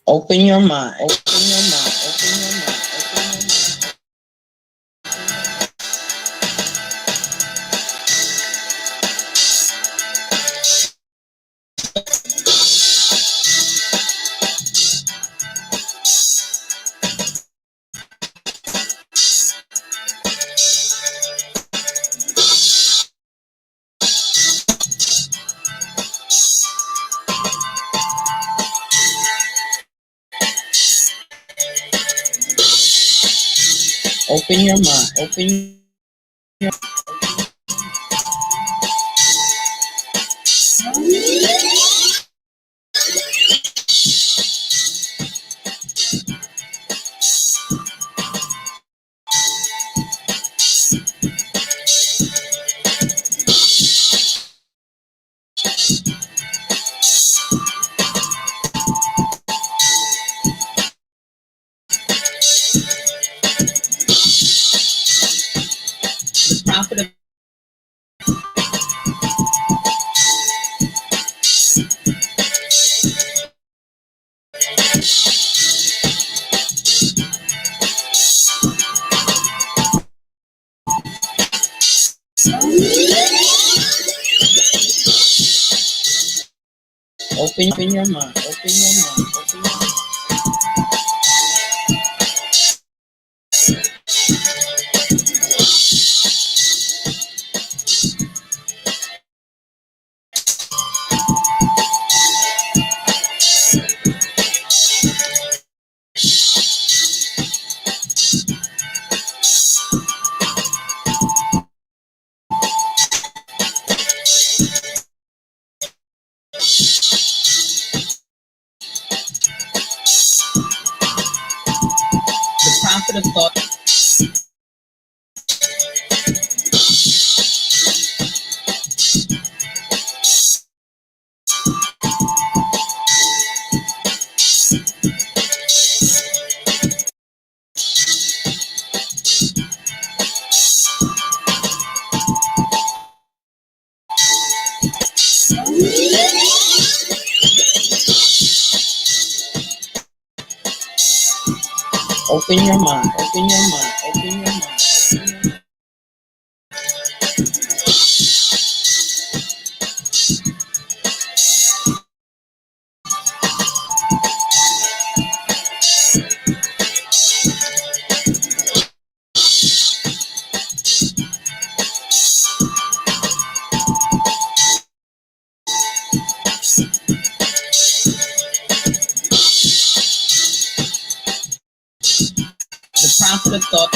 Open your mind. Open your mind. Open your mind. Open your mind. Open your mind. Open your profit of open your mind. Open your mind. Open your mind. The profit of thought. Open your mind. Open your mind. Open your mind. Open your mind. The profit of thought.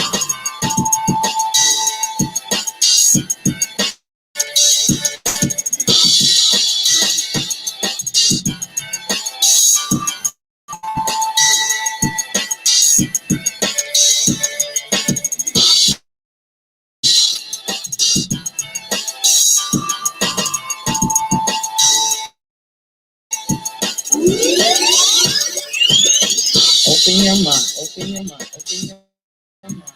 Open your mind. Open your mind. Open your mind.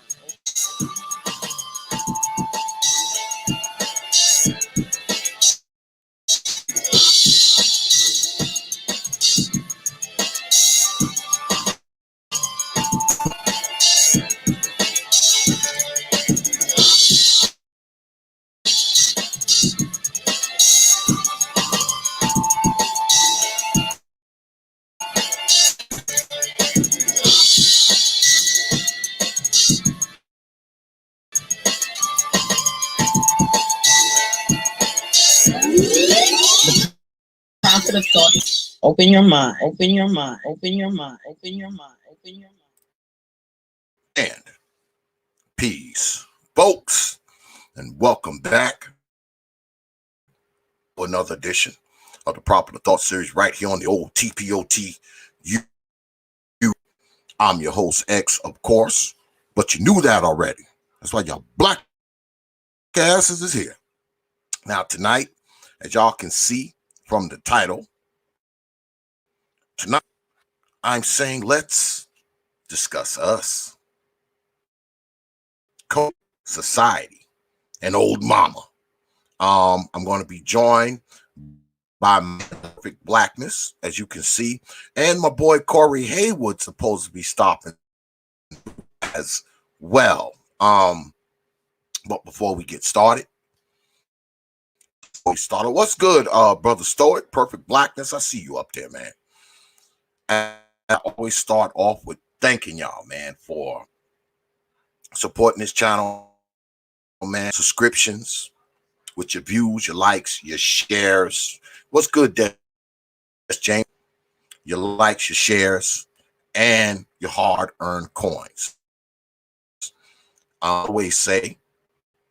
Profit of thought. Open your mind. Open your mind. Open your mind. Open your mind. Open your mind. And peace, folks, and welcome back to another edition of the Proper Thought Series right here on the old T.P.O.T. I'm your host, X, of course, but you knew that already. That's why y'all black asses is here. Now, tonight, as y'all can see from the title, tonight, I'm saying let's discuss us, society, and old mama. I'm going to be joined by my Blackness, as you can see, and my boy Cory Haywood supposed to be stopping as well. But before we get started, what's good, brother Stoic, Perfect Blackness? I see you up there, man. And I always start off with thanking y'all, man, for supporting this channel, man. Subscriptions, with your views, your likes, your shares. What's good, James? Your likes, your shares, and your hard-earned coins. I always say,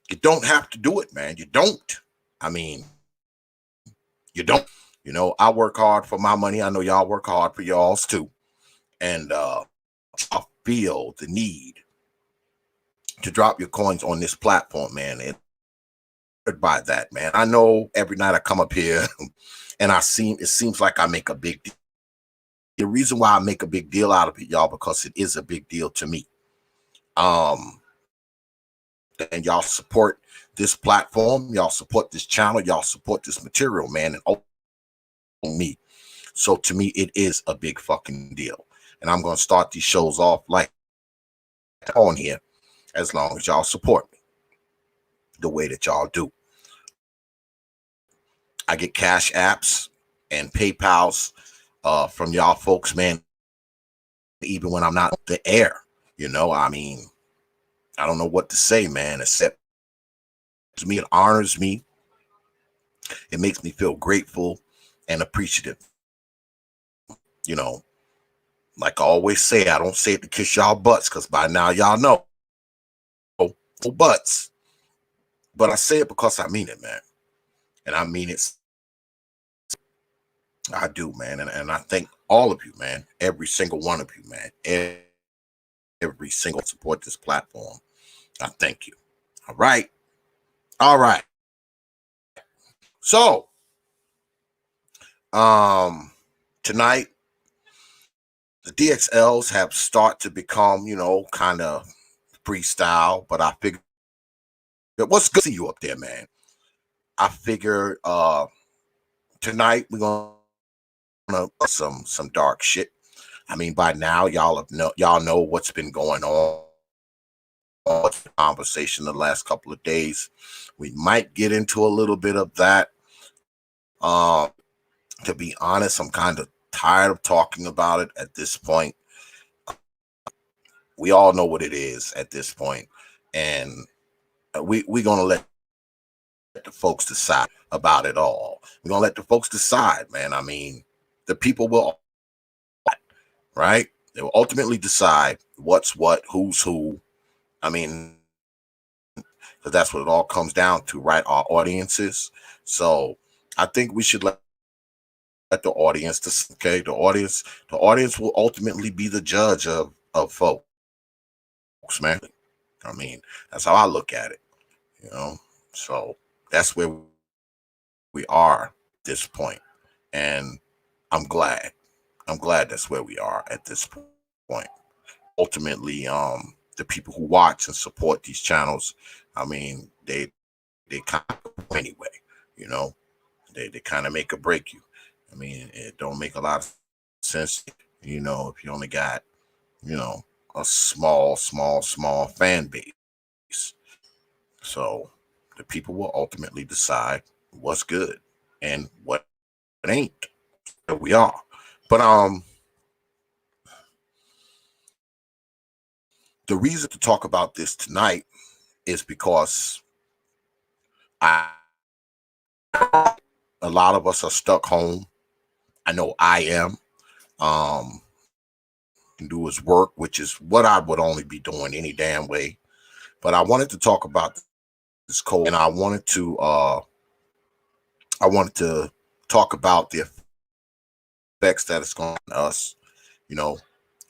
you don't have to do it, man. You don't. I mean, you don't. You know, I work hard for my money. I know y'all work hard for y'all's too. And I feel the need to drop your coins on this platform, man. And by that, man, I know every night I come up here and it seems like I make a big deal. The reason why I make a big deal out of it, y'all, because it is a big deal to me. And y'all support this platform, y'all support this channel, y'all support this material, man, and me. So to me, it is a big fucking deal. And I'm going to start these shows off like on here as long as y'all support me the way that y'all do. I get cash apps and PayPals from y'all folks, man, even when I'm not the air. You know, I mean, I don't know what to say, man, except to me, it honors me. It makes me feel grateful and appreciative. You know, like I always say, I don't say it to kiss y'all butts, because by now y'all know butts. But I say it because I mean it, man. And I mean it. I do, man. And I thank all of you, man. Every single one of you, man. Every single support this platform. I thank you. All right. All right. So, tonight, the D.X.Ls have started to become, you know, kind of freestyle, but I figured, what's good to see you up there, man? I figured tonight we're gonna some dark shit. I mean, by now y'all know what's been going on. Conversation the last couple of days. We might get into a little bit of that. To be honest, I'm kind of tired of talking about it at this point. We all know what it is at this point, and we're gonna let the folks decide about it all. We're gonna let the folks decide, man. I mean, the people will, right? They will ultimately decide what's what, who's who. I mean, because that's what it all comes down to, right? Our audiences. So I think we should let the audience, okay? The audience will ultimately be the judge of folks, man. I mean, that's how I look at it, you know? So that's where we are at this point. And I'm glad that's where we are at this point. Ultimately, the people who watch and support these channels, I mean, they kind of anyway, you know, they kind of make or break you. I mean, it don't make a lot of sense, you know, if you only got, you know, a small fan base. So the people will ultimately decide what's good and what ain't. There we are. But the reason to talk about this tonight is because a lot of us are stuck home. I know I am. Can do his work, which is what I would only be doing any damn way. But I wanted to talk about this cold, and I wanted to talk about the effects that it's going on us, you know,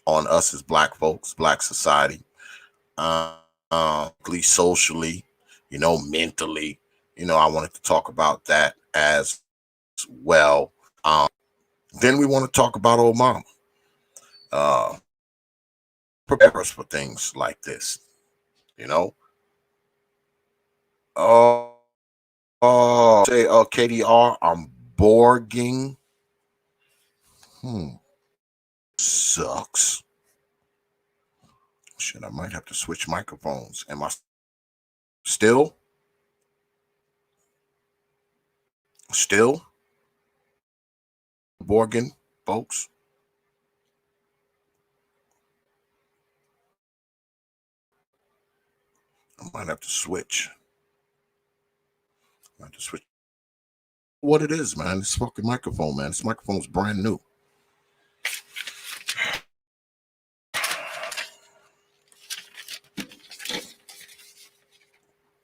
on us as black folks, black society, socially, you know, mentally. You know, I wanted to talk about that as well. Then we want to talk about old mama. Prepare us for things like this, you know. Say KDR, I'm borging Sucks. Shit, I might have to switch microphones. Am I still? Still? Borgin, folks? I might have to switch. I have to switch. What it is, man. This fucking microphone, man. This microphone's brand new.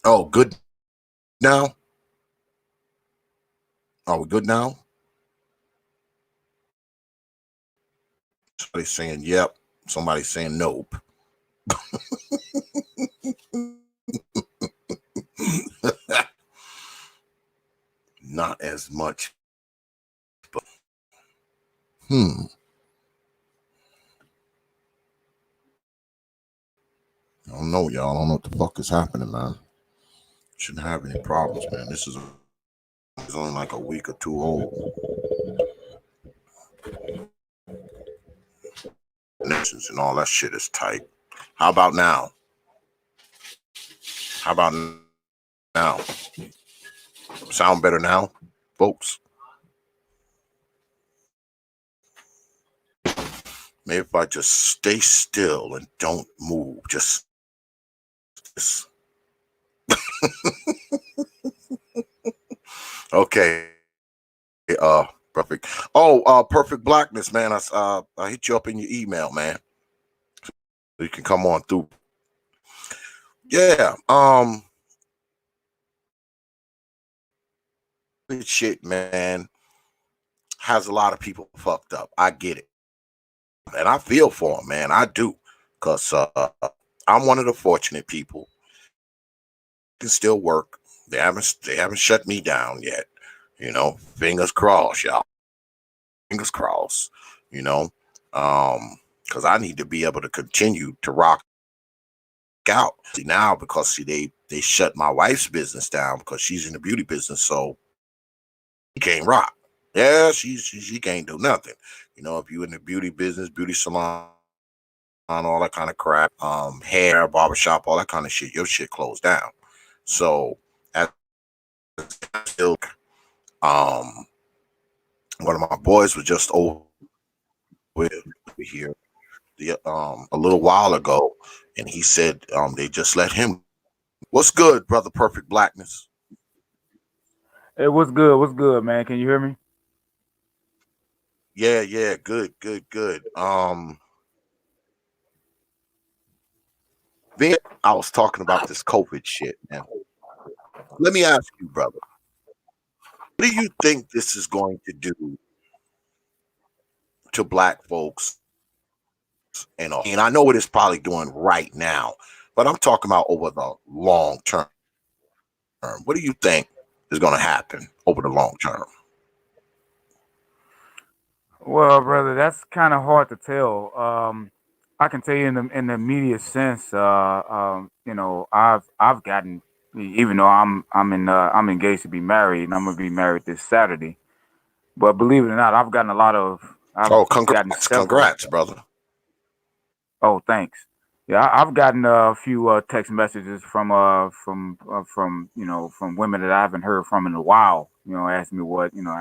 Oh, good now? Are we good now? Somebody's saying yep. Somebody's saying nope. Not as much. But I don't know, y'all. I don't know what the fuck is happening, man. Shouldn't have any problems, man. This is only like a week or two old. And all that shit is tight. How about now? How about now? Sound better now, folks? Maybe if I just stay still and don't move, just okay. Perfect. Oh, perfect Blackness, man. I hit you up in your email, man. So you can come on through. Yeah. This shit, man, has a lot of people fucked up. I get it. And I feel for them, man. I do. Because I'm one of the fortunate people. Can still work. They haven't shut me down yet. You know, fingers crossed, y'all. Fingers crossed. You know, because I need to be able to continue to rock out. See now, because they shut my wife's business down because she's in the beauty business, so she can't rock. Yeah, she can't do nothing. You know, if you in the beauty business, beauty salon, all that kind of crap, hair, barbershop, all that kind of shit, your shit closed down. So at still, one of my boys was just over here a little while ago, and he said they just let him. What's good, brother? Perfect Blackness. Hey, what's good? What's good, man? Can you hear me? Yeah, good. Then I was talking about this COVID shit, and let me ask you, brother, what do you think this is going to do to black folks? And I know what it's probably doing right now, but I'm talking about over the long term. What do you think is going to happen over the long term? Well, brother, that's kind of hard to tell. I can tell you in the immediate sense. I've gotten, even though I'm engaged to be married, and I'm gonna be married this Saturday. But believe it or not, I've Oh, gotten several. congrats, brother. Oh, thanks. Yeah, I've gotten a few text messages from from women that I haven't heard from in a while. Asking me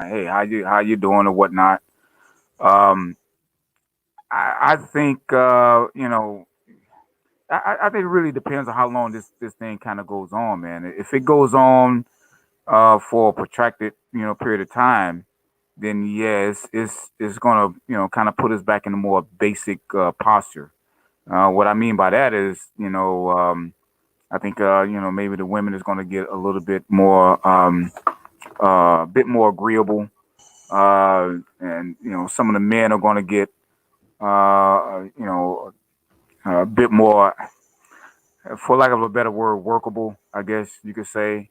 hey, how you doing or whatnot. Um, I think I think it really depends on how long this thing kind of goes on, man. If it goes on for a protracted period of time, then yeah, it's gonna kind of put us back in a more basic posture. What I mean by that is I think maybe the women is gonna get a little bit more agreeable, and some of the men are gonna get a bit more, for lack of a better word, workable, I guess you could say.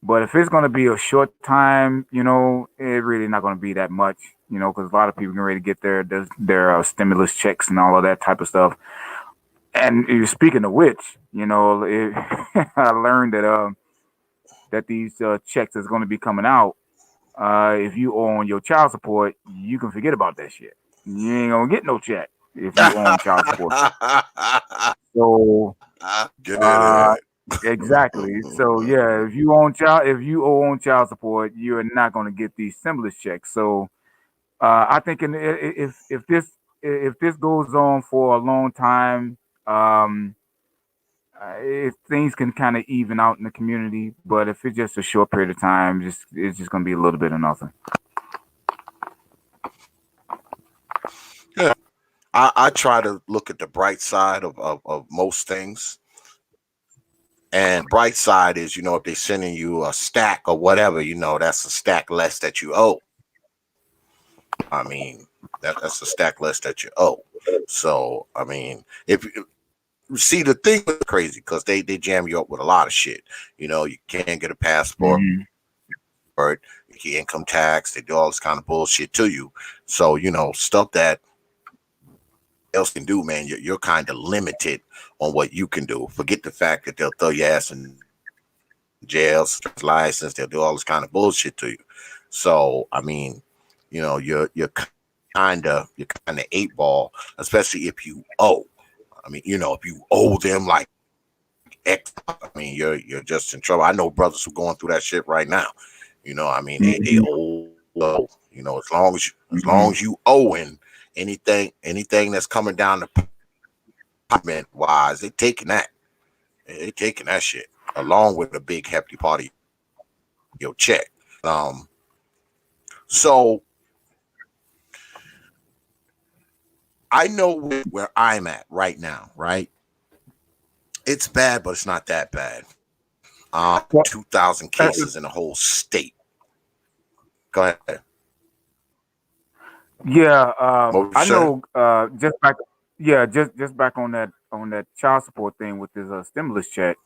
But if it's going to be a short time, it really not going to be that much, because a lot of people get ready to get their stimulus checks and all of that type of stuff. And speaking of which, I learned that these checks is going to be coming out. If you owe on your child support, you can forget about that shit. you ain't gonna get no check if you own child support. So Get uh, it. exactly. So yeah, if you own child support, you're not gonna get these stimulus checks. So I think if this goes on for a long time, um, if things can kind of even out in the community. But if it's just a short period of time, it's just gonna be a little bit of nothing. Yeah. I try to look at the bright side of most things. And bright side is, if they're sending you a stack or whatever, that's a stack less that you owe. I mean, that's a stack less that you owe. So, I mean, if you see the thing is crazy because they jam you up with a lot of shit. You can't get a passport, Mm-hmm. your income tax, they do all this kind of bullshit to you. So, stuff that else can do, man, you're kind of limited on what you can do. Forget the fact that they'll throw your ass in jail, license, they'll do all this kind of bullshit to you. So, I mean, you're kind of eight ball, especially if you owe. I mean, if you owe them like X, I mean, you're just in trouble. I know brothers who are going through that shit right now. I mean, they Mm-hmm. owe. As long as Mm-hmm. you owing anything that's coming down the pipeline wise, they taking that shit along with a big hefty part of your check. Um, so I know where I'm at right now. Right, it's bad, but it's not that bad. Well, 2,000 uh, cases in the whole state. Go ahead. yeah, What would you I say? know. Just back, yeah, just back on that child support thing with this stimulus check.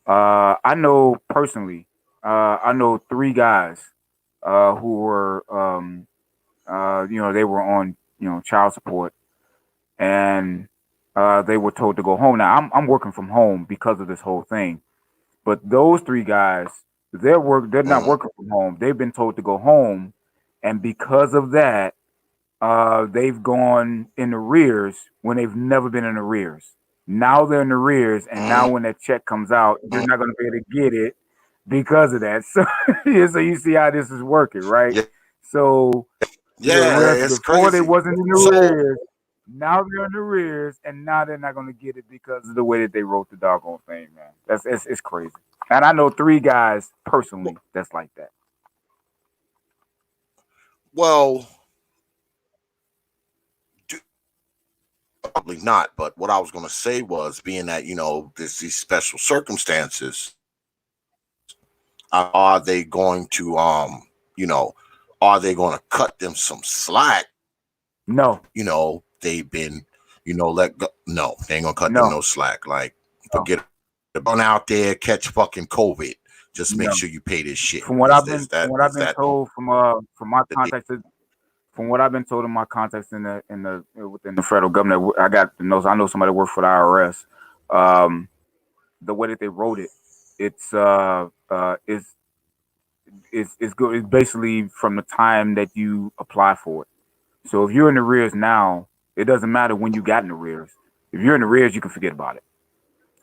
I know personally. I know three guys who were they were on child support, and they were told to go home. Now I'm working from home because of this whole thing. But those three guys, they're not Mm, working from home. They've been told to go home, and because of that, they've gone in arrears when they've never been in arrears. Now they're in arrears, and now mm, when that check comes out, they're mm. not going to be able to get it because of that. So, yeah, so you see how this is working, right? Yeah, So the yeah, rest it's before they crazy. wasn't in So, arrears. Now they're in arrears, and now they're not going to get it because of the way that they wrote the doggone thing, man. It's crazy. And I know three guys personally that's like that. well, probably not. But what I was going to say was, being that there's these special circumstances, are they going to you know, are they going to cut them some slack? No, They've been let go. No, they ain't gonna cut them no, no slack. Like, no, forget on out there, catch fucking COVID. Just make no. sure you pay this shit. From what Is I've is been that from what I've is been that told from my the deal? contacts from what I've been told in my contacts within the federal government, I got the notes. I know somebody that works for the IRS. Um, the way that they wrote it, it's it's good. It's basically from the time that you apply for it. So if you're in arrears now, it doesn't matter when you got in arrears. If you're in arrears, you can forget about it.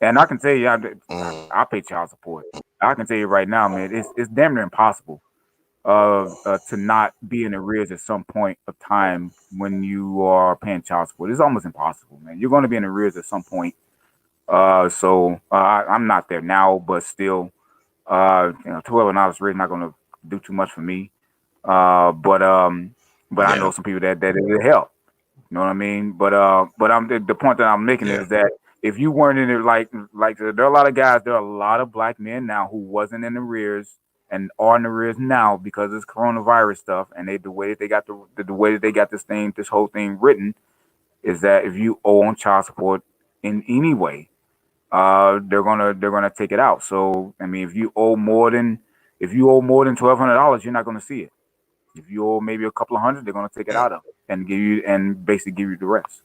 And I can tell you, Mm, I pay child support. I can tell you right now, man, it's damn near impossible to not be in arrears at some point of time when you are paying child support. It's almost impossible, man. You're going to be in arrears at some point. I'm not there now, but still, $12 really not going to do too much for me. But I know yeah. some people that it help. You know what I mean? But the point that I'm making Yeah. is that if you weren't in it, like there are a lot of guys, there are a lot of black men now who wasn't in arrears and are in arrears now because of this coronavirus stuff, and the way that they got the way that they got this whole thing written is that if you owe on child support in any way, they're gonna take it out. So I mean, if you owe more than $1,200, you're not gonna see it. If you owe maybe a couple of hundred, they're gonna take it Mm, out of it and basically give you the rest.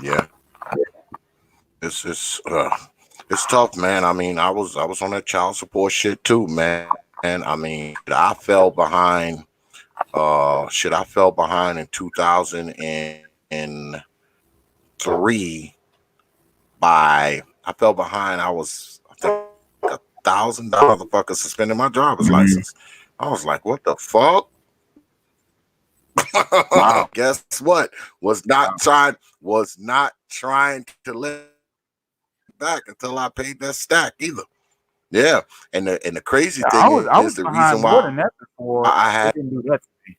yeah. It's tough, man. I mean, I was on that child support shit too, man. I mean, I fell behind Shit, I fell behind in 2003 by I fell behind. I think $1,000 motherfucker suspended my driver's Mm-hmm. license. I was like, what the fuck? Wow. Guess what? Wow. Was not trying to let back until I paid that stack either. Yeah. And the crazy Yeah, thing I is was the reason behind why more than that I before. had They didn't do that to me.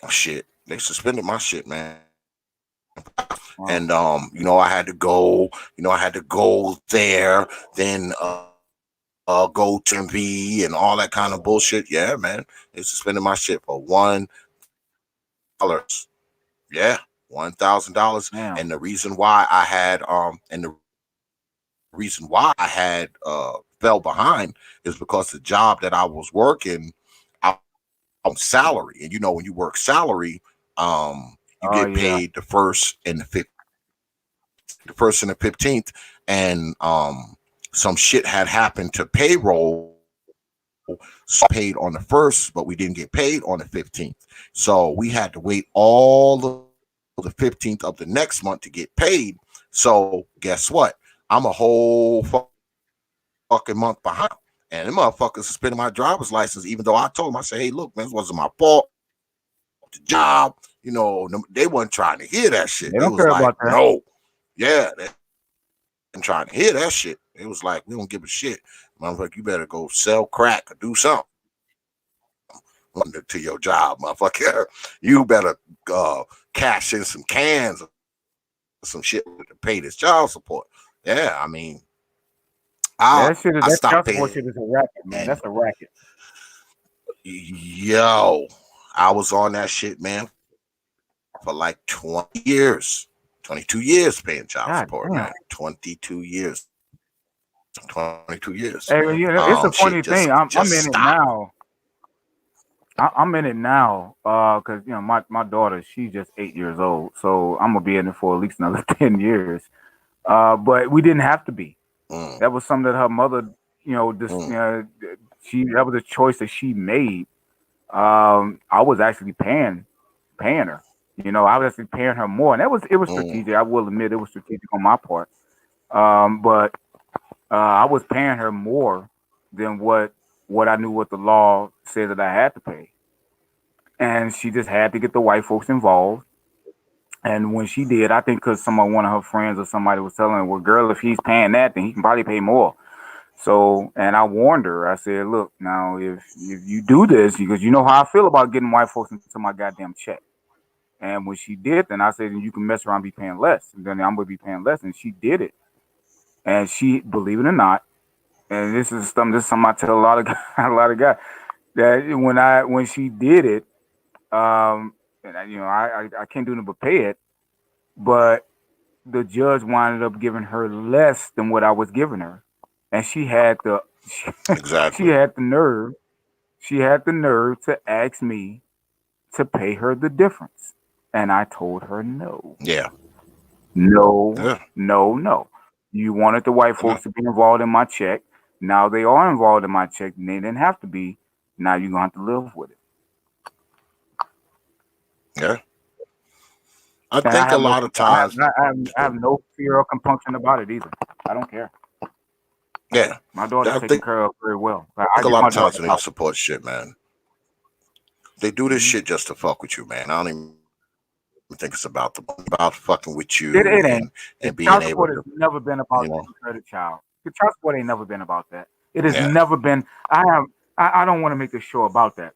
shit. They suspended my shit, man. Wow. And I had to go, I had to go there, then go to MV and all that kind of bullshit. Yeah, man. They suspended my shit for $1,000. Yeah, $1,000. Damn. And the reason why I had fell behind is because the job that I was working, I on salary. And when you work salary, you Oh get yeah. paid the first and the 15th, and some shit had happened to payroll, so paid on the first, but we didn't get paid on the 15th. So we had to wait all the 15th of the next month to get paid. So guess what? I'm a whole fucking month behind. And them motherfuckers suspended my driver's license, even though I told them, I said, hey, look, man, this wasn't my fault. The job, they wasn't trying to hear that shit. They They don't was care like, about that. no. Yeah, they ain't trying to hear that shit. It was like, we don't give a shit. Motherfucker, you better go sell crack or do something to your job, motherfucker. You better cash in some cans or some shit to pay this child support. Yeah, I mean, Yeah, I that I child stopped support shit paying. is a racket, man. That's a racket. Yo, I was on that shit, man, for like 20 years. 22 years paying child God support, damn. man. 22 years. 22 years. Hey, it's a Shit funny just thing. I'm just in it stopped. now. I'm in it now. Cause my daughter, she's just 8 years old, so I'm gonna be in it for at least another 10 years. But we didn't have to be. Mm, That was something that her mother, just mm, that was a choice that she made. I was actually paying her. I was actually paying her more, and it was mm. strategic. I will admit it was strategic on my part. But I was paying her more than what I knew what the law said that I had to pay, and she just had to get the white folks involved. And when she did, I think because one of her friends or somebody was telling her, "Well, girl, if he's paying that, then he can probably pay more." So, and I warned her. I said, "Look, now if you do this, because you know how I feel about getting white folks into my goddamn check." And when she did, then I said, "Then you can mess around, and be paying less, and then I'm gonna be paying less." And she did it, and she, believe it or not, and this is something I tell a lot of a lot of guys that when she did it, and I can't do nothing but pay it, but the judge winded up giving her less than what I was giving her, and she Exactly. had the nerve to ask me to pay her the difference, and I told her no, Yeah. no, Yeah. no, no. You wanted the white Yeah. folks to be involved in my check. Now they are involved in my check, and they didn't have to be. Now you're gonna have to live with it. Yeah. I And I think a have no, lot of I have, times, I have no fear or compunction about it either. I don't care. yeah, My daughter's I taken think care of very well. I a give lot my of times daughter when they out. support shit, man, they do this Hmm. shit just to fuck with you, man. I don't even think it's about fucking with It you ain't. The and being child able support has to, never been about you know, taking care of the child. The child support ain't never been about that. It has yeah, never been. I have. I don't want to make a show about that.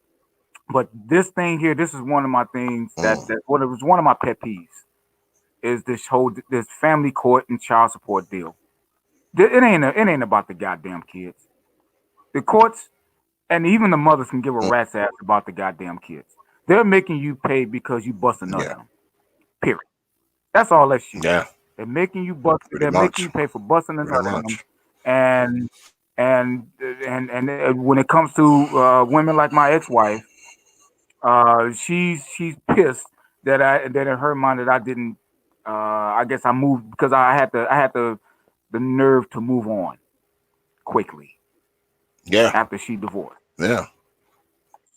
But this thing here, this is one of my things mm, it was one of my pet peeves is this family court and child support deal. It ain't about the goddamn kids. The courts and even the mothers can give a mm, rat's ass about the goddamn kids. They're making you pay because you bust a nut yeah, in them. Period. That's all that shit is. yeah, They're making you bust. pretty They're making much, you pay for busting a pretty nut in them, much, and and when it comes to women like my ex-wife, she's pissed that in her mind that I didn't. I guess I moved because I had the nerve to move on quickly yeah, after she divorced. yeah,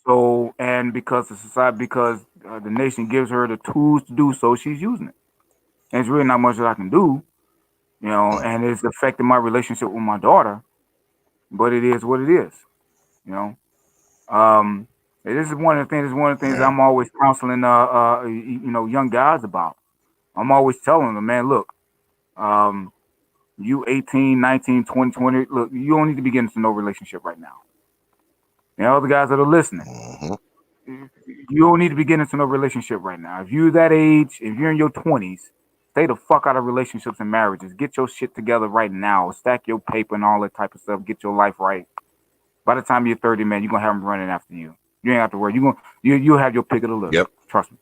So and because the society, because the nation gives her the tools to do so, she's using it. And it's really not much that I can do, and it's affecting my relationship with my daughter. But it is what it is, you know. Um, this is one of the things. This is one of the things Yeah. I'm always counseling, young guys about. I'm always telling them, man, look, um, you 18, 19, 20, 20, look, you don't need to be getting into no relationship right now. And all the guys that are listening, Mm-hmm. you don't need to be getting into no relationship right now. If you're that age, if you're in your 20s, stay the fuck out of relationships and marriages. Get your shit together right now. Stack your paper and all that type of stuff. Get your life right. By the time you're 30, man, you're gonna have them running after you. You ain't have to worry. You'll have your pick of the litter. Yep. Trust me.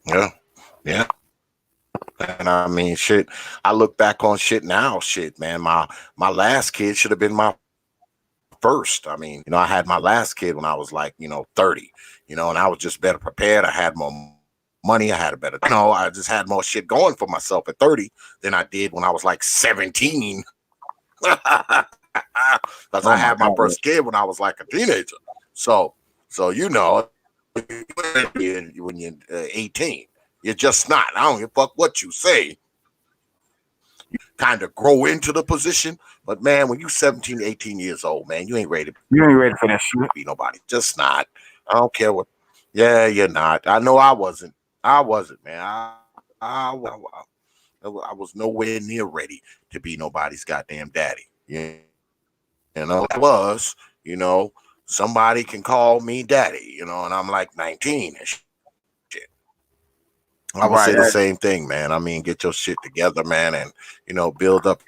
Yeah. Yeah. And I mean, shit. I look back on shit now. Shit, man. My last kid should have been my first. I mean, I had my last kid when I was like, 30. And I was just better prepared. I had more money. I had a better. I just had more shit going for myself at 30 than I did when I was like 17. Because I Oh my had my god. first kid when I was like a teenager. So when you're 18, you're just not. I don't give a fuck what you say. You kind of grow into the position. But man, when you 17, 18 years old, man, you ain't ready to You ain't ready for that shit. be nobody. Just not. I don't care what. Yeah, you're not. I know I wasn't. I wasn't, man. I was nowhere near ready to be nobody's goddamn daddy. I was, somebody can call me daddy, and I'm like 19 and shit. I would say Right. the same thing, man. I mean, get your shit together, man, and build up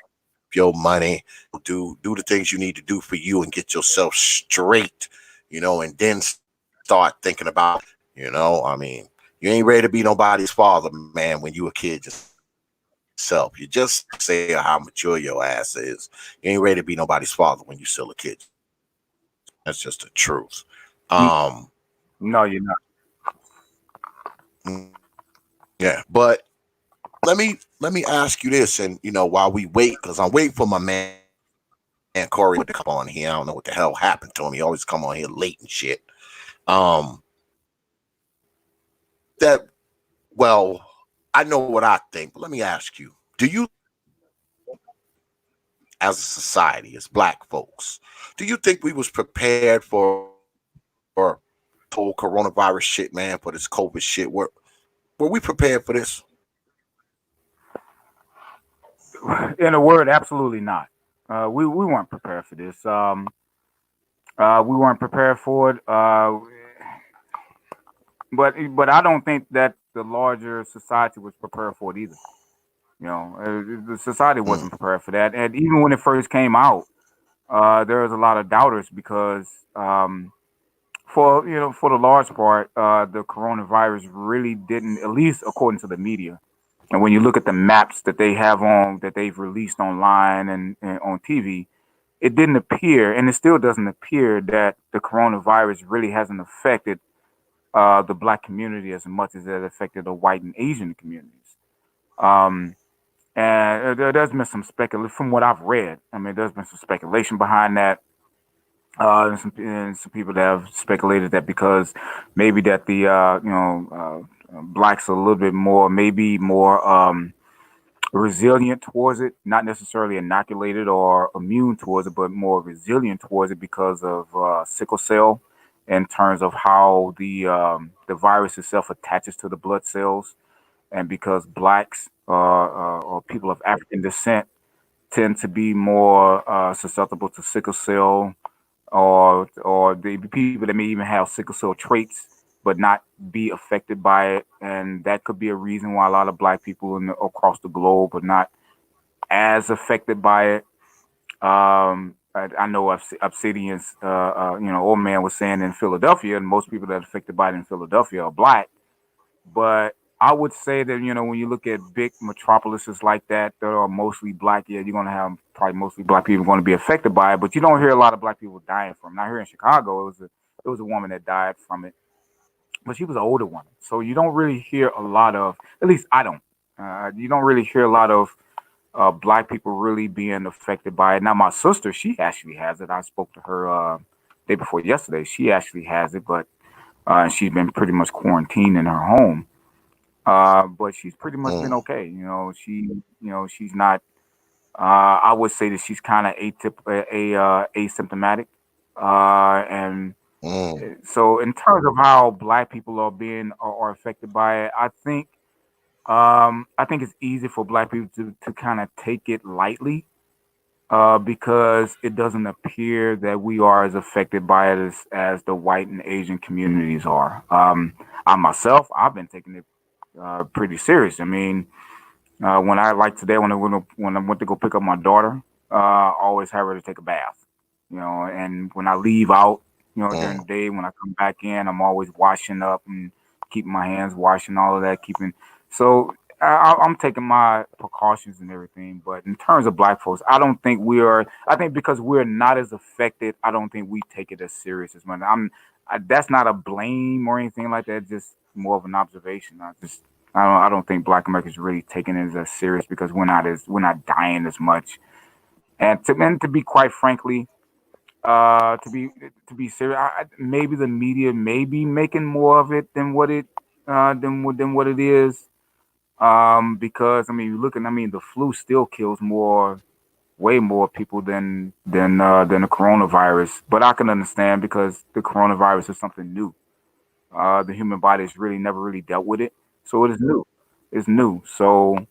your money, do the things you need to do for you and get yourself straight, and then start thinking about, I mean, you ain't ready to be nobody's father, man, when you a kid yourself. You just say how mature your ass is. You ain't ready to be nobody's father when you still a kid. That's just the truth. Um, No, you're not. yeah, but let me ask you this, and while we wait, because I'm waiting for my man Cory to come on here. I don't know what the hell happened to him. He always come on here late and shit. Um, that well, I know what I think, but let me ask you: do you, as a society, as Black folks, do you think we was prepared for whole coronavirus shit, man? For this COVID shit, were we prepared for this? In a word, absolutely not. We weren't prepared for this. We weren't prepared for it. But I don't think that the larger society was prepared for it either. The society Mm, wasn't prepared for that. And even when it first came out, there was a lot of doubters because, for the large part, the coronavirus really didn't, at least according to the media. And when you look at the maps that they've released online and on TV, it didn't appear, and it still doesn't appear that the coronavirus really hasn't affected the Black community as much as it affected the white and Asian communities. Um, and there's been some speculation from what I've read. I mean, there's been some speculation behind that. And some people that have speculated that because maybe that the blacks are a little bit more, maybe more resilient towards it, not necessarily inoculated or immune towards it, but more resilient towards it because of sickle cell, in terms of how the virus itself attaches to the blood cells, and because blacks or people of African descent tend to be more susceptible to sickle cell, or the people that may even have sickle cell traits but not be affected by it, and that could be a reason why a lot of black people across the globe are not as affected by it. I know Obsidian's, old man was saying in Philadelphia, and most people that are affected by it in Philadelphia are black. But I would say that when you look at big metropolises like that that are mostly black, yeah, you're gonna have probably mostly black people going to be affected by it. But you don't hear a lot of black people dying from it. Now here in Chicago, it was a woman that died from it, but she was an older woman, so you don't really hear a lot of. At least I don't. You don't really hear a lot of black people really being affected by it. Now my sister, she actually has it. I spoke to her day before yesterday, she actually has it, but she's been pretty much quarantined in her home. But she's pretty much been Mm, okay. She's not. I would say that she's kind of asymptomatic, and mm, so in terms of how Black people are affected by it, I think it's easy for Black people to kind of take it lightly, because it doesn't appear that we are as affected by it as the white and Asian communities are. I myself, I've been taking it pretty serious. I mean, when I like today when I went to go pick up my daughter, I always have her to take a bath. And when I leave out, during mm. the day, when I come back in, I'm always washing up and keeping my hands washing, all of that, keeping. So I'm taking my precautions and everything. But in terms of Black folks, I don't think we are. I think because we're not as affected, I don't think we take it as serious as much. That's not a blame or anything like that. Just more of an observation. I don't think Black Americans really taking it as serious because we're not dying as much. And to be quite frankly, to be serious, maybe the media may be making more of it than what it is. Because I mean, you look at I mean, the flu still kills way more people than the coronavirus. But I can understand because the coronavirus is something new. The human body has really never really dealt with it, so it is new. It's new. So,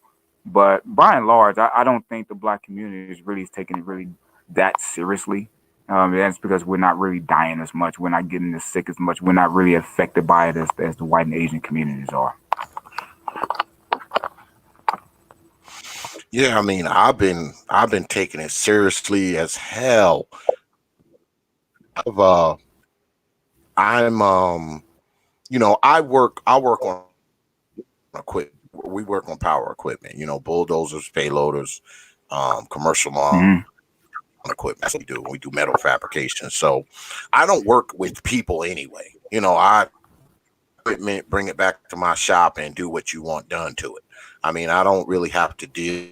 but by and large, I don't think the Black community is really taking it really that seriously. That's because we're not really dying as much. We're not getting as sick as much. We're not really affected by it as the white and Asian communities are. Yeah, I mean, I've been taking it seriously as hell. I've, I'm I work on equipment. We work on power equipment. Bulldozers, payloaders, commercial lawn Hmm. equipment. That's what we do. We do metal fabrication. So I don't work with people anyway. I equipment, bring it back to my shop, and do what you want done to it. I mean, I don't really have to deal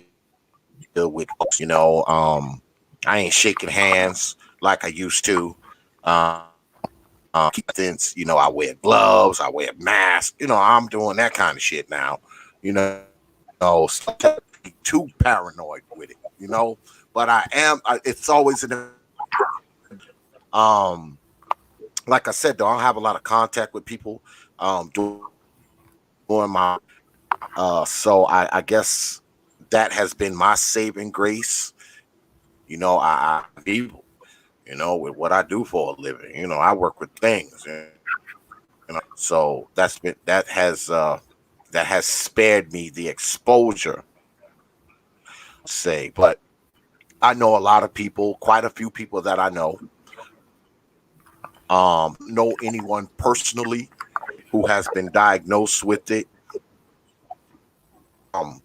with folks. I ain't shaking hands like I used to. Since I wear gloves, I wear masks. I'm doing that kind of shit now. Sometimes I get too paranoid with it. But I am. It's always um, like I said though, I don't have a lot of contact with people. Doing my so I guess that has been my saving grace. I people. With what I do for a living. I work with things. So that has spared me the exposure, say. But I know a lot of people, quite a few people that I know anyone personally who has been diagnosed with it. Um,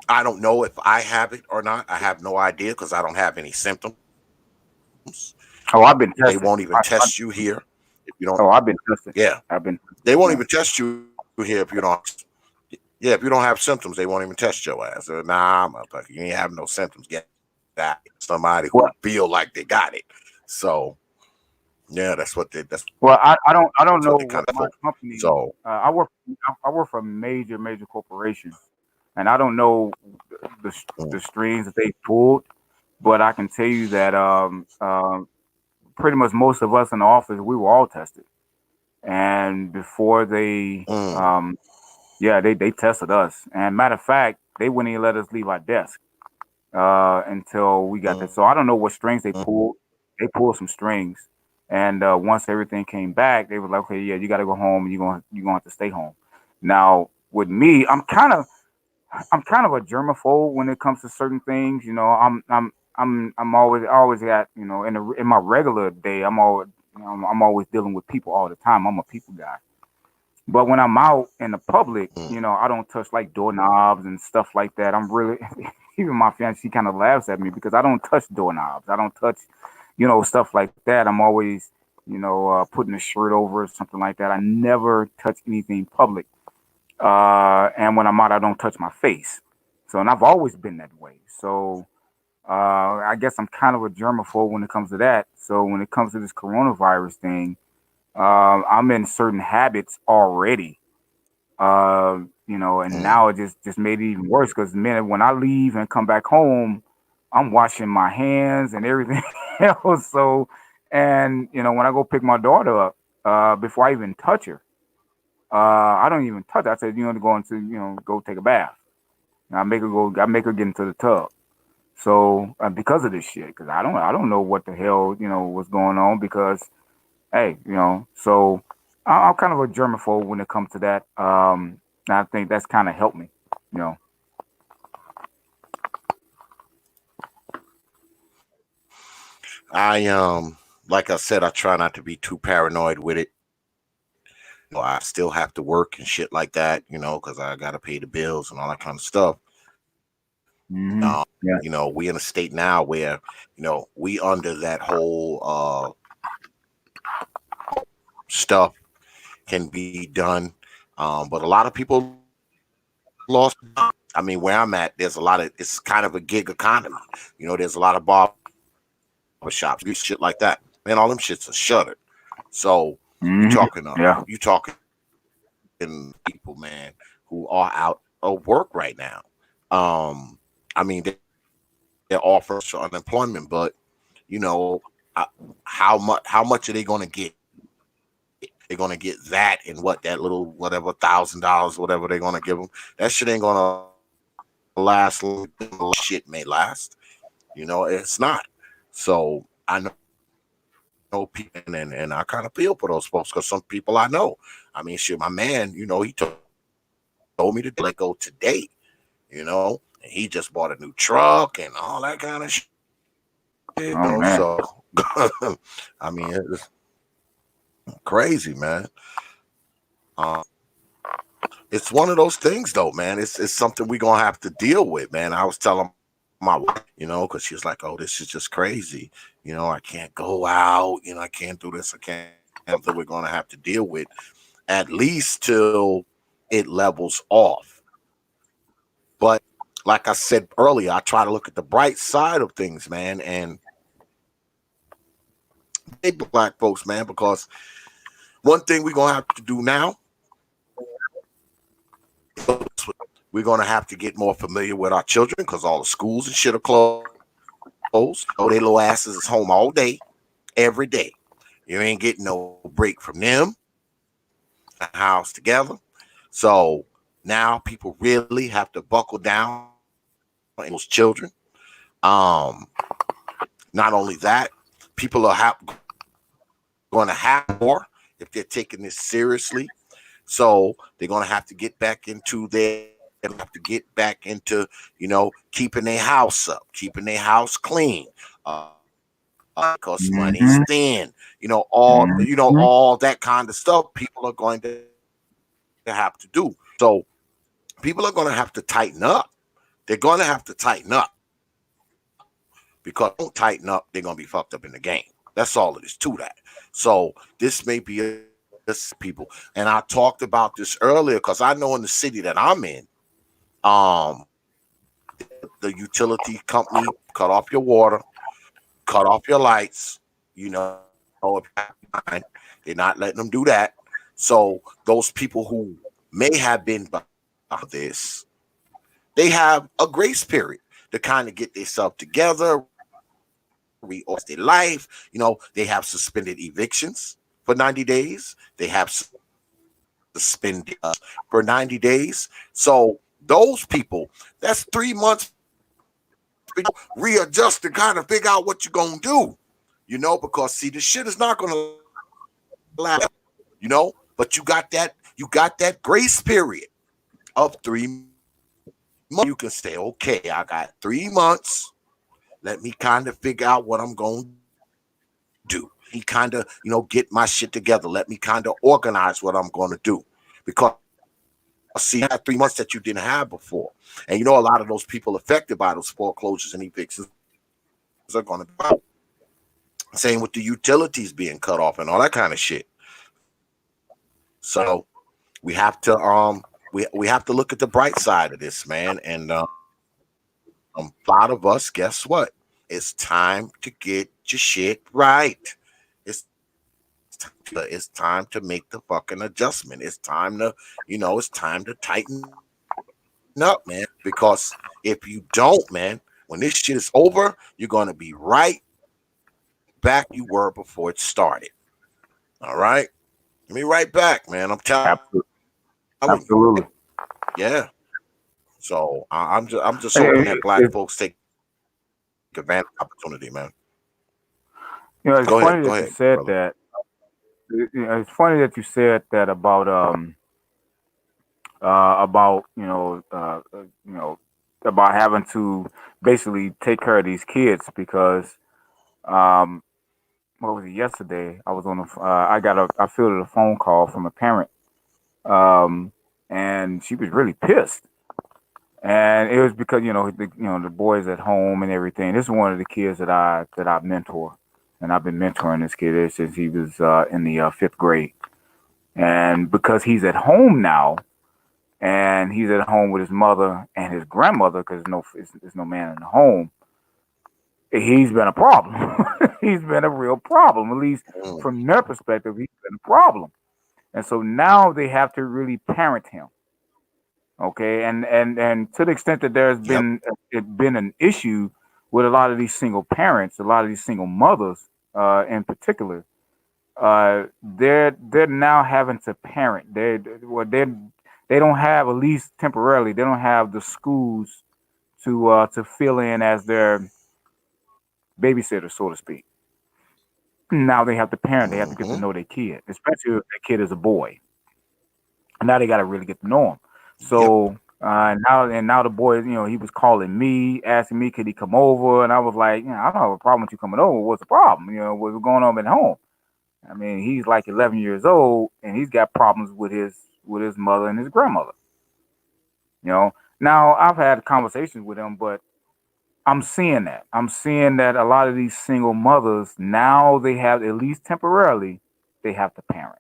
I don't know if I have it or not. I have no idea because I don't have any symptoms. Oh, I've been They tested. won't even test you here if you don't. I've been tested. Yeah, I've been. they won't Yeah. even test you here if you don't. Yeah, if you don't have symptoms, they won't even test your ass. Nah, motherfucker, you ain't have no symptoms. Get that. Somebody Well, who feel like they got it. So yeah, that's I don't what know they kind what of my folk. company. So I work for a major corporation, and I don't know the mm, strings that they pulled, but I can tell you that pretty much most of us in the office we were all tested, and before mm, yeah, they tested us, and matter of fact, they wouldn't even let us leave our desk until we got there. mm, So I don't know what strings they mm, pulled. They pulled some strings, and once everything came back, they were like, "Okay, yeah, you got to go home, and you're gonna have to stay home." Now, with me, I'm kind of a germaphobe when it comes to certain things. I'm always got in my regular day. I'm always dealing with people all the time. I'm a people guy. But when I'm out in the public, mm. I don't touch like doorknobs and stuff like that. I'm really, even my fiance, she kind of laughs at me because I don't touch doorknobs. I don't touch, stuff like that. I'm always, putting a shirt over or something like that. I never touch anything public. And when I'm out, I don't touch my face. So, and I've always been that way. So, I guess I'm kind of a germaphobe when it comes to that. So when it comes to this coronavirus thing, I'm in certain habits already. And now it just made it even worse because man, when I leave and come back home, I'm washing my hands and everything else. So, and when I go pick my daughter up, before I even touch her, I don't even touch her. I said, to go into, go take a bath. And I make her get into the tub. So because of this shit, because I don't know what the hell what's going on because hey, so I'm kind of a germaphobe when it comes to that. And I think that's kind of helped me, you know. Like I said, I try not to be too paranoid with it. I still have to work and shit like that, because I gotta pay the bills and all that kind of stuff. Yeah. We in a state now where, we under that whole stuff can be done. But a lot of people lost. I mean, where I'm at, it's kind of a gig economy. There's a lot of barbershops, shit like that. Man, all them shits are shuttered. So Yeah. you talking people, man, who are out of work right now. I mean, they're offering for unemployment, but you know, uh, how much are they going to get? They're going to get that and what that little whatever $1,000 whatever they're going to give them. That shit ain't going to last long. Shit may last. It's not. So I know people, and I kind of feel for those folks because some people I know. I mean, shit, my man, he told me to let go today. And he just bought a new truck and all that kind of shit. Oh man. So I mean, it's crazy, man. Um, it's one of those things, though, man. It's something we're gonna have to deal with, man. I was telling my wife, because she was like, "Oh, this is just crazy. I can't go out. I can't do this. I can't." Something we're gonna have to deal with at least till it levels off. But like I said earlier, I try to look at the bright side of things, man, and they black folks, man, because one thing we're gonna have to do now, we're gonna have to get more familiar with our children because all the schools and shit are closed. Oh, they little asses is home all day, every day. You ain't getting no break from them. The house together. So now people really have to buckle down on those children. Um, Not only that, people are going to have more if they're taking this seriously. So they're going to have to get back into keeping their house up, keeping their house clean. Because money's Mm-hmm. thin, Mm-hmm. all that kind of stuff. People are going to have to do. So people are going to have to tighten up. They're going to have to tighten up because if they don't tighten up, they're going to be fucked up in the game. That's all it is to that. So this may be this people, and I talked about this earlier because I know in the city that I'm in, um, the utility company cut off your water, cut off your lights. They're not letting them do that. So those people who may have been behind this, they have a grace period to kind of get themselves together, reorganize their life. They have suspended evictions for 90 days. They have suspended for 90 days. So those people, that's 3 months readjust to kind of figure out what you're going to do, because see, the shit is not going to last, but you got that grace period of 3 months. You can say, okay, I got 3 months. Let me kind of figure out what I'm going to do. He kind of, get my shit together. Let me kind of organize what I'm going to do. Because see, you had 3 months that you didn't have before. And a lot of those people affected by those foreclosures and evictions are going to be out. Same with the utilities being cut off and all that kind of shit. So we have to look at the bright side of this, man. And a lot of us, guess what? It's time to get your shit right. It's time to make the fucking adjustment. It's time to, it's time to tighten up, man. Because if you don't, man, when this shit is over, you're gonna be right back you were before it started. All right, let me right back, man. I'm telling Absolutely. you, Absolutely. yeah. So I'm just hoping that It- black it- folks take advantage of the opportunity, man. it's Go ahead, funny go that you ahead, said brother. that. It's funny that you said that about about having to basically take care of these kids because um, what was it yesterday? I was on I fielded a phone call from a parent, um, and she was really pissed. And it was because the boys at home and everything. This is one of the kids that I mentor, and I've been mentoring this kid since he was in the fifth grade. And because he's at home now, and he's at home with his mother and his grandmother, because there's no man in the home. He's been a problem. He's been a real problem, at least Mm, from their perspective. He's been a problem, and so now they have to really parent him. Okay, and to the extent that there's yep. been an issue with a lot of these single parents, a lot of these single mothers, in particular, they're now having to parent. They don't have, at least temporarily, they don't have the schools to fill in as their babysitter, so to speak. Now they have to parent. They have to get to Mm-hmm. know their kid, especially if their kid is a boy. And now they got to really get to know him. Yep. So now the boy, he was calling me, asking me could he come over, and I was like, I don't have a problem with you coming over. What's the problem? What's going on at home? I mean, he's like 11 years old, and he's got problems with his mother and his grandmother. You know. Now I've had conversations with him, but I'm seeing that. I'm seeing that a lot of these single mothers now they have, at least temporarily, they have to parent,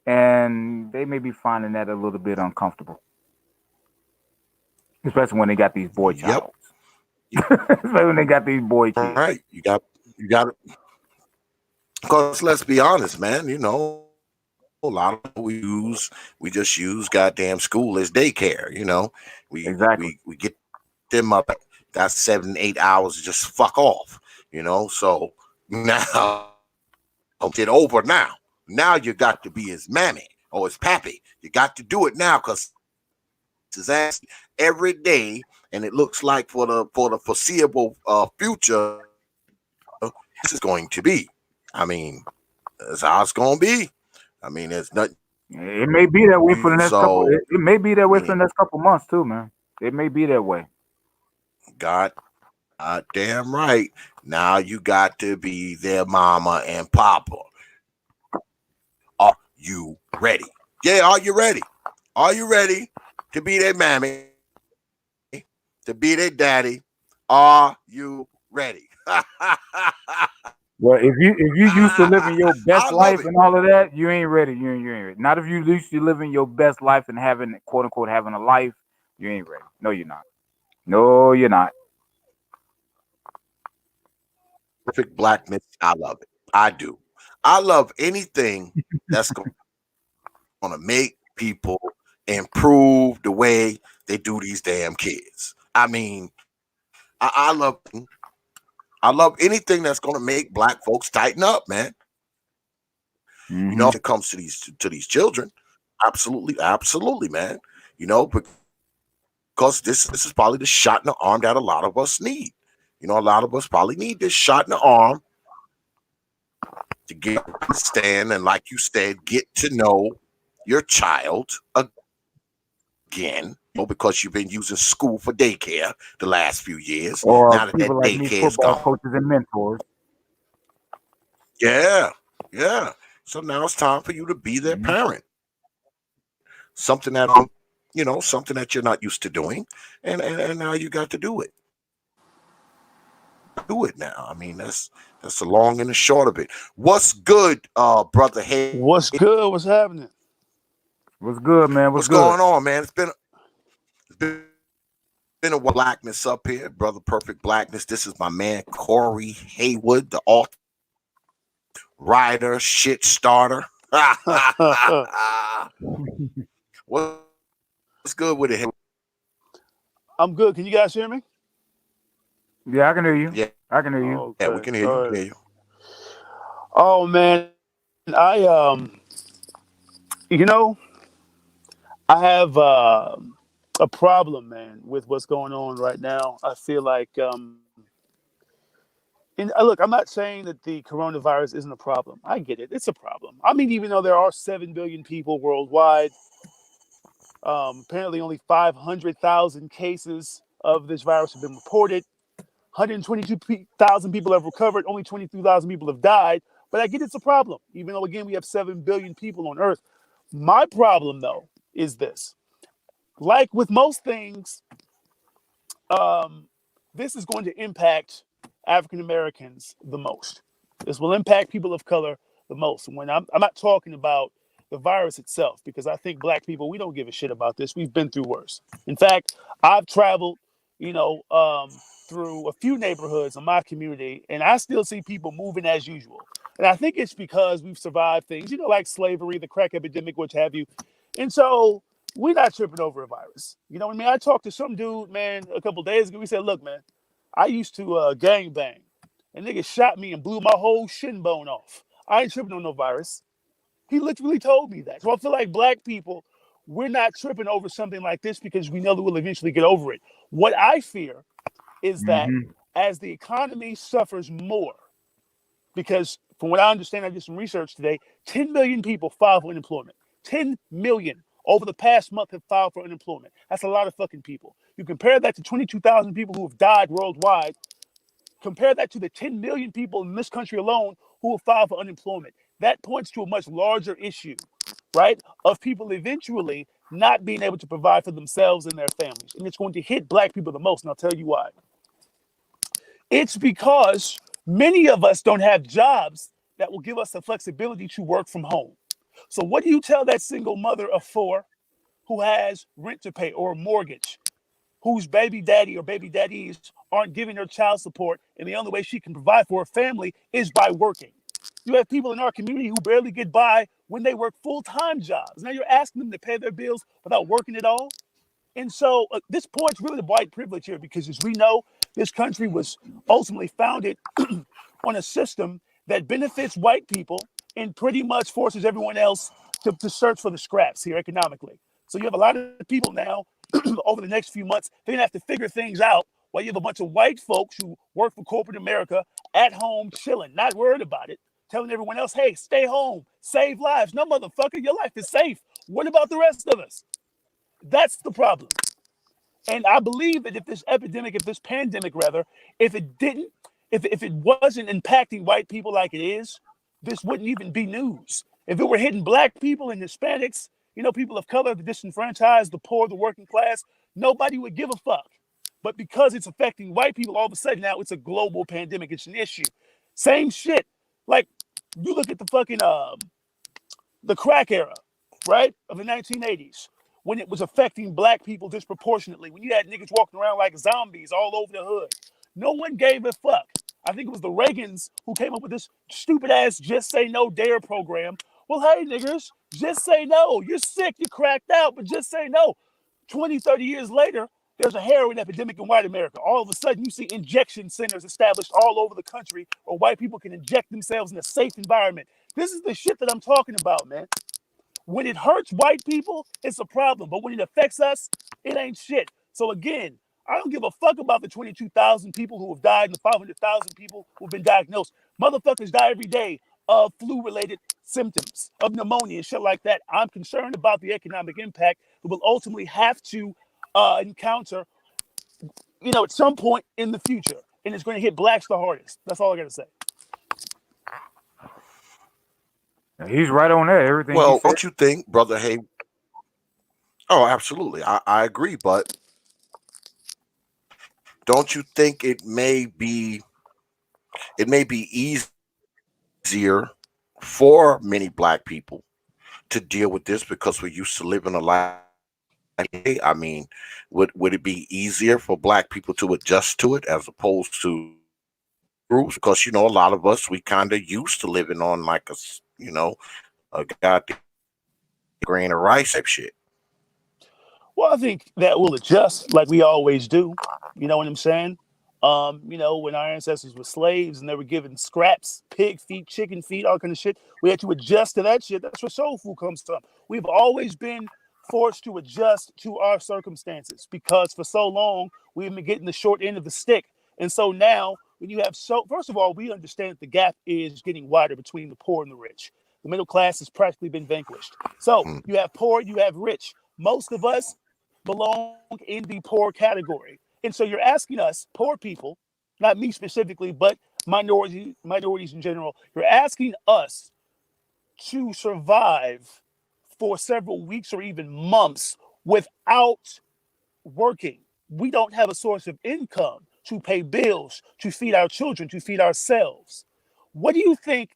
and they may be finding that a little bit uncomfortable, especially when they got these boy Yep. childs. Especially when they got these boy kids. Right. You got it. Because let's be honest, man. A lot of we just use goddamn school as daycare. We Exactly. we get them up. Got 7 8 hours to just fuck off. So now it's over now. Now you got to be his mammy or his pappy. You got to do it now because his ass every day, and it looks like for the foreseeable future, this is going to be. I mean, that's how it's going to be. I mean, there's nothing It may be that way for the next couple. so. It may be that I way for the mean, next couple months too, man. It may be that way. God, damn right. Now you got to be their mama and papa. Are you ready? Yeah, are you ready? Are you ready to be their mammy, to be their daddy? Are you ready? Well, if you used to living your I best love life it. and all of that, you ain't ready. You ain't ready. Not if you used to living your best life and having, quote unquote, having a life. You ain't ready. No, you're not. No, you're not. Perfect blackness. I love it. I do. I love anything that's going to make people improve the way they do these damn kids. I mean, I love anything that's going to make black folks tighten up, man. Hmm. When it comes to these children, absolutely, absolutely, man. Because this is probably the shot in the arm that a lot of us need. A lot of us probably need this shot in the arm to get understand and, like you said, get to know your child again. Because you've been using school for daycare the last few years. Or Now that people like me, daycare is football gone. coaches and mentors. Yeah, yeah. So now it's time for you to be their Hmm. parent. Something that you're not used to doing, and now you got to do it. Do it now. I mean, that's the long and the short of it. What's good, brother Haywood? What's good? What's happening? What's good, man? What's What's good? going on, man? It's been a been a Blackness up here, brother. Perfect Blackness. This is my man Cory Haywood, the alt writer, shit starter. What's good with it? I'm good. Can you guys hear me? Yeah, I can hear you. Yeah, I can hear you. we can Okay. hear you. All Hear right. you. Oh man, you know, I have a problem, man, with what's going on right now. I feel like, and look, I'm not saying that the coronavirus isn't a problem. I get it; it's a problem. I mean, even though there are 7 billion people worldwide, apparently only 500,000 cases of this virus have been reported. 122,000 people have recovered. Only 22,000 people have died. But I get it's a problem, even though, again, we have 7 billion people on Earth. My problem, though, is this. Like with most things, um, this is going to impact African Americans the most. This will impact people of color the most. When I'm not talking about the virus itself, because I think black people, we don't give a shit about this. We've been through worse. In fact, I've traveled, you know, through a few neighborhoods in my community, and I still see people moving as usual. And I think it's because we've survived things, you know, like slavery, the crack epidemic, what have you. And so we're not tripping over a virus. You know what I mean? I talked to some dude, man, a couple of days ago. We said, look, man, I used to gang bang. And nigga shot me and blew my whole shin bone off. I ain't tripping on no virus. He literally told me that. So I feel like black people, we're not tripping over something like this because we know that we'll eventually get over it. What I fear is that Hmm. as the economy suffers more, because from what I understand, I did some research today, 10 million people filed for unemployment. 10 million over the past month have filed for unemployment. That's a lot of fucking people. You compare that to 22,000 people who have died worldwide. Compare that to the 10 million people in this country alone who have filed for unemployment. That points to a much larger issue, right? Of people eventually not being able to provide for themselves and their families. And it's going to hit black people the most. And I'll tell you why. It's because many of us don't have jobs that will give us the flexibility to work from home. So, what do you tell that single mother of four who has rent to pay or a mortgage, whose baby daddy or baby daddies aren't giving her child support, and the only way she can provide for her family is by working? You have people in our community who barely get by when they work full-time jobs. Now you're asking them to pay their bills without working at all. And so this points really to white privilege here because, as we know, this country was ultimately founded on a system that benefits white people and pretty much forces everyone else to search for the scraps here economically. So you have a lot of people now over the next few months, they're going to have to figure things out while you have a bunch of white folks who work for corporate America at home chilling, not worried about it, telling everyone else, hey, stay home, save lives. No, motherfucker, your life is safe. What about the rest of us? That's the problem. And I believe that if this epidemic, if this pandemic rather, if it didn't, if it wasn't impacting white people like it is, this wouldn't even be news. If it were hitting black people and Hispanics, you know, people of color, the disenfranchised, the poor, the working class, nobody would give a fuck. But because it's affecting white people, all of a sudden now it's a global pandemic. It's an issue. Same shit. Like you look at the crack era, right, of the 1980s, when it was affecting black people disproportionately, when you had niggas walking around like zombies all over the hood. No one gave a fuck. I think it was the Reagans who came up with this stupid ass Just Say No Dare program. Well, hey, niggers, just say no. You're sick, you're cracked out, but just say no. 20, 30 years later, there's a heroin epidemic in white America. All of a sudden, you see injection centers established all over the country where white people can inject themselves in a safe environment. This is the shit that I'm talking about, man. When it hurts white people, it's a problem. But when it affects us, it ain't shit. So again, I don't give a fuck about the 22,000 people who have died and the 500,000 people who've been diagnosed. Motherfuckers die every day of flu-related symptoms, of pneumonia and shit like that. I'm concerned about the economic impact that we'll ultimately have to encounter, you know, at some point in the future. And it's going to hit blacks the hardest. That's all I got to say. He's right on that. Everything he Well, said. don't you think, brother? Hey, oh, absolutely, I agree. But don't you think it may be easier for many black people to deal with this because we're used to living a lifestyle I mean, would it be easier for black people to adjust to it as opposed to groups? Because a lot of us, we kind of used to living on like a goddamn grain of rice type shit. Well, I think that will adjust like we always do. You know what I'm saying? When our ancestors were slaves and they were given scraps, pig feet, chicken feet, all kind of shit, we had to adjust to that shit. That's where soul food comes from. We've always been forced to adjust to our circumstances because for so long we've been getting the short end of the stick. And so now, when you have first of all, we understand that the gap is getting wider between the poor and the rich. The middle class has practically been vanquished. So Mm. you have poor, you have rich. Most of us belong in the poor category. And so you're asking us, poor people, not me specifically, but minorities in general, you're asking us to survive for several weeks or even months without working. We don't have a source of income to pay bills, to feed our children, to feed ourselves. What do you think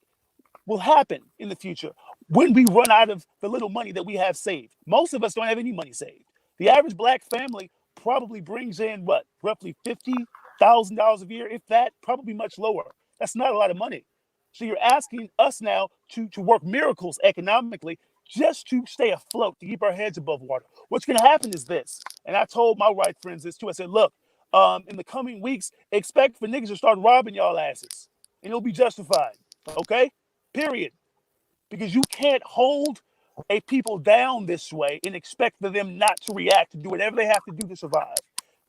will happen in the future when we run out of the little money that we have saved? Most of us don't have any money saved. The average black family probably brings in what, roughly $50,000 a year, if that, probably much lower. That's not a lot of money. So you're asking us now to work miracles economically just to stay afloat, to keep our heads above water. What's going to happen is this, and I told my white friends this too. I said, look, in the coming weeks, expect for niggas to start robbing y'all asses, and it'll be justified. Okay? Period. Because you can't hold a people down this way and expect for them not to react, to do whatever they have to do to survive.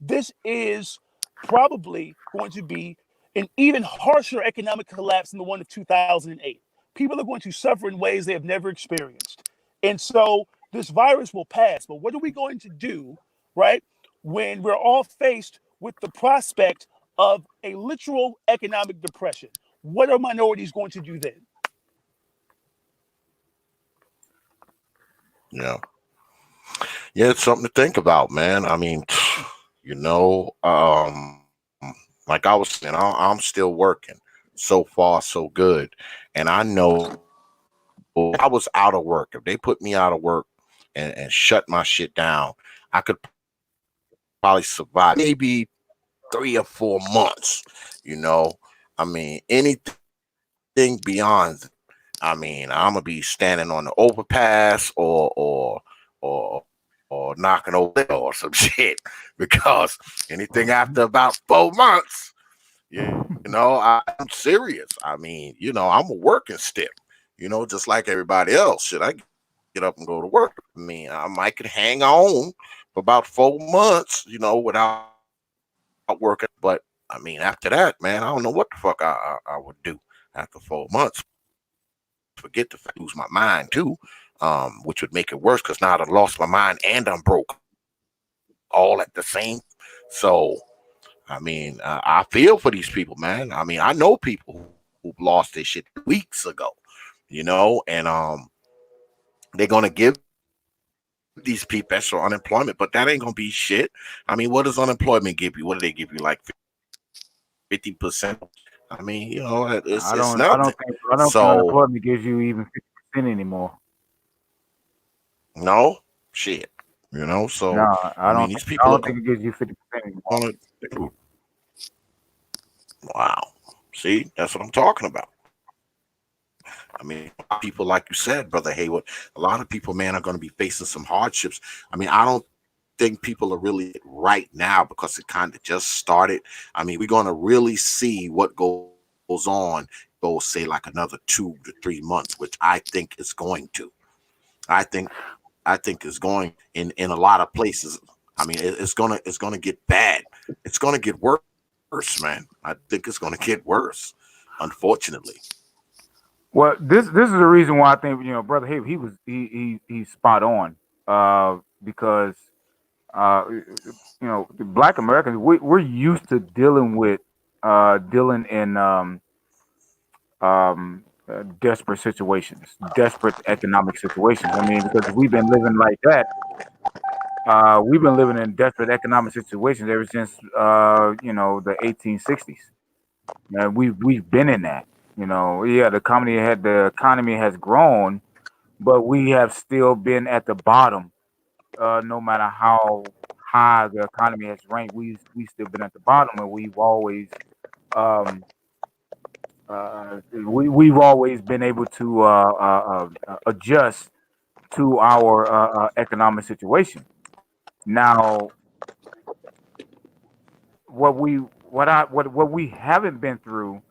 This is probably going to be an even harsher economic collapse than the one of 2008. People are going to suffer in ways they have never experienced. And so this virus will pass. But what are we going to do, right, when we're all faced with the prospect of a literal economic depression? What are minorities going to do then? Yeah. Yeah, it's something to think about, man. I mean, you know, like I was saying, I'm still working. So far, so good. And I know if I was out of work, if they put me out of work and shut my shit down, I could probably survive maybe 3 or 4 months. You know, I mean, anything beyond, I mean, I'm gonna be standing on the overpass or knocking over or some shit because anything after about 4 months, I'm serious. I mean, I'm a working stiff, just like everybody else. Should I get up and go to work? I mean, I might could hang on for about 4 months, without working. But I mean, after that, man, I don't know what the fuck I would do after 4 months. Forget to lose my mind too, which would make it worse because now I've lost my mind and I'm broke all at the same. So, I mean, I feel for these people, man. I mean, I know people who lost their shit weeks ago, and they're gonna give these people extra unemployment, but that ain't gonna be shit. I mean, what does unemployment give you? What do they give you? Like 50%? I mean, it's nothing. I don't think So unemployment gives you even 50% anymore. no shit, No, So I mean, these I people don't are think it gives you 50% anymore. gonna. Wow. See, that's what I'm talking about. I mean, people, like you said, Brother Haywood, a lot of people, man, are going to be facing some hardships. I mean, I don't think people are really right now because it kind of just started. I mean, we're going to really see what goes on, go say like another 2 to 3 months, which I think is going to. I think is going in a lot of places. I mean, it's gonna get bad. It's gonna get worse, man. I think it's gonna get worse, unfortunately. Well, this is the reason why I think Brother Haywood, he's spot on, because the Black Americans, we're used to dealing in desperate situations, desperate economic situations. I mean, because we've been living like that. We've been living in desperate economic situations ever since the 1860s. We've been in that. Yeah, the economy has grown, but we have still been at the bottom no matter how high the economy has ranked, we still been at the bottom, and um, we've always been able to adjust to our economic situation. Now, what we haven't been through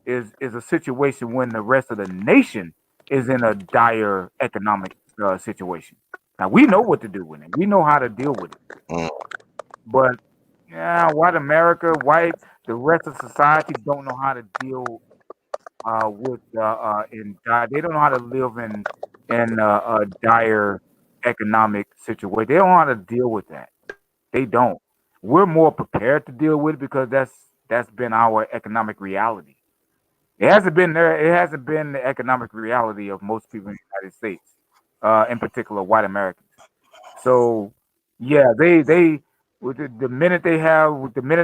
is a situation when the rest of the nation is in a dire economic situation. Now we know what to do with it. We know how to deal with it. Mm. But yeah, the rest of society don't know how to deal with they don't know how to live in a dire economic situation. They don't know how to deal with that. They don't. We're more prepared to deal with it because that's been our economic reality. It hasn't been there. It hasn't been the economic reality of most people in the United States, in particular white Americans. So yeah, they with the minute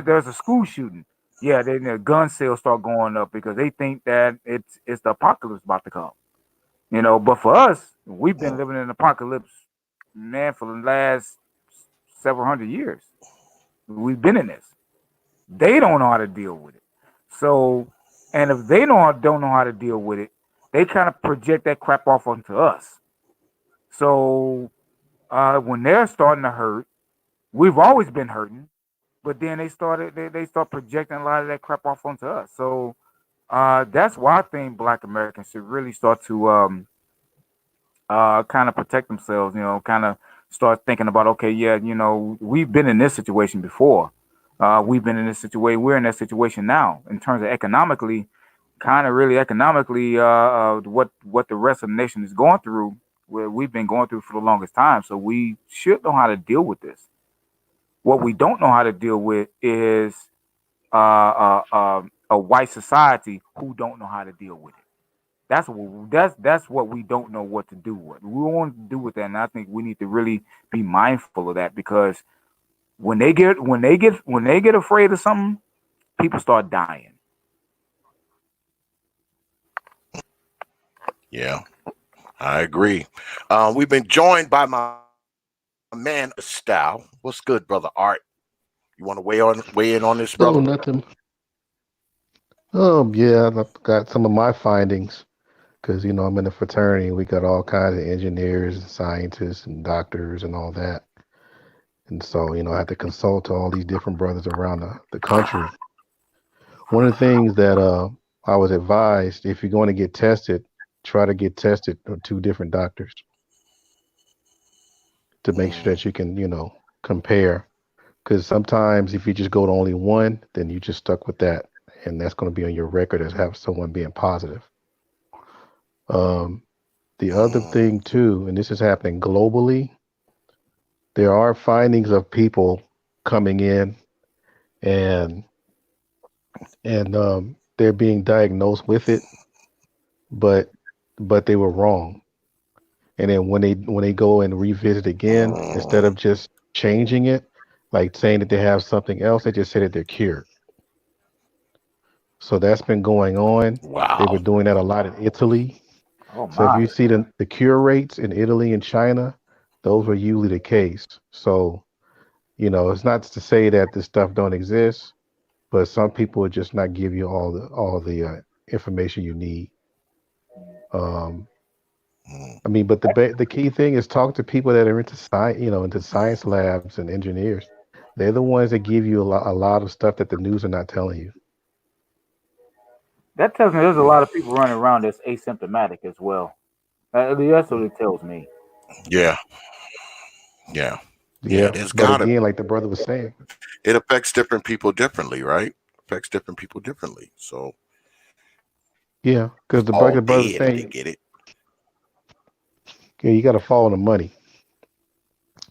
there's a school shooting, yeah, then the gun sales start going up because they think that it's the apocalypse about to come. But for us, we've been living in an apocalypse, man, for the last several hundred years. We've been in this. They don't know how to deal with it. So, and if they don't know how to deal with it, they kind of project that crap off onto us. So when they're starting to hurt, we've always been hurting, but then they start projecting a lot of that crap off onto us. So that's why I think Black Americans should really start to kind of protect themselves. Kind of start thinking about, okay, yeah, we've been in this situation before. We've been in this situation. We're in that situation now in terms of economically, kind of really economically, what the rest of the nation is going through. Where we've been going through for the longest time, so we should know how to deal with this. What we don't know how to deal with is a white society who don't know how to deal with it. That's what we don't know what to do with. We want to do with that, and I think we need to really be mindful of that because when they get afraid of something, people start dying. Yeah, I agree. We've been joined by my man Style. What's good, brother Art? You want to weigh in on this, Oh, brother? nothing. Yeah, I've got some of my findings because I'm in a fraternity. We got all kinds of engineers and scientists and doctors and all that. And so, I have to consult all these different brothers around the country. One of the things that I was advised, if you're going to get tested, try to get tested with two different doctors to make sure that you can, compare. Because sometimes if you just go to only one, then you just stuck with that, and that's going to be on your record as have someone being positive. Um, the other thing too, and this is happening globally, there are findings of people coming in and they're being diagnosed with it, but they were wrong. And then when they go and revisit again, instead of just changing it, like saying that they have something else, they just say that they're cured. So that's been going on. They were Wow. doing that a lot in Italy. Oh So if my! you see the cure rates in Italy and China, those were usually the case. So, it's not to say that this stuff don't exist, but some people would just not give you all the information you need. Um, I mean, but the key thing is talk to people that are into science, into science labs and engineers. They're the ones that give you a lot of stuff that the news are not telling you. That tells me there's a lot of people running around that's asymptomatic as well. That's what it tells me. Yeah, yeah, yeah. Yeah, There's but gotta. again, like the brother was saying, It affects different people differently, right? Affects different people differently. So yeah, because all the brother was dead if they saying, get it. yeah, you got to follow the money.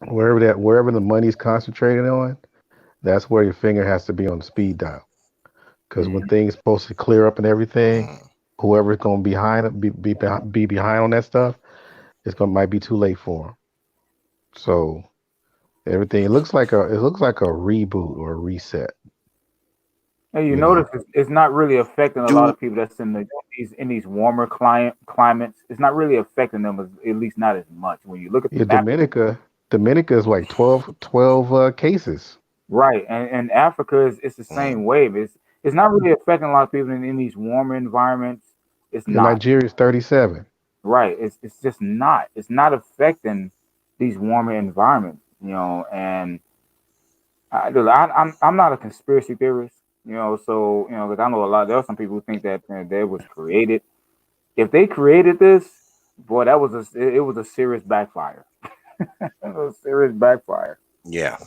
Wherever the money's concentrated on, that's where your finger has to be on the speed dial. Because when Mhm. things supposed to clear up and everything, Mm. whoever's going to be behind on that stuff, might be too late for them. So everything it looks like a reboot or a reset. And you You know, notice it's not really affecting a lot Do of people that's in these warmer climates. It's not really affecting them, at least not as much. When you look at the yeah, map, Dominica. Dominica is like 12 cases. Right, and Africa is it's the same way. But it's not really affecting a lot of people in these warmer environments. It's And not. Nigeria is 37. Right. It's just not. It's not affecting these warmer environments, And I'm not a conspiracy theorist, So because I know a lot. There are some people who think that that was created. If they created this, boy, it was a serious backfire. It was a serious backfire. Yeah.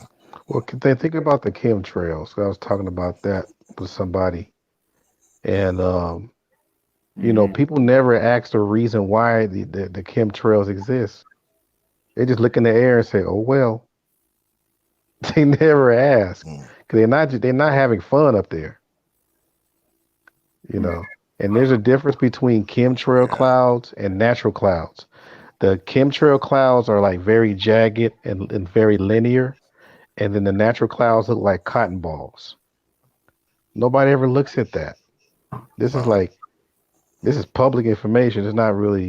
Well, can they think about the chemtrails? I was talking about that with somebody, and Hmm. people never ask the reason why the chemtrails exist. They just look in the air and say, "Oh well." They never ask Mm. because they're not having fun up there, you Yeah. know. And there's a difference between chemtrail Yeah. clouds and natural clouds. The chemtrail clouds are like very jagged and very linear, and then the natural clouds look like cotton balls. Nobody ever looks at that. This is Uh, like this is public information. It's not really,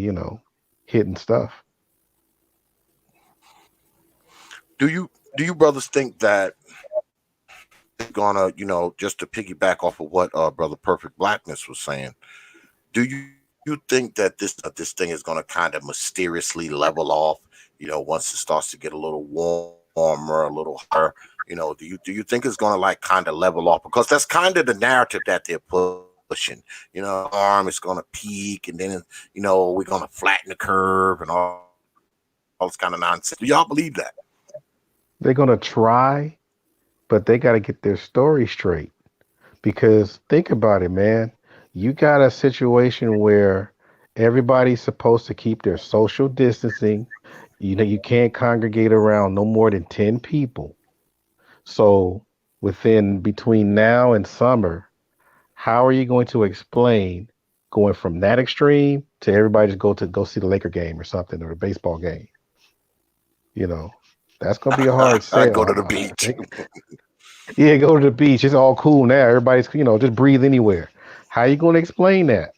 hidden stuff. do you brothers think that it's gonna, just to piggyback off of what Brother Perfect Blackness was saying, do you think that this thing is gonna kind of mysteriously level off, once it starts to get a little warmer, a little hotter? Do you think it's gonna like kind of level off? Because that's kind of the narrative that they're pushing. Storm is gonna peak, and then we're gonna flatten the curve and all this kind of nonsense. Do y'all believe that? They're gonna try, but they got to get their story straight. Because think about it, man. You got a situation where everybody's supposed to keep their social distancing. You can't congregate around no more than 10 people. So within between now and summer, how are you going to explain going from that extreme to everybody just go see the Laker game or something or a baseball game? You know, that's gonna be a hard Go sell. to the beach. Yeah, go to the beach. It's all cool now. Everybody's just breathe anywhere. How you going to explain that?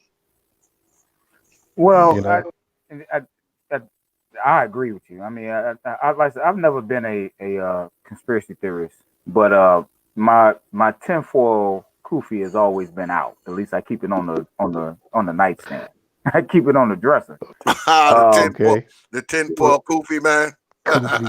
Well, You know, I, I, I agree with you. I mean, like I said, I've never been a conspiracy theorist, but my tinfoil kufi has always been out. At least I keep it on the nightstand. I keep it on the dresser. the Um, tin foil, okay, the tin foil goofy man. goofy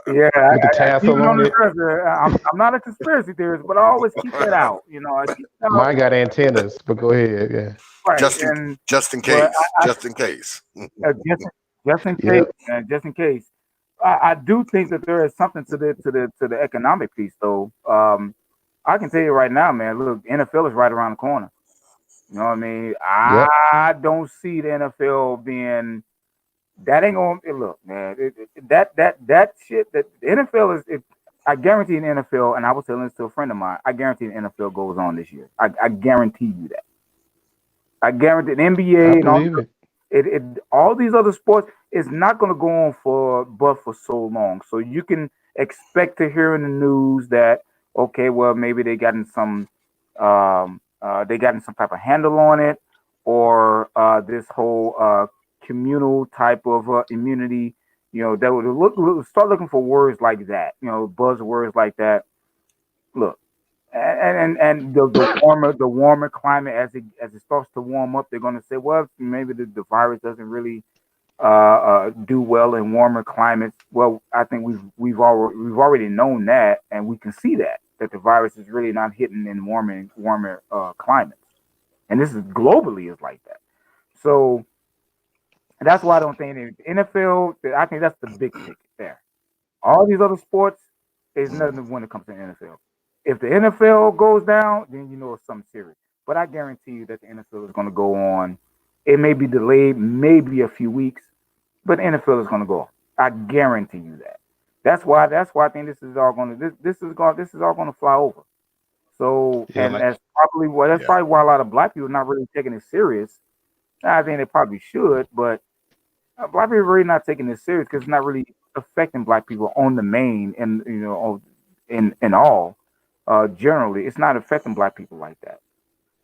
yeah, with the I keep tassel it on on the it. dresser. I'm not a conspiracy theorist, but I always keep that out. I keep it out. Mine got antennas, but go ahead. Yeah, Right, just in and just in but case, just in case. just in case, yep, man, just in case. I do think that there is something to the economic piece, though. I can tell you right now, man. Look, NFL is right around the corner. You know what I mean? yep. I don't see the NFL being that ain't gonna look, man. That shit that the NFL is. I guarantee an NFL, and I was telling this to a friend of mine. I guarantee the NFL goes on this year. I guarantee you that. I guarantee the NBA I and all believe it. all these other sports is not going to go on for so long. So you can expect to hear in the news that okay, well maybe they gotten some type of handle on it, or this whole communal type of immunity. That would start looking for words like that. Buzzwords like that. Look, and the warmer climate as it starts to warm up, they're going to say, well, maybe the virus doesn't really do well in warmer climates. Well, I think we've already known that, and we can see that the virus is really not hitting in warmer climates, and this is globally is like that. So that's why I don't think the NFL. I think that's the big ticket there. All these other sports is nothing when it comes to the NFL. If the NFL goes down, then you know it's something serious. But I guarantee you that the NFL is going to go on. It may be delayed, maybe a few weeks, but the NFL is going to go. I guarantee you that. That's why I think this is all going to this is all going to fly over. So, Yeah, and like that's Yeah. probably why a lot of black people are not really taking it serious. I think they probably should, but black people are really not taking this serious because it's not really affecting black people on the main and in all. Generally, it's not affecting black people like that.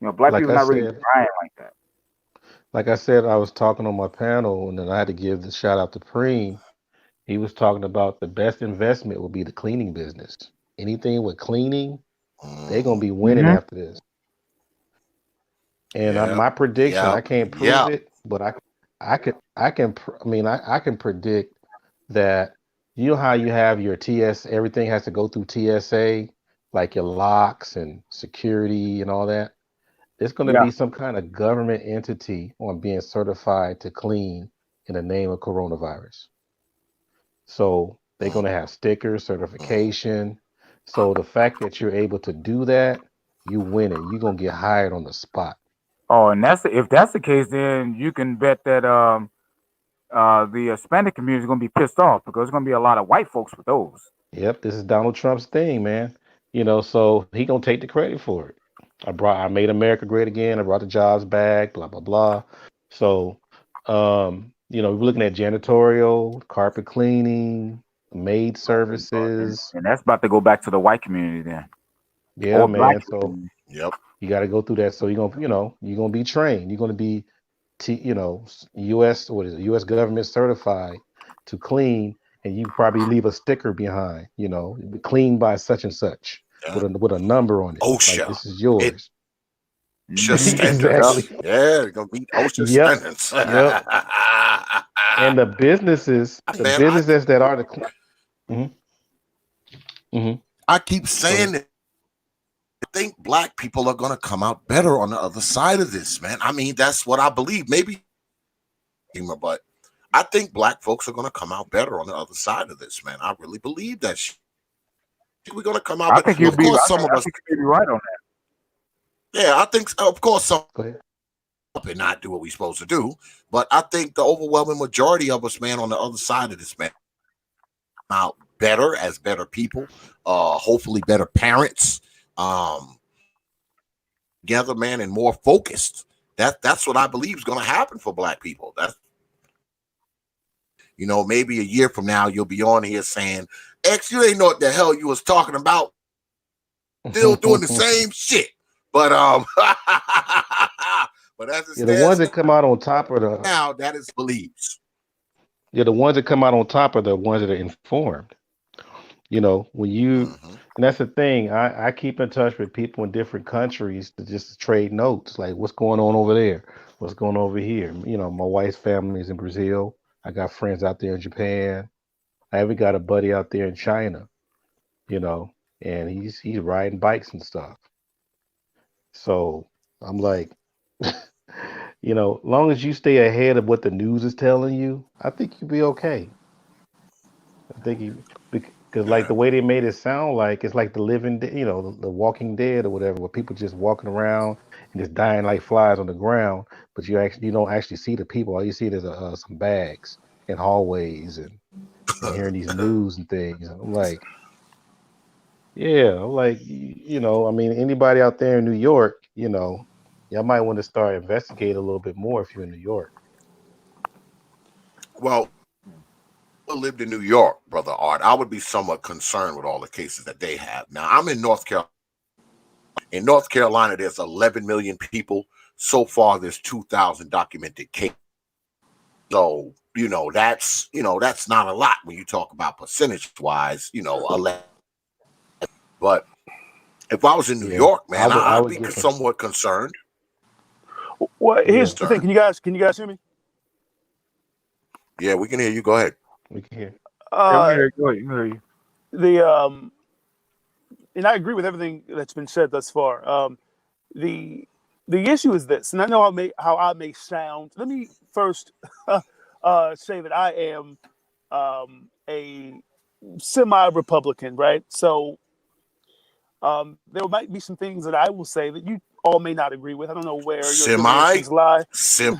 Black like people are I not really said, dying like that. I was talking on my panel, and then I had to give the shout out to Preem. He was talking about the best investment will be the cleaning business. Anything with cleaning, they're gonna be winning Mm-hmm. after this. And Yeah, my prediction, yeah, I can't prove yeah. it, but I can predict that. You know how you have your TS, everything has to go through TSA, like your locks and security and all that. There's going to Yeah. be some kind of government entity on being certified to clean in the name of coronavirus. So they're Mm, going to have stickers, mm. certification. So the fact that you're able to do that, you win it. You're going to get hired on the spot. Oh, and if that's the case, then you can bet that the Hispanic community is going to be pissed off because there's going to be a lot of white folks with those. Yep, this is Donald Trump's thing, man. So he gonna take the credit for it. I made America great again. I brought the jobs back. Blah blah blah. So, we're looking at janitorial, carpet cleaning, maid services. And that's about to go back to the white community then, Yeah, or black man. So community. Yep. you got to go through that. So you're gonna be trained. You're gonna be, U.S. What is it? U.S. government certified to clean, and you probably leave a sticker behind. Clean by such and such Yeah. with a number on it. Like OSHA. this is It yours. OSHA Yep. standards. Exactly. Yeah, they're gonna meet OSHA Yep. standards. Yep. And the Man, businesses that are the. Mhm, mhm. I keep Go ahead. saying that I think black people are gonna come out better on the other side of this, man. I mean, that's what I believe. Maybe, but I think black folks are gonna come out better on the other side of this, man. I really believe that. We're gonna come out, I but think you'd of be. course, I some think, of I us, think you'd be right on that. yeah, I think, of course, some Go ahead. and not do what we're supposed to do. But I think the overwhelming majority of us, man, on the other side of this, man, out better as better people, hopefully better parents, um, together, man, and more focused. That's what I believe is going to happen for black people. That's maybe a year from now you'll be on here saying, "X, you ain't know what the hell you was talking about. Still doing the same shit." But but as it Yeah, the ones stands that come out on top are the now, that is believes. yeah the ones that come out on top are the ones that are informed. When you Mm-hmm. and that's the thing. I keep in touch with people in different countries to just trade notes, like what's going on over there, what's going on over here. My wife's family is in Brazil. I got friends out there in Japan. I even got a buddy out there in China. You know, and he's riding bikes and stuff. So I'm like, long as you stay ahead of what the news is telling you, I think you'll be okay. I think you because like Yeah. the way they made it sound like it's like the living, the Walking Dead or whatever, where people just walking around and just dying like flies on the ground, but you don't actually see the people. All you see is some bags in hallways and hearing these news and things. And I'm like, yeah, I'm like, I mean, anybody out there in New York, y'all might want to start investigating a little bit more if you're in New York. Well, I lived in New York, brother Art, I would be somewhat concerned with all the cases that they have. Now, I'm in North Carolina. In North Carolina, there's 11 million people. So far, there's 2,000 documented cases. So, that's not a lot when you talk about percentage wise, 11. But if I was in New Yeah, York, I man, would I I'd would be get somewhat concerned. Well, yeah, here's the thing. Concerned. Can you guys hear me? Yeah, we can hear you. Go ahead. we can hear. Yeah, we Uh, hear you. Go ahead, we hear you. the and I agree with everything that's been said thus far. The issue is this, and I know how I may sound. Let me first say that I am a semi-Republican, right? So there might be some things that I will say that you all may not agree with. I don't know where your Semi, affiliations lie. semi,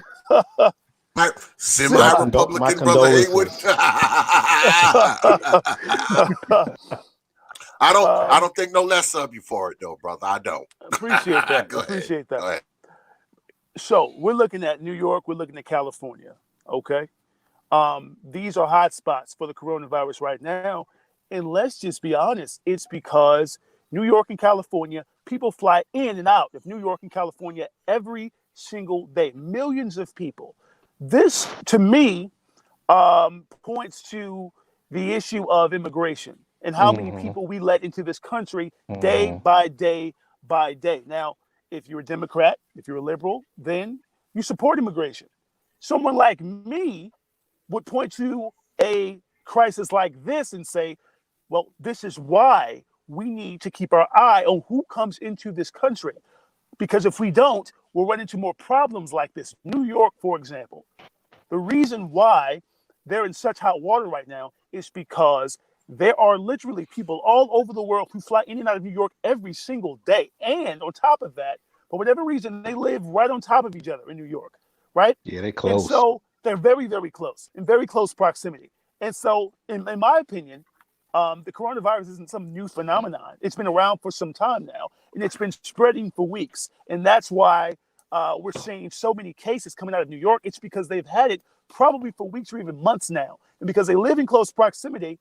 My Semi. my Republican, brother Haywood. condolences. I don't think no less of you for it though, brother. I don't. Appreciate that. Go ahead. Appreciate that. Go ahead. So we're looking at New York. We're looking at California. Okay. These are hot spots for the coronavirus right now. And let's just be honest, it's because New York and California, people fly in and out of New York and California every single day, millions of people. This, to me, points to the issue of immigration and how many Mm-hmm. people we let into this country day Mm-hmm. by day by day. Now, if you're a Democrat, if you're a liberal, then you support immigration. Someone like me would point to a crisis like this and say, well, this is why we need to keep our eye on who comes into this country. Because if we don't, we'll run into more problems like this. New York, for example, the reason why they're in such hot water right now is because there are literally people all over the world who fly in and out of New York every single day. And on top of that, for whatever reason, they live right on top of each other in New York, right? Yeah, they And close. so they're very, very close, in very close proximity. And so, in my opinion, the coronavirus isn't some new phenomenon. It's been around for some time now, and it's been spreading for weeks. And that's why we're seeing so many cases coming out of New York. It's because they've had it probably for weeks or even months now. And because they live in close proximity,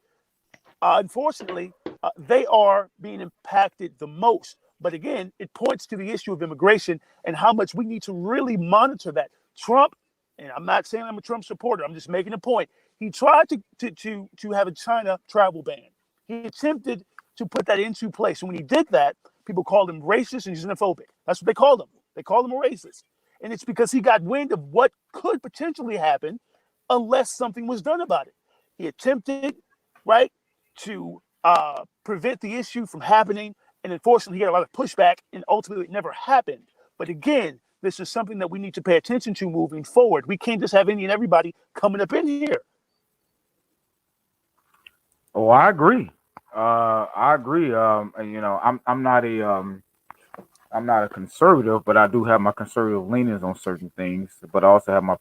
unfortunately, they are being impacted the most. But again, it points to the issue of immigration and how much we need to really monitor that. Trump, and I'm not saying I'm a Trump supporter, I'm just making a point. He tried to have a China travel ban. He attempted to put that into place. And when he did that, people called him racist and xenophobic. That's what they called him. They called him a racist. And it's because he got wind of what could potentially happen unless something was done about it. He attempted, right, to prevent the issue from happening. And unfortunately, he got a lot of pushback, and ultimately, it never happened. But again, this is something that we need to pay attention to moving forward. We can't just have any and everybody coming up in here. Oh, I agree. I agree. I'm not a conservative, but I do have my conservative leanings on certain things. But I also have my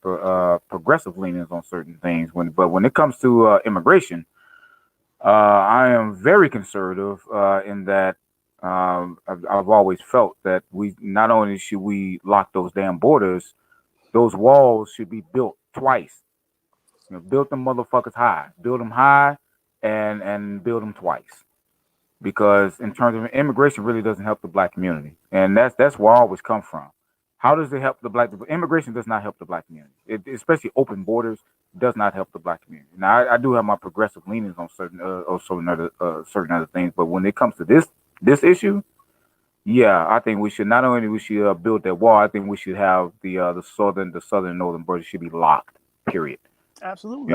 progressive leanings on certain things. When it comes to immigration, I am very conservative in that I've always felt that we not only should we lock those damn borders, those walls should be built twice. Build them motherfuckers high, build them high, and build them twice. Because in terms of immigration, really doesn't help the black community, and that's where I always come from. How does it help the black? Immigration does not help the black community, especially open borders does not help the black community. Now, I do have my progressive leanings on certain other things, but when it comes to this issue, yeah, I think we should not only we should build that wall. I think we should have the southern and northern border should be locked. Period. Absolutely.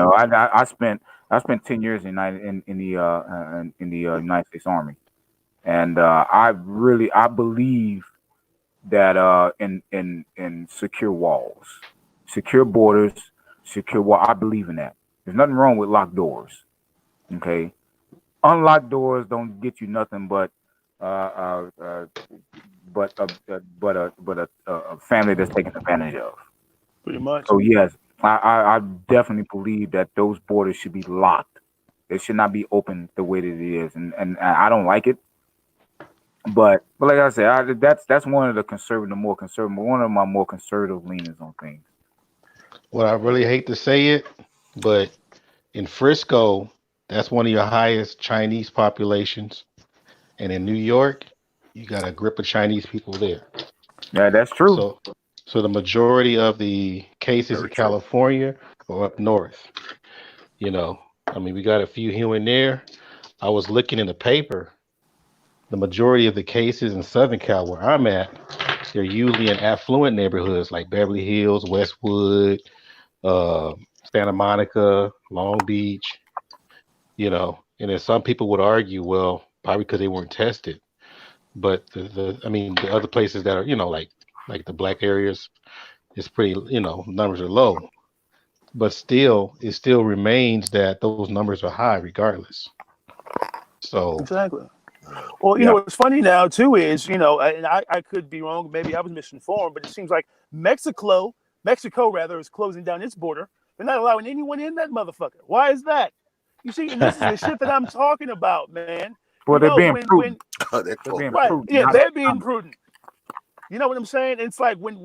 I spent 10 years in the United States Army, and I believe that in secure walls, secure borders, secure wall. I believe in that. There's nothing wrong with locked doors. Okay, unlocked doors don't get you nothing uh, uh, uh, a family that's taken advantage of. Pretty much. So yes, I definitely believe that those borders should be locked. They should not be open the way that it is, and I don't like it. But like I said, that's one of the one of my more conservative leanings on things. Well, I really hate to say it, but in Frisco, that's one of your highest Chinese populations. And in New York, you got a grip of Chinese people there. Yeah, that's true. So so the majority of the cases in Very true. California are up north. You know, I mean, we got a few here and there. I was looking in the paper. The majority of the cases in Southern Cal, where I'm at, they're usually in affluent neighborhoods like Beverly Hills, Westwood, uh, Santa Monica, Long Beach. And then some people would argue, well, probably because they weren't tested. But I mean, the other places that are, like the black areas, it's pretty, numbers are low. But still, it still remains that those numbers are high regardless. So, Exactly. Well, Yeah. what's funny now too is, and I could be wrong, maybe I was misinformed, but it seems like Mexico rather, is closing down its border. They're not allowing anyone in that motherfucker. Why is that? You see, and this is the shit that I'm talking about, man. Well, they're being When prudent. They're They're close. being right, prudent. yeah, Not they're being prudent. You know what I'm saying? It's like when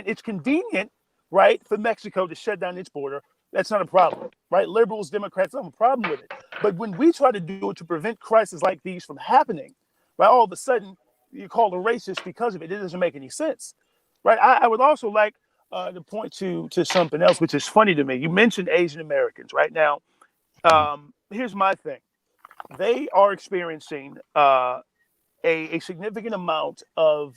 it's convenient, right, for Mexico to shut down its border, that's not a problem, right? Liberals, Democrats don't have a problem with it. But when we try to do it to prevent crises like these from happening, right, all of a sudden you're called a racist because of it. It doesn't make any sense, right? I would also like to point to something else, which is funny to me. You mentioned Asian Americans, right? Now, here's my thing. They are experiencing a significant amount of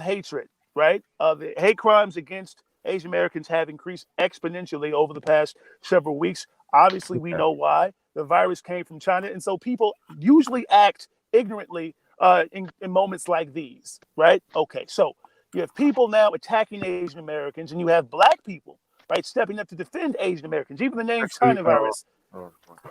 hatred, right? The hate crimes against Asian Americans have increased exponentially over the past several weeks. Obviously, we Yeah. know why. The virus came from China, and so people usually act ignorantly in moments like these, right? Okay, so you have people now attacking Asian Americans, and you have black people, right, stepping up to defend Asian Americans. Even the name Actually, China virus,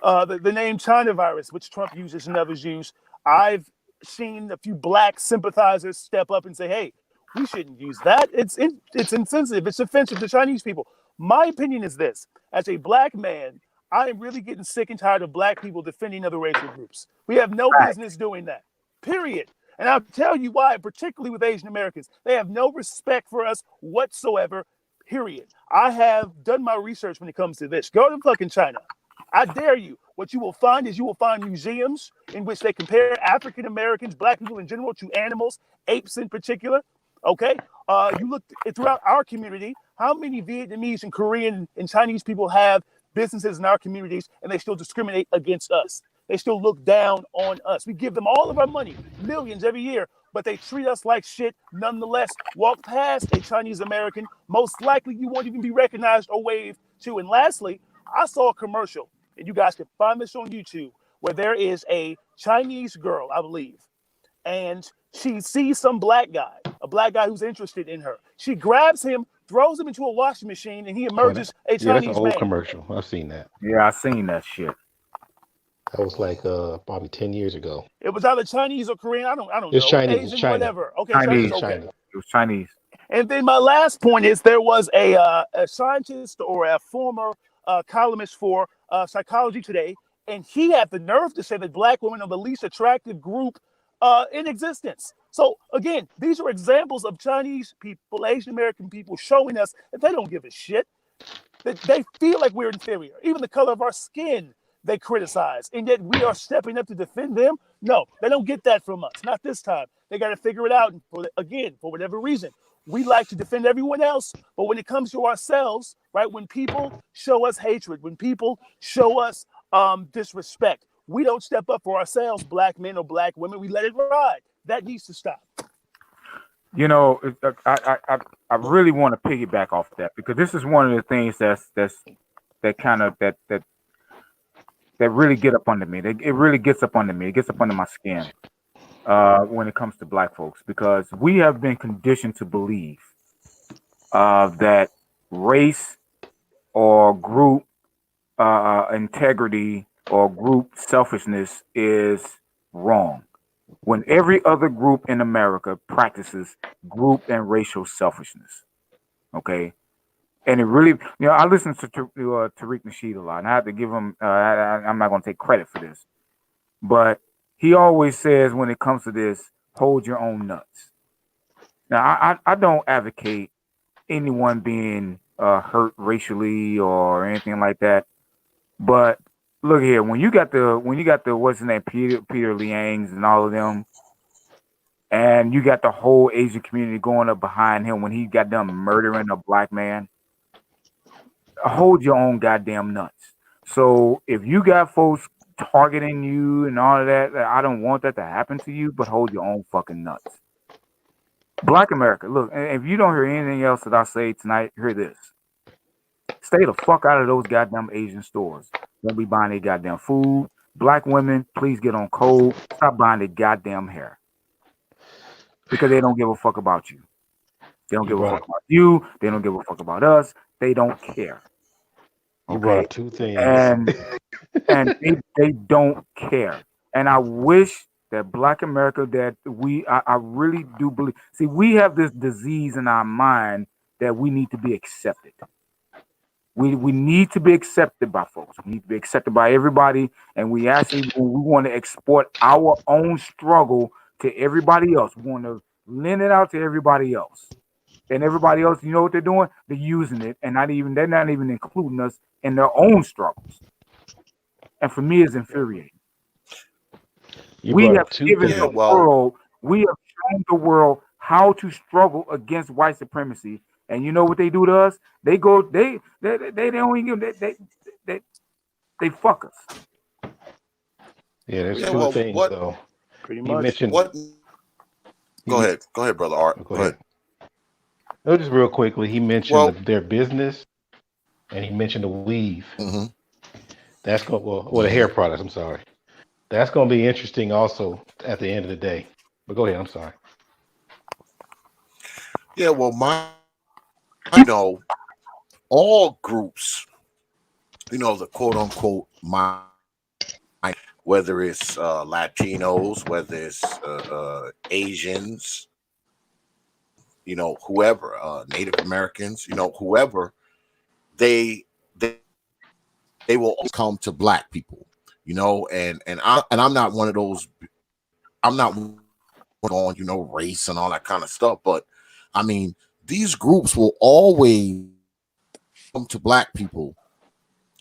uh, the name China virus, which Trump uses and others use. I've seen a few black sympathizers step up and say, "Hey, we shouldn't use that. It's insensitive. It's offensive to Chinese people." My opinion is this: as a black man, I am really getting sick and tired of black people defending other racial groups. We have no business doing that. Period. And I'll tell you why, particularly with Asian Americans. They have no respect for us whatsoever. Period. I have done my research when it comes to this. Go to fucking China. I dare you. What you will find is you will find museums in which they compare African Americans, black people in general, to animals, apes in particular. Okay. You look throughout our community, how many Vietnamese and Korean and Chinese people have businesses in our communities and they still discriminate against us? They still look down on us. We give them all of our money, millions every year, but they treat us like shit nonetheless. Walk past a Chinese American, most likely you won't even be recognized or waved to. And lastly, I saw a commercial, and you guys can find this on YouTube, where there is a Chinese girl, I believe, and she sees some black guy, a black guy who's interested in her. She grabs him, throws him into a washing machine, and he Oh, that, emerges a yeah, that's an Chinese old man. commercial. I've seen that. yeah, I seen that shit. That was like probably 10 years ago. It was either Chinese or Korean. I don't It's know. Chinese. It's Asian, China. whatever. Okay, It's Chinese. Chinese. Okay. China. It was Chinese. And then my last point is there was a scientist or a former columnist for Psychology Today, and he had the nerve to say that black women are the least attractive group in existence. So again, these are examples of Chinese people, Asian American people showing us that they don't give a shit. That they feel like we're inferior. Even the color of our skin, they criticize, and yet we are stepping up to defend them. No, they don't get that from us. Not this time. They got to figure it out. And again, for whatever reason, we like to defend everyone else, but when it comes to ourselves, right? When people show us hatred, when people show us disrespect, we don't step up for ourselves, black men or black women. We let it ride. That needs to stop. You know, I really want to piggyback off that because this is one of the things that kind of that really get up under me. It really gets up under me. It gets up under my skin when it comes to black folks because we have been conditioned to believe that race or group integrity or group selfishness is wrong when every other group in America practices group and racial selfishness. Okay. And it really, I listen to Tariq Nasheed a lot, and I have to give him, I'm not going to take credit for this, but he always says when it comes to this, hold your own nuts. Now, I don't advocate anyone being hurt racially or anything like that. But look here, when you got the what's his name, Peter Liang's and all of them, and you got the whole Asian community going up behind him when he got done murdering a black man, hold your own goddamn nuts. So if you got folks targeting you and all of that, I don't want that to happen to you, but hold your own fucking nuts. Black America, look, if you don't hear anything else that I say tonight, hear this. Stay the fuck out of those goddamn Asian stores. Don't be buying their goddamn food. Black women, please get on code. Stop buying their goddamn hair. Because they don't give a fuck about you. They don't You give a brought fuck up, about you. They don't give a fuck about us. They don't care. you brought Okay? up two things. And they don't care. And I wish that Black America, that I really do believe. See, we have this disease in our mind that we need to be accepted. We need to be accepted by folks. We need to be accepted by everybody. And we want to export our own struggle to everybody else. We want to lend it out to everybody else. And everybody else, you know what they're doing? They're using it and they're not even including us in their own struggles. And for me, it's infuriating. You We brought have up two given Yeah, the things. well, world, we have shown the world how to struggle against white supremacy. And you know what they do to us? They go, they don't even, They fuck us. Yeah, there's Yeah, two well, things though. Pretty He much. mentioned what? he men- Go ahead, brother Art. oh, go Go ahead. ahead. No, just real quickly, he mentioned Well, their business and he mentioned the weave. mm-hmm, That's going well the mm-hmm. hair products. I'm sorry. That's going to be interesting also at the end of the day. But go ahead. I'm sorry. Yeah, well, you know, all groups, the quote unquote whether it's Latinos, whether it's Asians, whoever, Native Americans, whoever, they they they will always come to black people, and I'm not one of those. I'm not on race and all that kind of stuff, but I mean these groups will always come to black people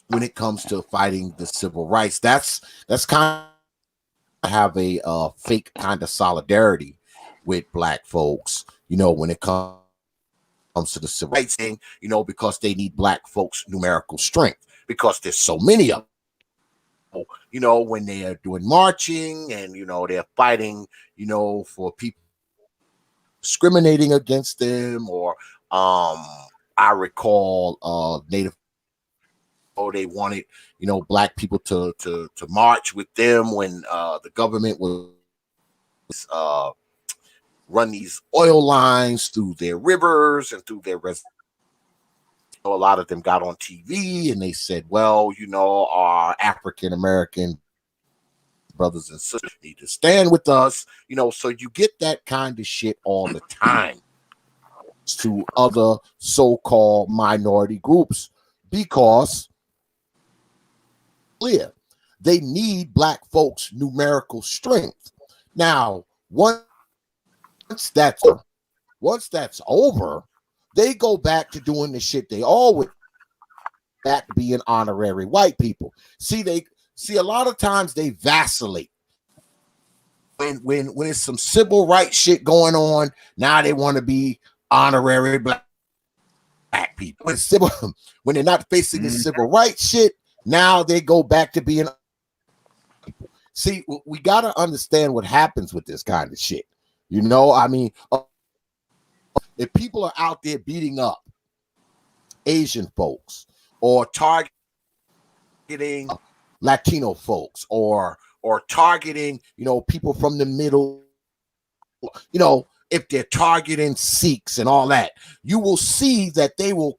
when it comes to fighting the civil rights. That's kind of have a fake kind of solidarity with black folks, when it comes to the civil rights thing, because they need black folks' numerical strength because there's so many of them. When they are doing marching and they're fighting, for people discriminating against them, or I recall Native. Oh, they wanted, black people to march with them when the government was uh, run these oil lines through their rivers and through their reservoirs. A lot of them got on TV and they said, well, our African American brothers and sisters need to stand with us, so you get that kind of shit all the time to other so-called minority groups because clear. They need black folks' numerical strength. Now, that's once that's over, they go back to doing the shit they always back to being honorary white people. See a lot of times they vacillate. When it's some civil rights shit going on, now they want to be honorary black people. When they're not facing the civil rights shit, now they go back to being. See, we got to understand what happens with this kind of shit. I mean, if people are out there beating up Asian folks or targeting Latino folks or targeting, people from the middle, if they're targeting Sikhs and all that, you will see that they will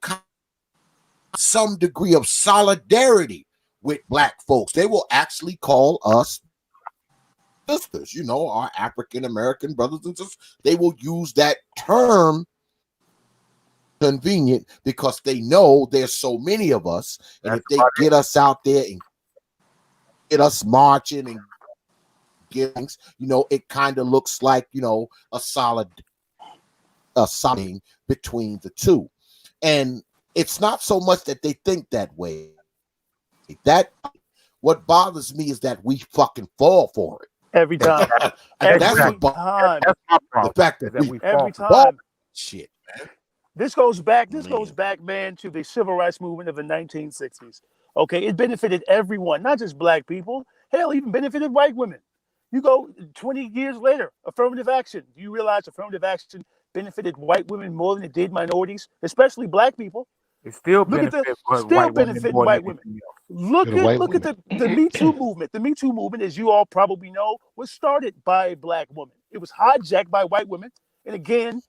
some degree of solidarity with black folks. They will actually call us sisters, our African American brothers and sisters. They will use that term convenient because they know there's so many of us, and if they get us out there and get us marching and get things, it kind of looks like a solid between the two. And it's not so much that they think that way. That what bothers me is that we fucking fall for it. Every time. And Every that's what time. That's my problem. the fact that we Every fall. time. Shit, man. This goes back, Man. man, to the civil rights movement of the 1960s. Okay, it benefited everyone, not just black people. Hell, even benefited white women. You go 20 years later, affirmative action. Do you realize affirmative action benefited white women more than it did minorities, especially black people? It still Look at the benefits still white women benefiting more than white women. anything else. Look To the at white look at women. the Me Too movement. The Me Too movement, as you all probably know, was started by a black woman. It was hijacked by white women. And again,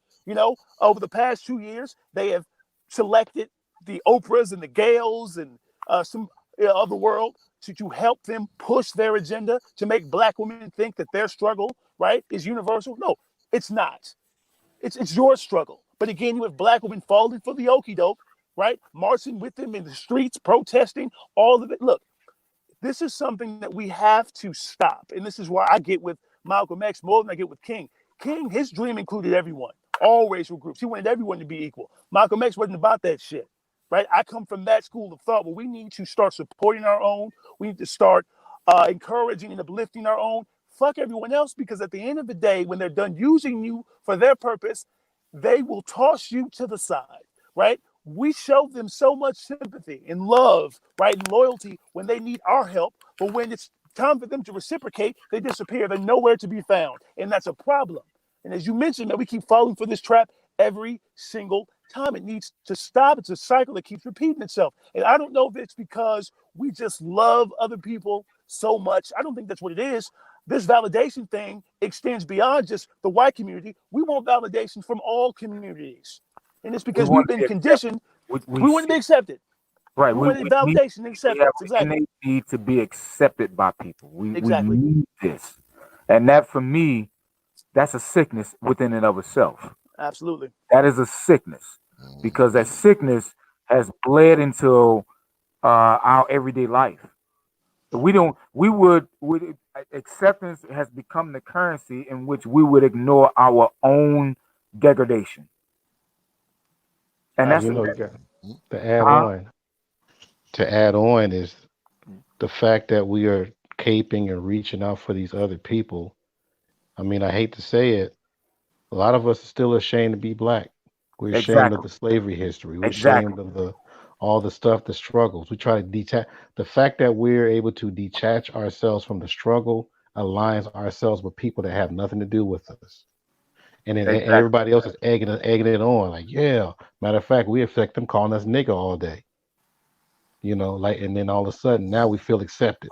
over the past 2 years, they have selected the Oprahs and the Gales and some of the world to help them push their agenda to make black women think that their struggle, right, is universal. No, it's not. It's your struggle. But again, you have black women falling for the okie doke, right? Marching with them in the streets, protesting, all of it. Look, this is something that we have to stop. And this is why I get with Malcolm X more than I get with King. King, his dream included everyone, all racial groups. He wanted everyone to be equal. Malcolm X wasn't about that shit, right? I come from that school of thought where we need to start supporting our own. We need to start encouraging and uplifting our own. Fuck everyone else, because at the end of the day, when they're done using you for their purpose, they will toss you to the side, right? we show them so much sympathy and love, right, and loyalty when they need our help. But when it's time for them to reciprocate, they disappear. They're nowhere to be found, and that's a problem. And as you mentioned, man, we keep falling for this trap every single time. It needs to stop. It's a cycle that keeps repeating itself. And I don't know if it's because we just love other people so much. I don't think that's what it is. This validation thing extends beyond just the white community. We want validation from all communities. And it's We because we've want to been be accepted. conditioned. We We want to be accepted. right. We want validation and We have acceptance. an Exactly. innate need to be accepted by people. We Exactly. need this, and that for me, that's a sickness within and of itself. Absolutely. That is a sickness because that sickness has bled into our everyday life. We would acceptance has become the currency in which we would ignore our own degradation, and And that's you know, you got to huh? add on is the fact that we are caping and reaching out for these other people. I mean, I hate to say it, a lot of us are still ashamed to be black. We're ashamed of Exactly, the slavery history. We're exactly, ashamed of all the stuff, the struggles. We try to detach the fact that we're able to detach ourselves from the struggle, aligns ourselves with people that have nothing to do with us. And exactly. everybody else is egging it on. Like, yeah. Matter of fact, we affect them calling us nigga all day. Like, and then all of a sudden now we feel accepted.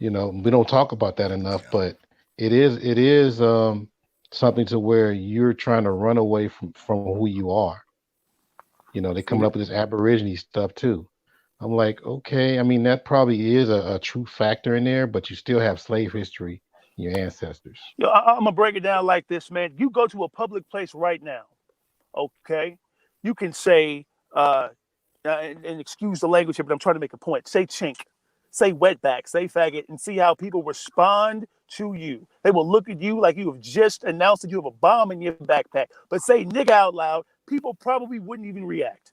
We don't talk about that enough, but it is something to where you're trying to run away from who you are. They coming up with this aborigine stuff too. I'm like, okay, I mean that probably is a true factor in there, but you still have slave history in your ancestors. I'm gonna break it down like this, man. You go to a public place right now, okay? You can say, and excuse the language here, but I'm trying to make a point. Say chink, say wetback, say faggot, and see how people respond to you. They will look at you like you have just announced that you have a bomb in your backpack. But say nigga out loud, people probably wouldn't even react.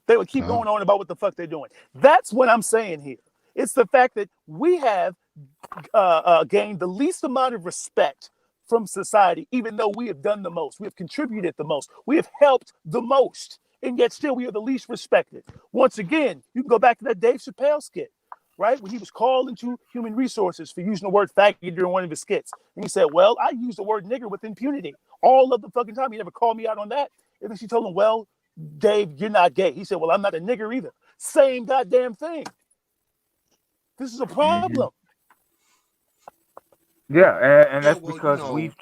They would keep going on about what the fuck they're doing. That's what I'm saying here. It's the fact that we have gained the least amount of respect from society, even though we have done the most. We have contributed the most. We have helped the most. And yet still we are the least respected. Once again, you can go back to that Dave Chappelle skit, right? When he was called into human resources for using the word faggot during one of his skits. And he said, well, I use the word nigger with impunity all of the fucking time. He never called me out on that. And then she told him, well, Dave, you're not gay. He said, well, I'm not a nigger either. Same goddamn thing. This is a problem. Yeah, and Yeah, that's well, because we've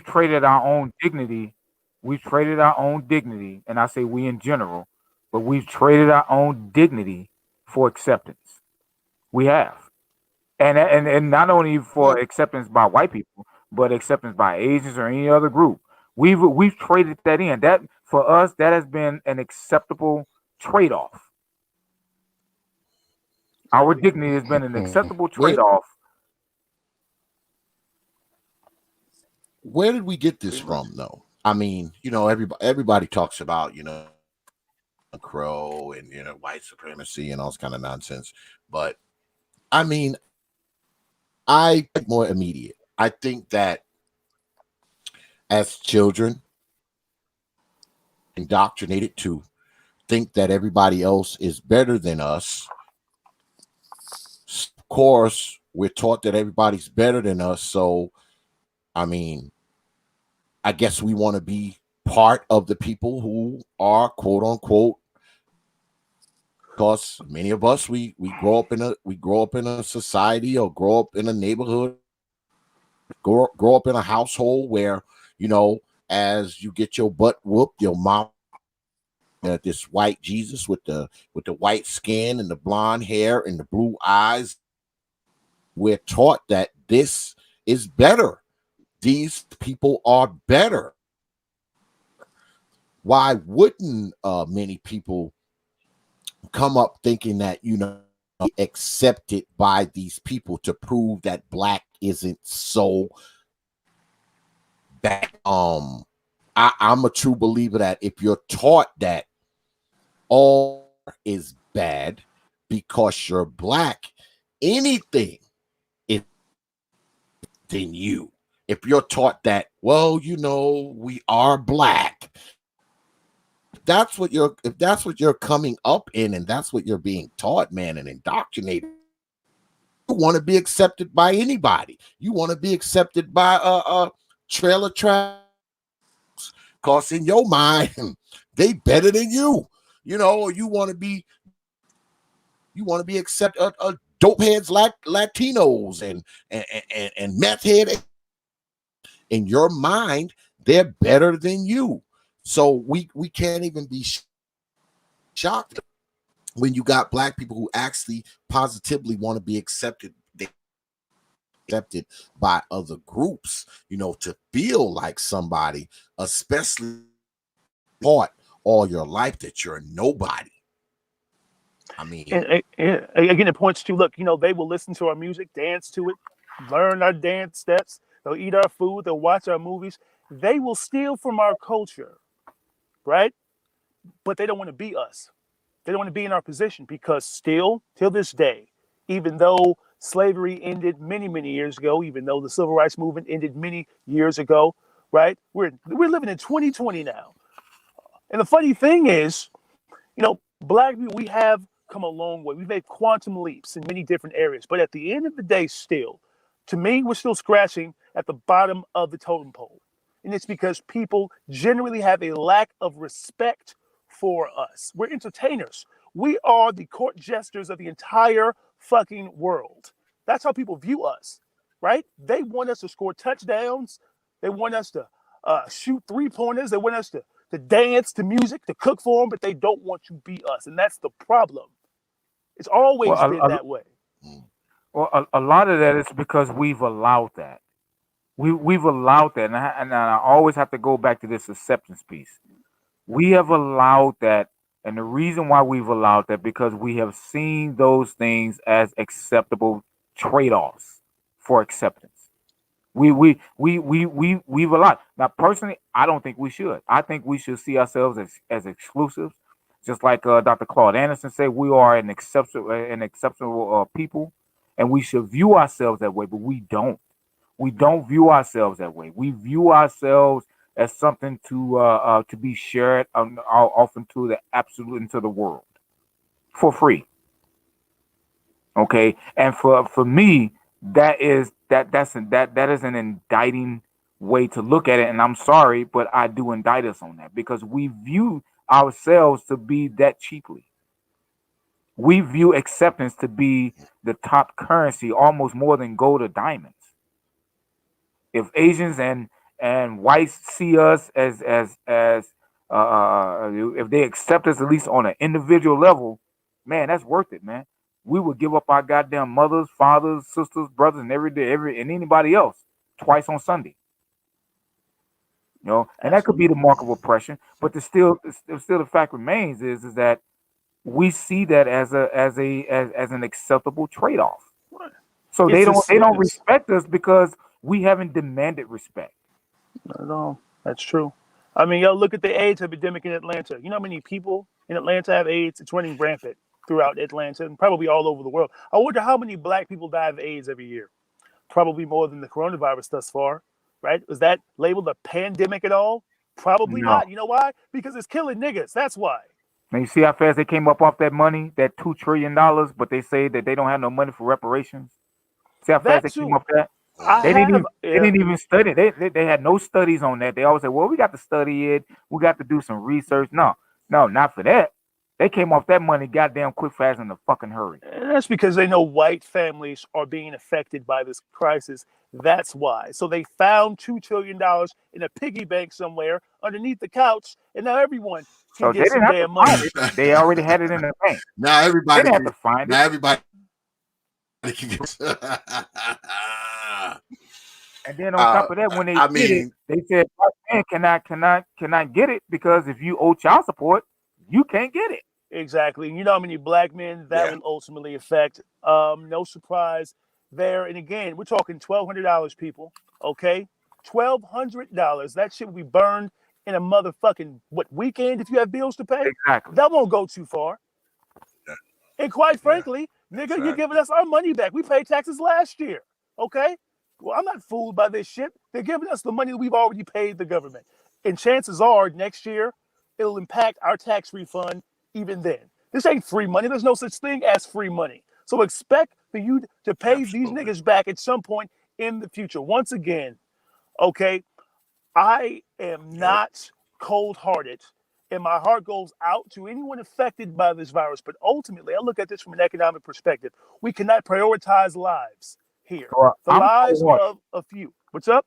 traded our own dignity. We've traded our own dignity, and I say we in general, but we've traded our own dignity for acceptance. We have, and not only for acceptance by white people, but acceptance by Asians or any other group. We've traded that in. That for us, that has been an acceptable trade off. Our dignity has been an acceptable trade where off. where did we get this Pretty much. from, though? I mean, everybody talks about Crow and white supremacy and all this kind of nonsense, but I mean, I think more immediate. I think that as children, indoctrinated to think that everybody else is better than us. Of course, we're taught that everybody's better than us. So, I mean, I guess we want to be part of the people who are quote unquote, because many of us we grow up in a society or grow up in a neighborhood, grow up in a household where as you get your butt whooped, your mom this white Jesus with the white skin and the blonde hair and the blue eyes. We're taught that this is better. These people are better. Why wouldn't many people come up thinking that accepted by these people to prove that black isn't so bad? I'm a true believer that if you're taught that all is bad because you're black, anything is than you. If you're taught that, well, we are black, that's what you're coming up in, and that's what you're being taught, man, and indoctrinated, you want to be accepted by anybody. You want to be accepted by trailer trash, cause in your mind they better than you. You know, or you want to be accepted dope heads like Latinos and meth head. In your mind, they're better than you. So we can't even be shocked when you got black people who actually positively want to be accepted by other groups, you know, to feel like somebody, especially taught all your life that you're nobody. I mean, And again, it points to, look, they will listen to our music, dance to it, learn our dance steps. They'll eat our food. They'll watch our movies. They will steal from our culture, right? But they don't want to be us. They don't want to be in our position because still, till this day, even though slavery ended many, many years ago, even though the civil rights movement ended many years ago, right? We're living in 2020 now. And the funny thing is, black people, we have come a long way. We've made quantum leaps in many different areas. But at the end of the day, still, to me, we're still scratching at the bottom of the totem pole. And it's because people generally have a lack of respect for us. We're entertainers. We are the court jesters of the entire fucking world. That's how people view us, right? They want us to score touchdowns. They want us to shoot 3-pointers. They want us to dance to music, to cook for them, but they don't want to be us. And that's the problem. It's always Well, been that way. a lot of that is because we've allowed that. We've allowed that, and I always have to go back to this acceptance piece. We have allowed that, and the reason why we've allowed that because we have seen those things as acceptable trade-offs for acceptance. We've allowed. Now, personally, I don't think we should. I think we should see ourselves as exclusives, just like Dr. Claude Anderson said. We are an exceptional people, and we should view ourselves that way. But we don't. We don't view ourselves that way. We view ourselves as something to be shared off into the absolute into the world for free. Okay, and for me, that is an indicting way to look at it. And I'm sorry, but I do indict us on that because we view ourselves to be that cheaply. We view acceptance to be the top currency, almost more than gold or diamonds. If Asians and whites see us if they accept us at least on an individual level, man, that's worth it, man. We would give up our goddamn mothers, fathers, sisters, brothers, and every day, and anybody else twice on Sunday. And that could be the mark of oppression. But still the fact remains is that we see that as an acceptable trade off. So they don't respect us because we haven't demanded respect. Not at all. That's true. I mean, look at the AIDS epidemic in Atlanta. You know how many people in Atlanta have AIDS? It's running rampant throughout Atlanta and probably all over the world. I wonder how many black people die of AIDS every year. Probably more than the coronavirus thus far, right? Was that labeled a pandemic at all? Probably No. not. You know why? Because it's killing niggas. That's why. Now you see how fast they came up off that money, that $2 trillion, but they say that they don't have no money for reparations. See how fast That they came too. up that? They didn't even study it. They had no studies on that. They always say, well, we got to study it. We got to do some research. No, not for that. They came off that money goddamn quick, fast, in a fucking hurry. And that's because they know white families are being affected by this crisis. That's why. So they found $2 trillion in a piggy bank somewhere underneath the couch, and now everyone can So they get some didn't have to damn money. find it. They already had it in the bank. Now They everybody didn't have can, to find now it. everybody can get. And then on top of that, when they I did it, mean, they said, "Black man cannot get it because if you owe child support, you can't get it." Exactly. And you know how many black men that yeah, will ultimately affect. No surprise there. And again, we're talking $1,200, people. Okay, $1,200. That shit will be burned in a motherfucking weekend if you have bills to pay. Exactly. That won't go too far. And quite yeah, frankly, nigga, you're exactly. giving us our money back. We paid taxes last year. Okay? Well, I'm not fooled by this shit. They're giving us the money that we've already paid the government. And chances are next year, it'll impact our tax refund even then. This ain't free money. There's no such thing as free money. So expect for you to pay these Absolutely. niggas back at some point in the future. Once again, okay, I am Yep. not cold hearted, and my heart goes out to anyone affected by this virus. But ultimately, I look at this from an economic perspective. We cannot prioritize lives here, So the I'm lives cold-hearted. of a few. What's up?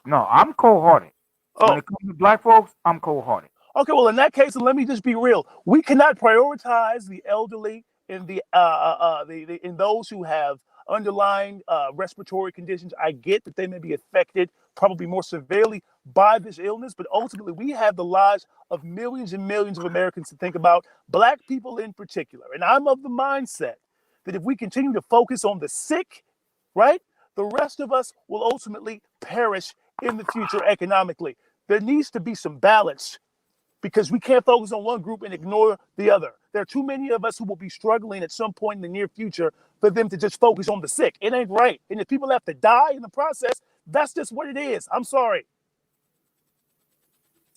No, I'm cold-hearted. When Oh, it comes to black folks, I'm cold-hearted. okay, well, in that case, let me just be real. We cannot prioritize the elderly and in those who have underlying respiratory conditions. I get that they may be affected probably more severely by this illness, but ultimately, we have the lives of millions and millions of Americans to think about, black people in particular. And I'm of the mindset that if we continue to focus on the sick, right, the rest of us will ultimately perish in the future economically. There needs to be some balance because we can't focus on one group and ignore the other. There are too many of us who will be struggling at some point in the near future for them to just focus on the sick. It ain't right. And if people have to die in the process, that's just what it is. I'm sorry.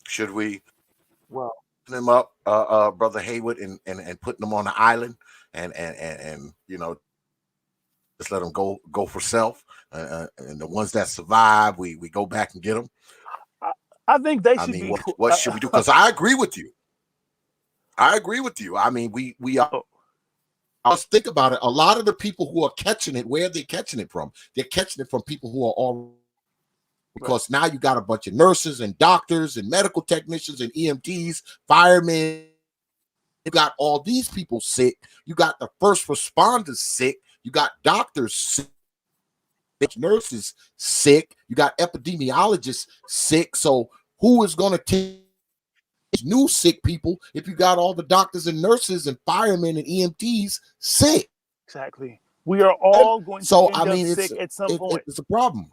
Should we Well, them up, brother Haywood, and putting them on the island, and just let them go for self, and the ones that survive, we go back and get them. I think they I should mean, be. what should we do? Because I agree with you. I agree with you. I mean, we are. Oh, Let's think about it. A lot of the people who are catching it, where are they catching it from? They're catching it from people who are already, right. because now you got a bunch of nurses and doctors and medical technicians and EMTs, firemen. You got all these people sick. You got the first responders sick. You got doctors sick, nurses sick. You got epidemiologists sick. So who is going to take new sick people if you got all the doctors and nurses and firemen and EMTs sick? Exactly. We are And all going to so I end up mean, sick at some point. it's a problem.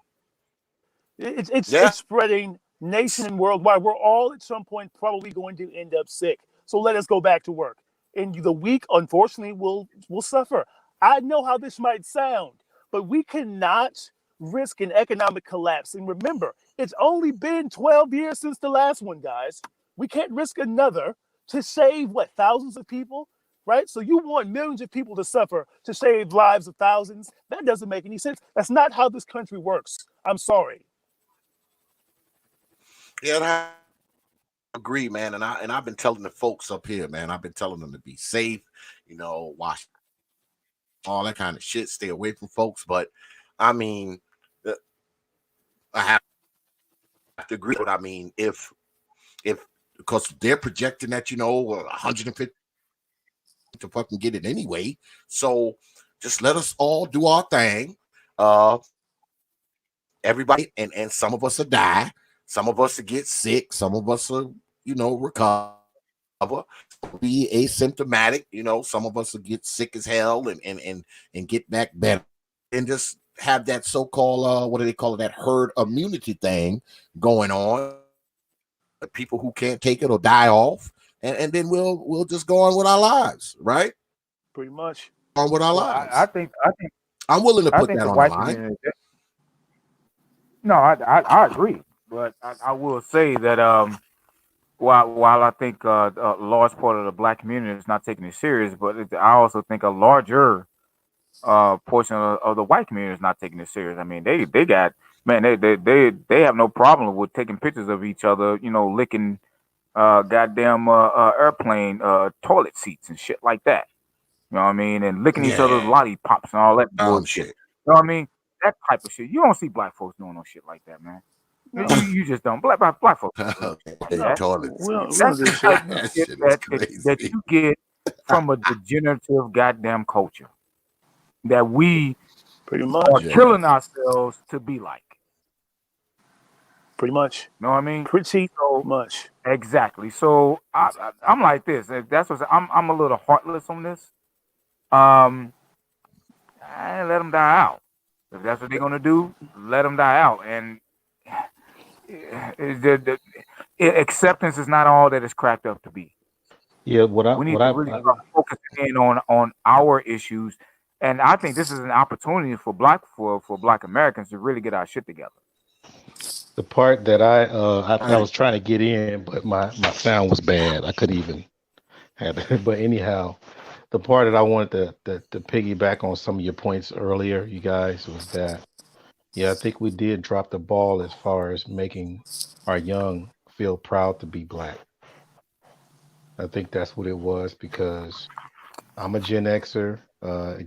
It's spreading nation and worldwide. We're all at some point probably going to end up sick. So let us go back to work. And the weak, unfortunately, will suffer. I know how this might sound, but we cannot risk an economic collapse. And remember, it's only been 12 years since the last one, guys. We can't risk another to save what, thousands of people? Right? So you want millions of people to suffer to save lives of thousands? That doesn't make any sense. That's not how this country works. I'm sorry. Yeah, I agree, man. And I've been telling the folks up here, man. I've been telling them to be safe, wash all that kind of shit, stay away from folks. But I mean, uh, I have to agree. But I mean, if because they're projecting that 150 to fucking get it anyway, so just let us all do our thing. Uh, Everybody, and some of us will die, some of us will get sick, some of us will recover, be asymptomatic, some of us will get sick as hell and get back better, and just have that so-called what do they call it, that herd immunity thing going on. The people who can't take it or die off, and then we'll just go on with our lives, right? Pretty much. On with our well, I lives. think I think I'm willing to I put think that the on the white line. community. No, I agree, but I will say that while I think a large part of the black community is not taking it serious, but I also think a larger portion of the white community is not taking it serious. I mean, they got, man, they have no problem with taking pictures of each other, licking goddamn airplane toilet seats and shit like that. You know what I mean? And licking each other's Yeah, lollipops and all that bullshit. shit. You know what I mean? That type of shit. You don't see black folks doing no shit like that, man. No, You just don't. Black folks don't do shit like They no, that. toilet we seats. don't That's do the shit. type of No. That shit shit is that crazy. you get from a degenerative goddamn culture that we Pretty are much. Yeah. killing ourselves to be like. Pretty much. You know what I mean? Pretty So much. exactly. So I'm like this. That's what I'm a little heartless on this. Um, let them die out. If that's what they're gonna do, let them die out. And acceptance is not all that it's cracked up to be. Yeah, We need to really start focusing in on our issues. And I think this is an opportunity for black Americans to really get our shit together. The part that I was trying to get in, but my sound was bad. I couldn't even have it. But anyhow, the part that I wanted to piggyback on some of your points earlier, you guys, was that yeah, I think we did drop the ball as far as making our young feel proud to be black. I think that's what it was because I'm a Gen Xer.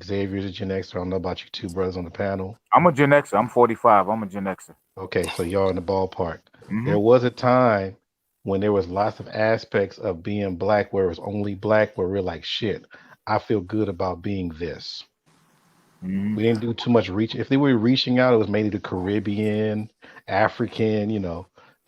Xavier's a Gen Xer. I don't know about you two brothers on the panel. I'm a Gen Xer. I'm 45. I'm a Gen Xer. Okay, so y'all in the ballpark. Hmm. There was a time when there was lots of aspects of being black where it was only black where we're like, shit, I feel good about being this. Hmm. We didn't do too much reach. If they were reaching out, it was mainly the Caribbean, African,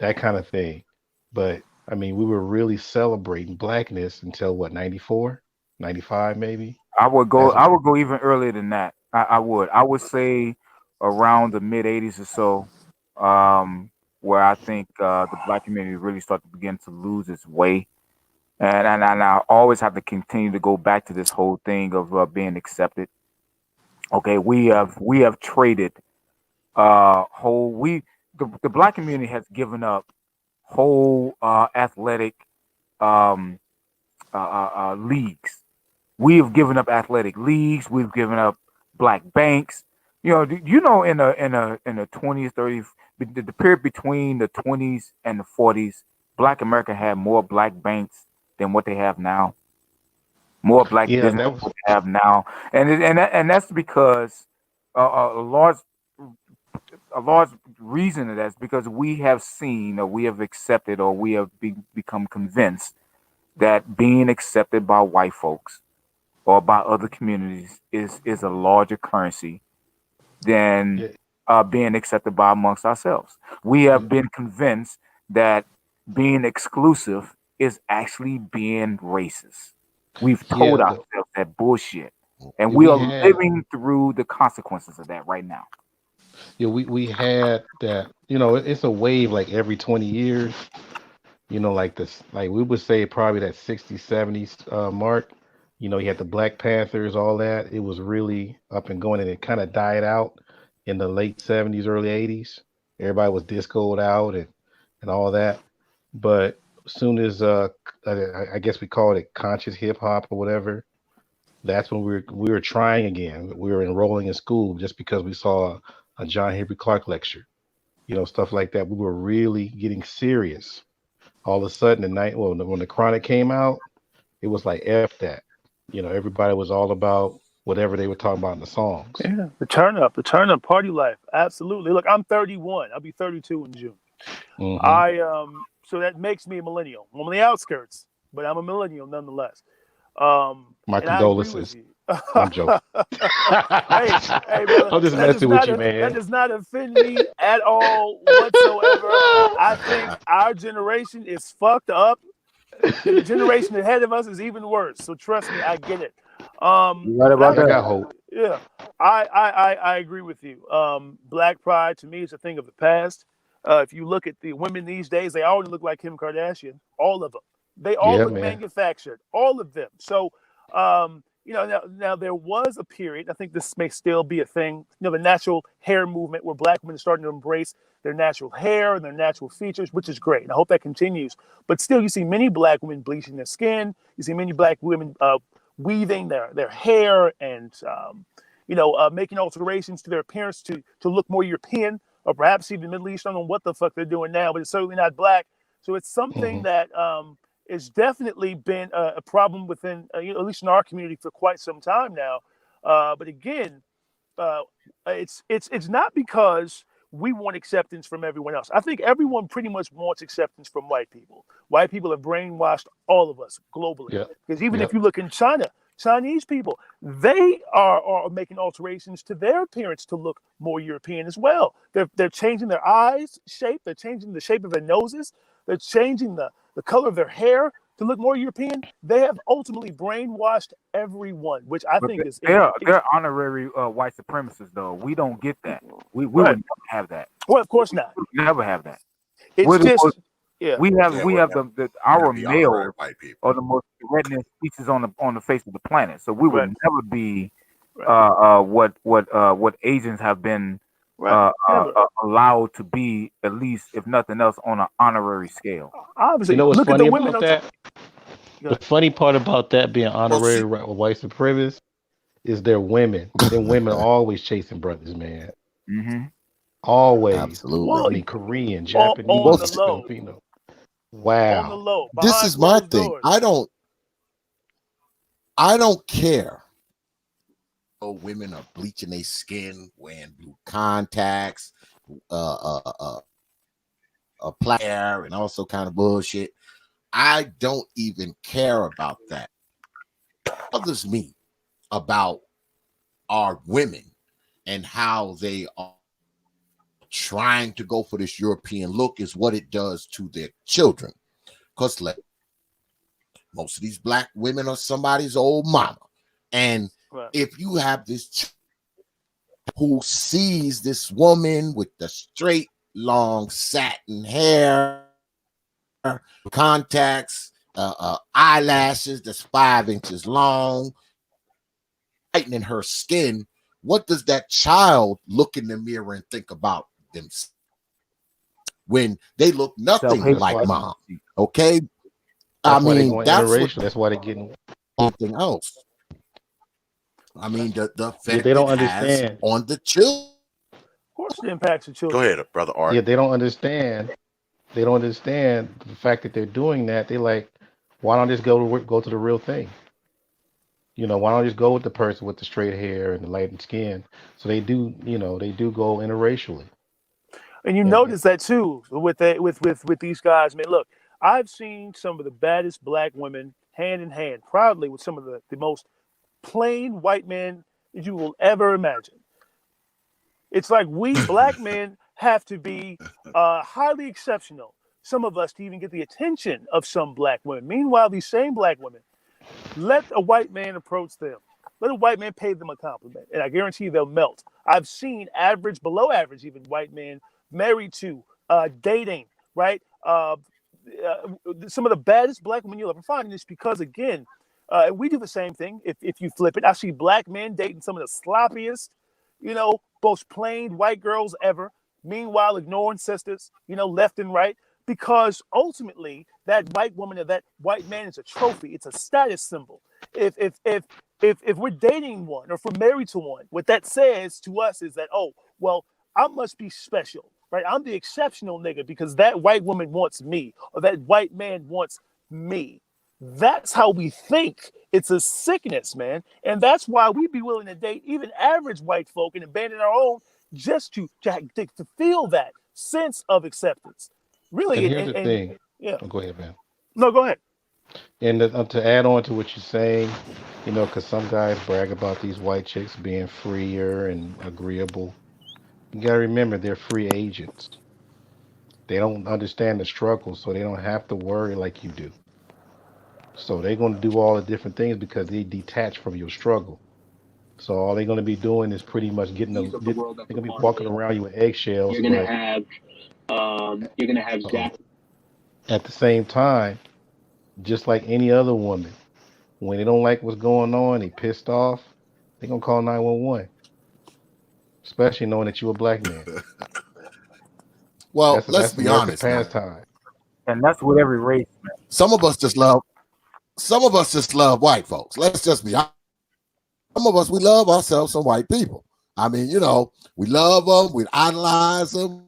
that kind of thing. But I mean, we were really celebrating blackness until what, 94, 95, maybe? I would go. As I would go even earlier than that. I would. I would say around the mid '80s or so, where I think the black community really started to begin to lose its way. And I always have to continue to go back to this whole thing of being accepted. Okay, we have traded whole we the black community has given up whole athletic um, leagues. We have given up athletic leagues. We've given up black banks. In the 20s, 30s, the period between the 20s and the 40s, Black America had more black banks than what they have now. More black yeah, business that than was what they have now, and that's because a large reason of that's because we have seen or we have accepted or we have become convinced that being accepted by white folks or by other communities is a larger currency than yeah, being accepted by amongst ourselves. We have yeah, been convinced that being exclusive is actually being racist. We've told yeah, ourselves that bullshit, and yeah, we we are had living through the consequences of that right now. yeah, we had that, it's a wave like every 20 years. Like this, like we would say probably that 60s, 70s mark. You had the Black Panthers, all that. It was really up and going, and it kind of died out in the late 70s, early 80s. Everybody was discoed out and all that. But as soon as I guess we called it conscious hip hop or whatever, that's when we were trying again. We were enrolling in school just because we saw a John Henry Clark lecture, stuff like that. We were really getting serious all of a sudden the night when the chronic came out, it was like F that. Everybody was all about whatever they were talking about in the songs. Yeah, the turn up, party life. Absolutely. Look, I'm 31. I'll be 32 in June. Hmm. So that makes me a millennial. I'm on the outskirts, but I'm a millennial nonetheless. My And I agree with condolences. you. I'm joking. Hey, brother, I'm just messing with you, that man. does not offend me at all whatsoever. I think our generation is fucked up, and the generation ahead of us is even worse. So trust me, I get it. You right about Black, Y'all that? got hope. yeah, I agree with you. Black pride to me is a thing of the past. If you look at the women these days, they already look like Kim Kardashian. All of them. They all Yeah, look man. manufactured. All of them. So, now there was a period. I think this may still be a thing. The natural hair movement where black women are starting to embrace their natural hair and their natural features, which is great. And I hope that continues. But still, you see many black women bleaching their skin. You see many black women weaving their hair and making alterations to their appearance to look more European or perhaps even Middle Eastern. I don't know what the fuck they're doing now, but it's certainly not black. So it's something Hmm. that has definitely been a problem within, at least in our community, for quite some time now. But again, uh, it's not because we want acceptance from everyone else. I think everyone pretty much wants acceptance from white people. White people have brainwashed all of us globally. Yep. Because even if Yep. you look in China, Chinese people, they are making alterations to their appearance to look more European as well. They're changing their eyes shape. They're changing the shape of their noses. They're changing the color of their hair to look more European. They have ultimately brainwashed everyone, which I But think is they're honorary white supremacists, though. We don't get that. We right. would never have that. Well, of We course not. would never have that. It's We're the most, just, yeah, we have Yeah, we we're have never the gonna our be honorary males white people. are the most threatening species on the face of the planet. So we would right, never be right, what Asians have been Right. Never. allowed to be, at least if nothing else, on an honorary scale. You Obviously, know what's look at the funny women about on top. that? Go The ahead. funny part about that being Well, honorary see, white supremacists is they're women. Them women are always chasing brothers, man. Hmm. Always. absolutely. Well, I mean, Korean, Well, on the Japanese, low, Filipino. on the Wow. low, this behind is my closed thing. doors. I don't care. Oh, women are bleaching their skin, wearing blue contacts, uh, uh, uh, hair, and also kind of bullshit. I don't even care about that. What bothers me about our women and how they are trying to go for this European look is what it does to their children. Because most of these black women are somebody's old mama. And Right. if you have this who sees this woman with the straight, long satin hair, contacts, eyelashes that's 5 inches long, lightening her skin, what does that child look in the mirror and think about themselves when they look nothing Self-hate. That's like why mom? Okay, I that's why they mean going that's what interracial. That's why they getting anything else. I mean the yeah, effect they it don't has understand. on the children. Of course, it impacts the Go children. ahead, brother Art. Yeah, they don't understand. They don't understand the fact that they're doing that. They like, why don't I just go to the real thing? Why don't I just go with the person with the straight hair and the lightened skin? So they do go interracially. And you And notice that too with these guys. Man, look, I've seen some of the baddest black women hand in hand, proudly with some of the most plain white men that you will ever imagine. It's like we black men have to be highly exceptional. Some of us to even get the attention of some black women. Meanwhile, these same black women let a white man approach them. Let a white man pay them a compliment, and I guarantee you they'll melt. I've seen average, below average, even white men married to, dating, right? Some of the baddest black women you'll ever find, and it's because, again, we do the same thing. If you flip it, I see black men dating some of the sloppiest, most plain white girls ever. Meanwhile, ignoring sisters, left and right, because ultimately that white woman or that white man is a trophy. It's a status symbol. If we're dating one or if we're married to one, what that says to us is that, oh, well, I must be special, right? I'm the exceptional nigga because that white woman wants me or that white man wants me. That's how we think. It's a sickness, man. And that's why we be willing to date even average white folk and abandon our own just to feel that sense of acceptance. Really, and and, here's and, the and thing. yeah. Oh, go ahead, man. No, go ahead. And to add on to what you're saying, because some guys brag about these white chicks being freer and agreeable. You gotta remember they're free agents. They don't understand the struggle, so they don't have to worry like you do. So they're gonna do all the different things because they detach from your struggle. So all they're gonna be doing is pretty much they're gonna be walking around you with eggshells, but uh-oh. At the same time, just like any other woman, when they don't like what's going on, they pissed off, they gonna call 911, especially knowing that you're a black man. Well, That's let's that's be America's honest now. pastime. And that's with every race, man. Some of us just love. Some of us just love white folks. Let's just be honest. Some of us we love ourselves some white people. I mean, we love them, we idolize them,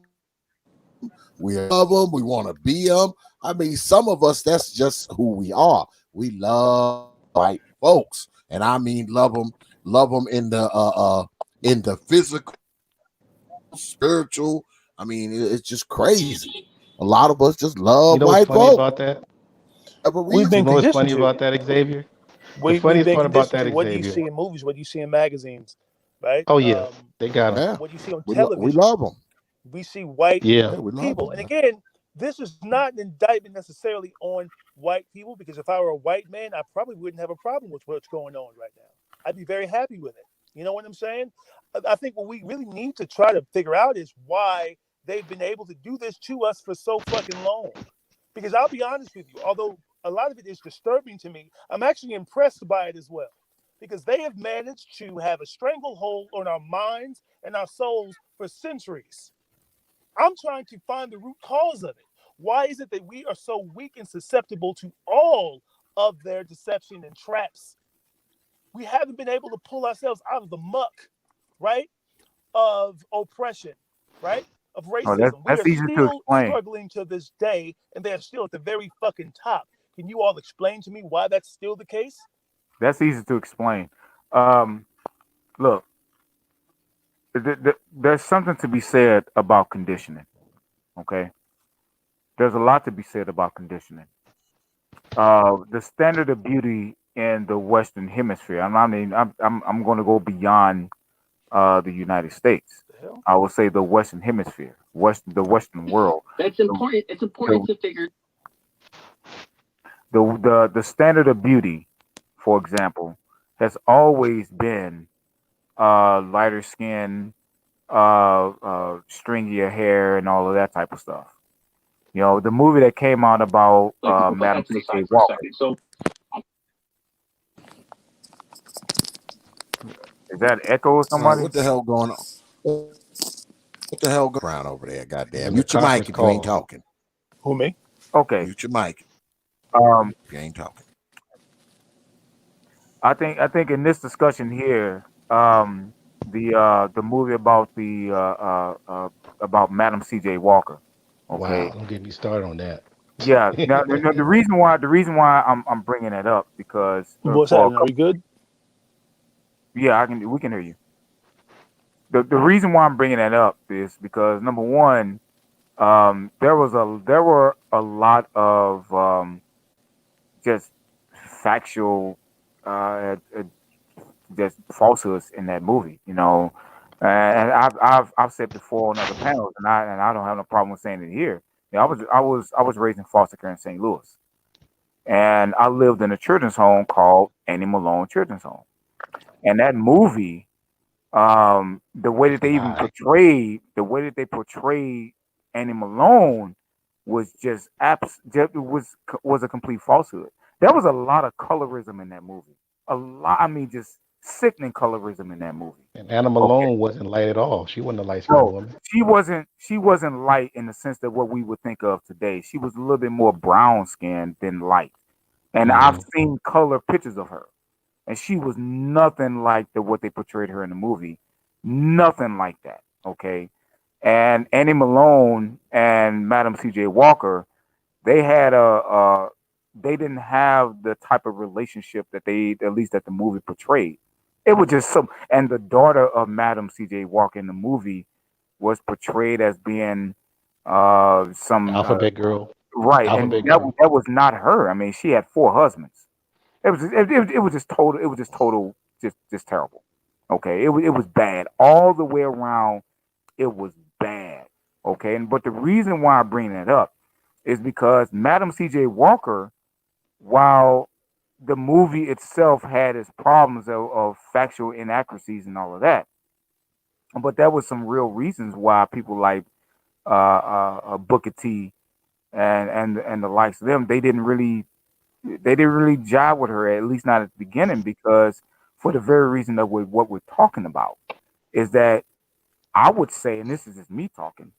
we love them, we want to be them. I mean, some of us that's just who we are. We love white folks, and I mean love them in the physical, spiritual. I mean, it's just crazy. A lot of us just You love know what's white funny folks about that? for a We've You been reason. know what's conditioned funny to. about that, Xavier? The We've funniest been part about conditioned that, to. What do you Xavier. see in movies? What do you see in magazines? Right? Oh yeah, they got them. Yeah, What do you see on we television? love them. We see white Yeah, Yeah, we love people. them, And man. again, this is not an indictment necessarily on white people, because if I were a white man, I probably wouldn't have a problem with what's going on right now. I'd be very happy with it. You know what I'm saying? I think what we really need to try to figure out is why they've been able to do this to us for so fucking long. Because I'll be honest with you, although a lot of it is disturbing to me, I'm actually impressed by it as well. because they have managed to have a stranglehold on our minds and our souls for centuries. I'm trying to find the root cause of it. Why is it that we are so weak and susceptible to all of their deception and traps? We haven't been able to pull ourselves out of the muck, right? Of oppression, right? Of Oh, racism. We are that's easy to still explain. struggling to this day, and they're still at the very fucking top. Can you all explain to me why that's still the case? That's easy to explain. Look, there's something to be said about conditioning. Okay, there's a lot to be said about conditioning. The standard of beauty in the Western Hemisphere. I'm going to go beyond the United States. The hell? I would say the Western Hemisphere, the Western world. That's The, important. It's important the, to figure. the standard of beauty, for example, has always been lighter skin, stringier hair, and all of that type of stuff. You know, the movie that came out about Like to put Madam that to the C.J. side for a Walker. second. So Is that echo or somebody? What the hell going on? What the hell going around over there? Goddamn. The Mute your mic conference if you ain't call. talking. Who, me? Okay. Mute your mic Um, if you ain't talking. I think in this discussion here, the movie about the about Madam C.J. Walker. Wow, Okay. don't get me started on that. Yeah. Now, the reason why I'm bringing it up because What's for a happening? Are we couple, good? yeah, we can hear you. The reason why I'm bringing that up is because number one, there were a lot of just factual just falsehoods in that movie, you know. And I've said before on other panels, and I don't have no problem with saying it here. You know, I was raised in foster care in St. Louis, and I lived in a children's home called Annie Malone Children's Home. And that movie, the way that they even Lie. portrayed the way that they portrayed Annie Malone was just was a complete falsehood. There was a lot of colorism in that movie. A lot, I mean, just sickening colorism in that movie. And Anna Okay, Malone wasn't light at all. She wasn't a light skinned no, woman. she wasn't light in the sense that what we would think of today. She was a little bit more brown skinned than light. And I've Hmm. seen color pictures of her, and she was nothing like what they portrayed her in the movie. Nothing like that. Okay, and Annie Malone and Madam C.J. Walker, they had they didn't have the type of relationship that they at least that the movie portrayed. It was just some, and the daughter of Madam C.J. Walker in the movie was portrayed as being some Alphabet Girl. right, and Alphabet Girl. that was not her. I mean, she had four husbands. It was just total. It was just total. Just terrible. Okay, it was bad all the way around. It was bad. Okay, and but the reason why I bring that up is because Madam C.J. Walker, while the movie itself had its problems of factual inaccuracies and all of that, but there was some real reasons why people like Booker T and the likes of them, they didn't really jive with her, at least not at the beginning, because for the very reason of what we're talking about is that I would say, and this is just me talking,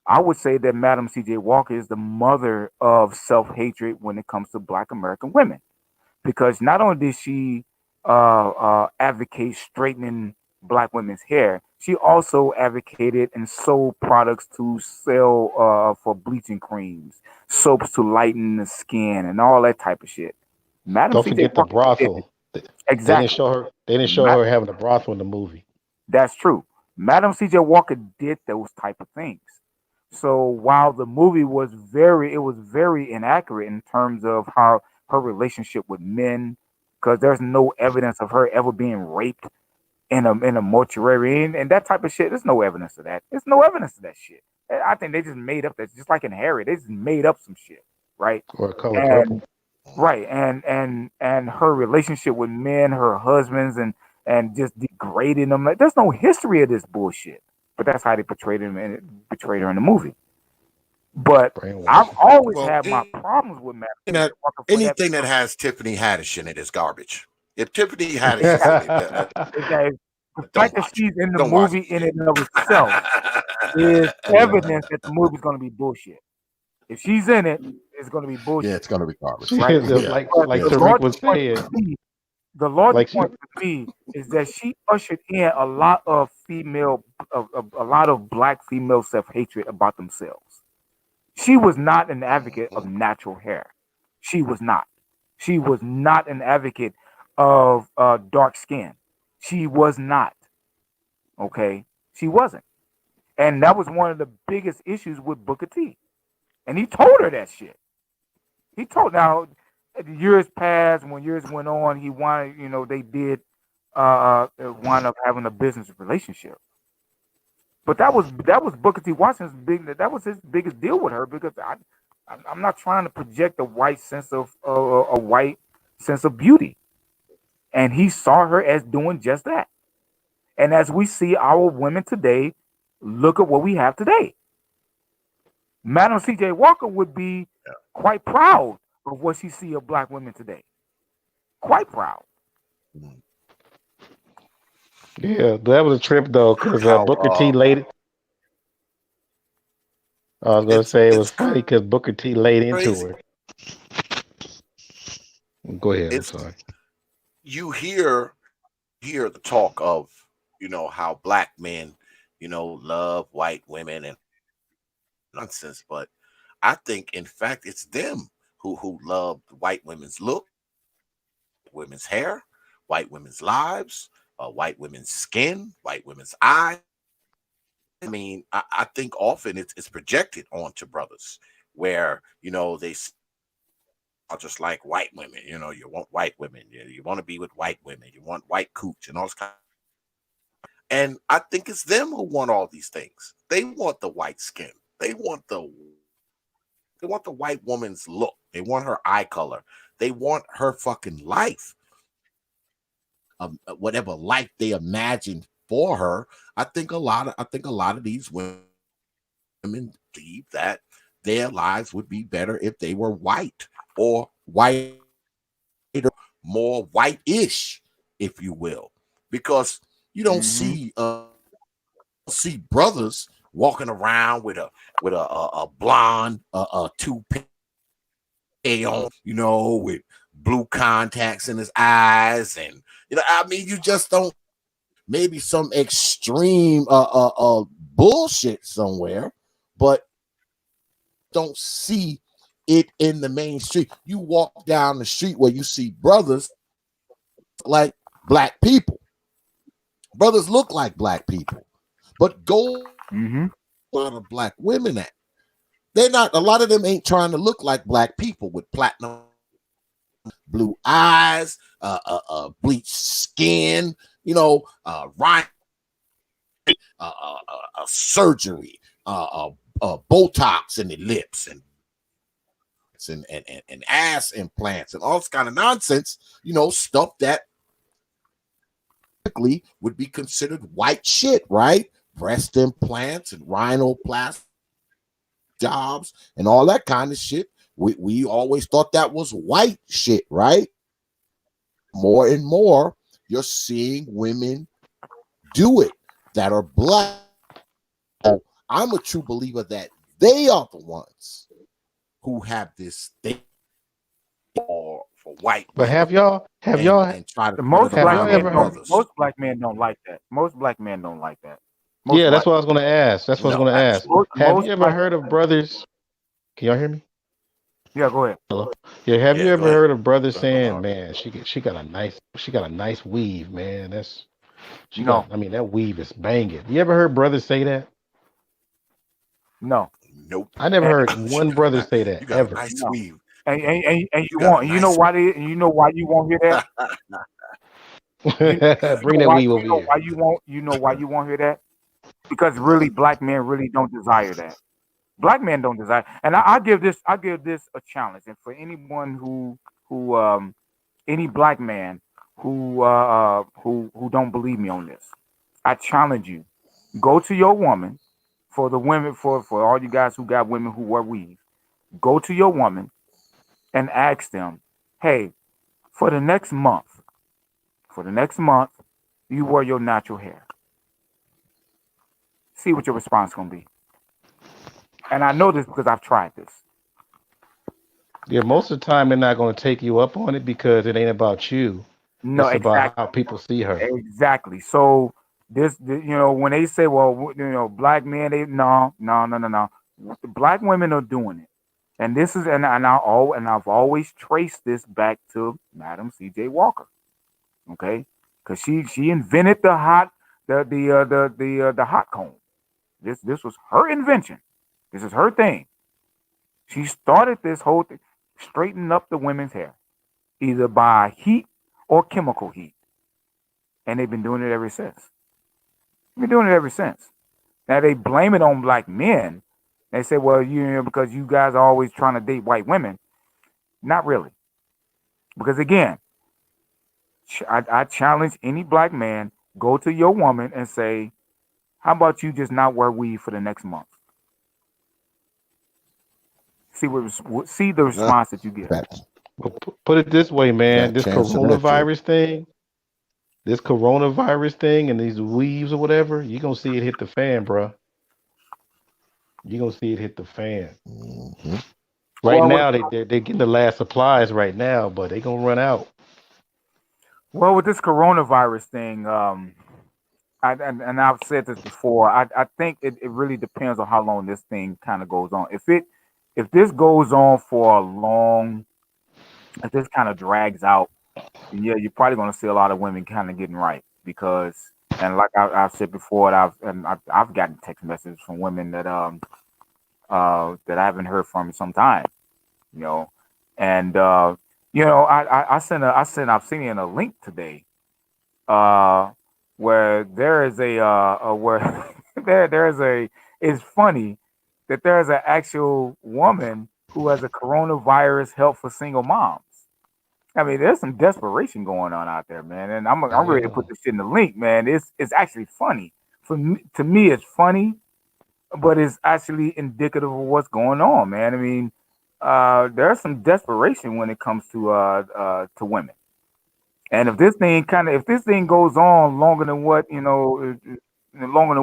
I would say that Madam C.J. Walker is the mother of self hatred when it comes to Black American women, because not only did she advocate straightening Black women's hair, she also advocated and sold products to sell for bleaching creams, soaps to lighten the skin, and all that type of shit. Madam Don't C.J. forget the Walker did it. brothel. They didn't Exactly. show her. They didn't show Ma- her having a brothel in the movie. That's true. Madam C.J. Walker did those type of things. So while the movie was very inaccurate in terms of how her relationship with men, because there's no evidence of her ever being raped in a mortuary and that type of shit. There's no evidence of that. There's no evidence of that shit. I think they just made up that, just like in Harry, they just made up some shit, right? Or Color Purple. And right, and her relationship with men, her husbands, and just degrading them. Like, there's no history of this bullshit. But that's how they portrayed her in the movie. But I've Brainwashing. always Well, had my problems with Madam that Walker for that. anything that has Tiffany Haddish in it is garbage. If Tiffany had it, Is she that said it. the Don't fact that watch it. she's in the Don't watch movie it, in G. and of itself is Yeah. evidence that the movie's going to be bullshit. If she's in it, it's going to be Yeah, bullshit, it's gonna be garbage. right? Yeah, But Like yeah, the it's gonna Tariq be. larger was point saying, for me, the larger like she point for me is that she ushered in a lot of a lot of black female self hatred about themselves. She was not an advocate of Mhm. natural hair. She was not. She was not an advocate of dark skin. She was not. Okay, she wasn't, and that was one of the biggest issues with Booker T. And he told her that shit. He told now years passed. When years went on, he wanted they did wind up having a business relationship. But that was Booker T. Washington's big. That was his biggest deal with her because I'm not trying to project a white sense of beauty, and he saw her as doing just that. And as we see our women today, look at what we have today. Madam C.J. Walker would be quite proud of what she see of black women today. Quite proud. Mhm. yeah, that was a trip though, because How Booker T laid it. I was gonna say it was it's funny because Booker T laid into crazy. her. Go ahead. I'm It's sorry. you hear the talk of how black men love white women and nonsense, but I think in fact it's them who love white women's look, women's hair, white women's lives, white women's skin, white women's eyes. I mean, I think often it's projected onto brothers where are just like white women. You want white women. You want to be with white women. You want white cooch and all this kind. And I think it's them who want all these things. They want the white skin. They want the white woman's look. They want her eye color. They want her fucking life. Whatever life they imagined for her. I think a lot of these women believe that their lives would be better if they were white or white, more white-ish, if you will, because you don't Hmm. see brothers walking around with a blonde toupee on, with blue contacts in his eyes, and I mean, you just don't. Maybe some extreme bullshit somewhere, but don't see it in the main street. You walk down the street where you see brothers like black people. Brothers look like black people, but go Hmm. a lot of black women at. They're not. A lot of them ain't trying to look like black people with platinum blue eyes, bleached skin. Ryan, surgery, Botox in the lips, and ass implants, and all this kind of nonsense. Stuff that typically would be considered white shit, right? Breast implants and rhinoplasty jobs and all that kind of shit. We always thought that was white shit, right? More and more, you're seeing women do it that are black. So I'm a true believer that they are the ones who have this thing for white But women and try to put it Most have black y'all around men the ever don't. heard? brothers. Most black men don't like that. Most black men don't like that. Most Yeah, that's black. what I was gonna ask. That's what I was No, gonna ask. absolutely. Have Most you ever black. heard of brothers? Can y'all hear me? Yeah, go ahead. Hello. Yeah, have you Yeah, go ever ahead. heard of brothers Go ahead, saying, Bernard. "Man, she got a nice weave, man. She got. No, I mean, that weave is banging." You ever heard brothers say that? no, Nope. I never and, heard you one got a brother nice, say you that got a ever. nice no. weave. And You you got a want. You know nice why they? You know why you won't hear that? You Bring know that why? weave You over know here. why you won't. You know why you won't hear that? Because really, black men really don't desire that. Black men don't desire. And I give this a challenge. And for anyone who any black man who don't believe me on this, I challenge you. Go to your woman, for the women, for all you guys who got women who wear weave. Go to your woman and ask them, hey, for the next month, for the next month, you wear your natural hair. See what your response gonna be. And I know this because I've tried this. Yeah, most of the time they're not going to take you up on it because it ain't about you. No, It's about how exactly. people see her. Exactly. So when they say, well, black men, they no. The black women are doing it, and this is I've always traced this back to Madam C.J. Walker. Okay, because she invented the hot comb. This was her invention. This is her thing. She started this whole thing, straightening up the women's hair, either by heat or chemical heat, and they've been doing it ever since. Been doing it ever since. Now they blame it on black men. They say, well, because you guys are always trying to date white women. Not really. Because again, I challenge any black man, go to your woman and say, how about you just not wear weave for the next month? See the response that you get. Well, put it this way, man. Got a This chance of that too. coronavirus thing, and these leaves or whatever, you're gonna see it hit the fan, bro. You're gonna see it hit the fan. Hmm. Right Well, with, now, they're getting the last supplies right now, but they gonna run out. with this coronavirus thing, and I've said this before. I think it really depends on how long this thing kind of goes on. If this goes on for a long, if this kind of drags out, then yeah, you're probably going to see a lot of women kind of getting right because, and like I've said before, I've gotten text messages from women that I haven't heard from in some time, you know, and I've seen in a link today uh, where there is where there's a it's funny that there's an actual woman who has a coronavirus help for single moms. I mean, there's some desperation going on out there, man, and I'm ready to Yeah. put this shit in the link, man. It's actually funny to me. It's funny, but it's actually indicative of what's going on, man. I mean, there's some desperation when it comes to women. And if this thing goes on longer than longer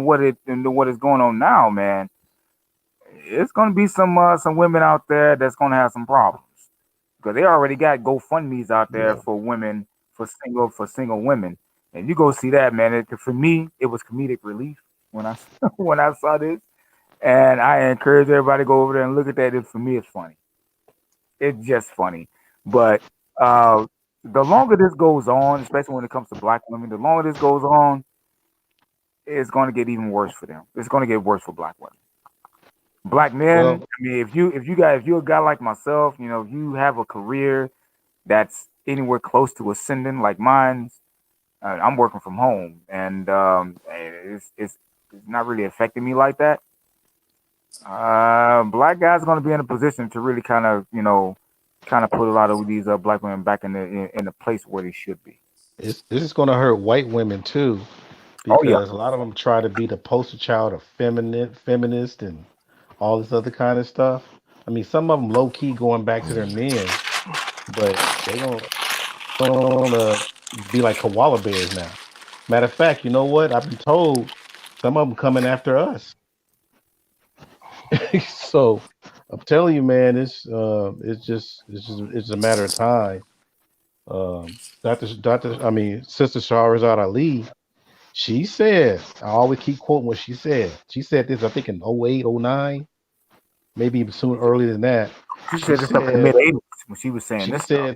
than what is going on now, man, it's gonna be some women out there that's gonna have some problems because they already got GoFundmes out there Yeah. for women for single women, and you go see that, man. For me, it was comedic relief when I when I saw this, and I encourage everybody to go over there and look at that. For me, it's funny. It's just funny, but uh, the longer this goes on, especially when it comes to black women, the longer this goes on, it's going to get even worse for them. It's going to get worse for black women. Black men. Well, I mean, if you're a guy like myself, if you have a career that's anywhere close to ascending like mine, I'm working from home, and it's not really affecting me like that. Black guys going to be in a position to really kind of put a lot of these black women back in the place where they should be. this is gonna hurt white women too, Oh yeah. because a lot of them try to be the poster child of feminist, and all this other kind of stuff. I mean, some of them low key going back to their men, but they gonna be like koala bears now. Matter of fact, you know what? I've been told some of them coming after us. So I'm telling you, man, it's a matter of time. I mean, Sister Shahrazad Ali, she said, I always keep quoting what she said. She said this, I think in '08, '09, maybe even soon earlier than that. She She said this up in the mid said '80s when she was saying she this stuff.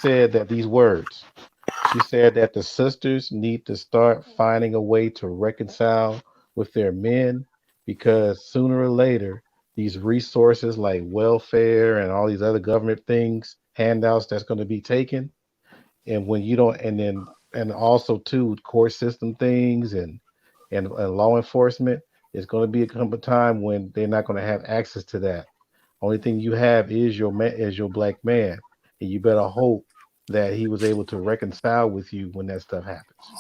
said that these words. She said that the sisters need to start finding a way to reconcile with their men, because sooner or later these resources like welfare and all these other government things, handouts that's going to be taken, and when you don't, and then and also too court system things and law enforcement, it's going to be a come a time when they're not going to have access to that. Only thing you have is your black man, and you better hope that he was able to reconcile with you when that stuff happens.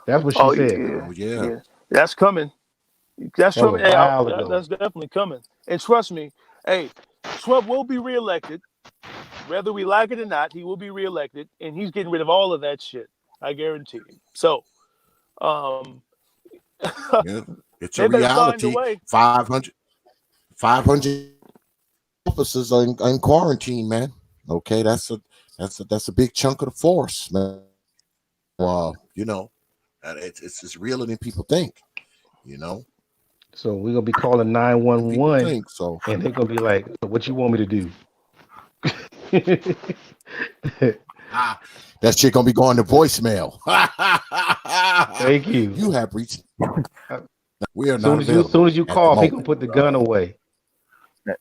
That's what she Oh said. yeah, Oh yeah. yeah, that's coming. That's That was coming. a Hey, while ago. that's definitely coming. And trust me, hey, Trump will be reelected. Whether we like it or not, he will be reelected, and he's getting rid of all of that shit. I guarantee you. So, um, Yeah, it's a they better find a reality. way. 500 officers are in quarantine, man. Okay, that's a big chunk of the force, man. You know, and it's as real than people think. You know, So we're gonna be calling than people 911, think. So and they're gonna be like, "So what you want me to do?" that shit gonna be going to voicemail. Thank you. You have reached. Uh, We are not soon available as you at the call, he gonna moment. put the gun away.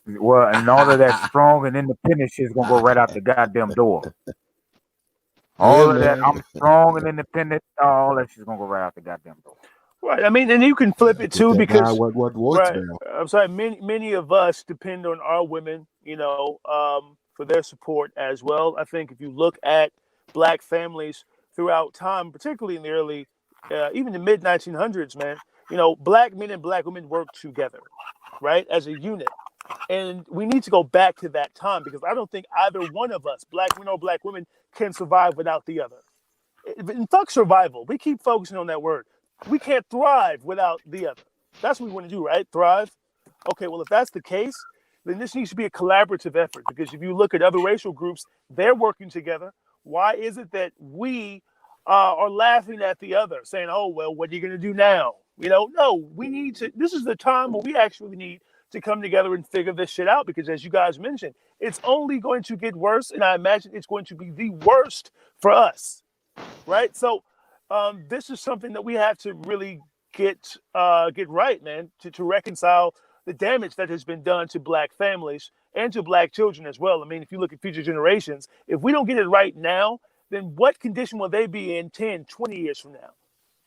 Well, and all of that strong and independent shit's gonna go right out the goddamn door. Yeah, All of that, man. I'm strong and independent. All that shit's gonna go right out the goddamn door. Right. I mean, and you can flip it Put too that guy because, what right. voicemail. I'm sorry. Many of us depend on our women, for their support as well. I think if you look at black families throughout time, particularly in the early, even the mid 1900s, man, black men and black women worked together, right, as a unit. And we need to go back to that time because I don't think either one of us, black men or black women, can survive without the other. And fuck survival. We keep focusing on that word. We can't thrive without the other. That's what we want to do, right? Thrive. Okay, well, if that's the case, then this needs to be a collaborative effort because if you look at other racial groups, they're working together. Why is it that we are laughing at the other, saying, oh, well, what are you going to do now? No, we need to. This is the time where we actually need to come together and figure this shit out because, as you guys mentioned, it's only going to get worse. And I imagine it's going to be the worst for us, right? So, this is something that we have to really get right, man, to reconcile the damage that has been done to black families and to black children as well. I mean, if you look at future generations, if we don't get it right now, then what condition will they be in 10, 20 years from now?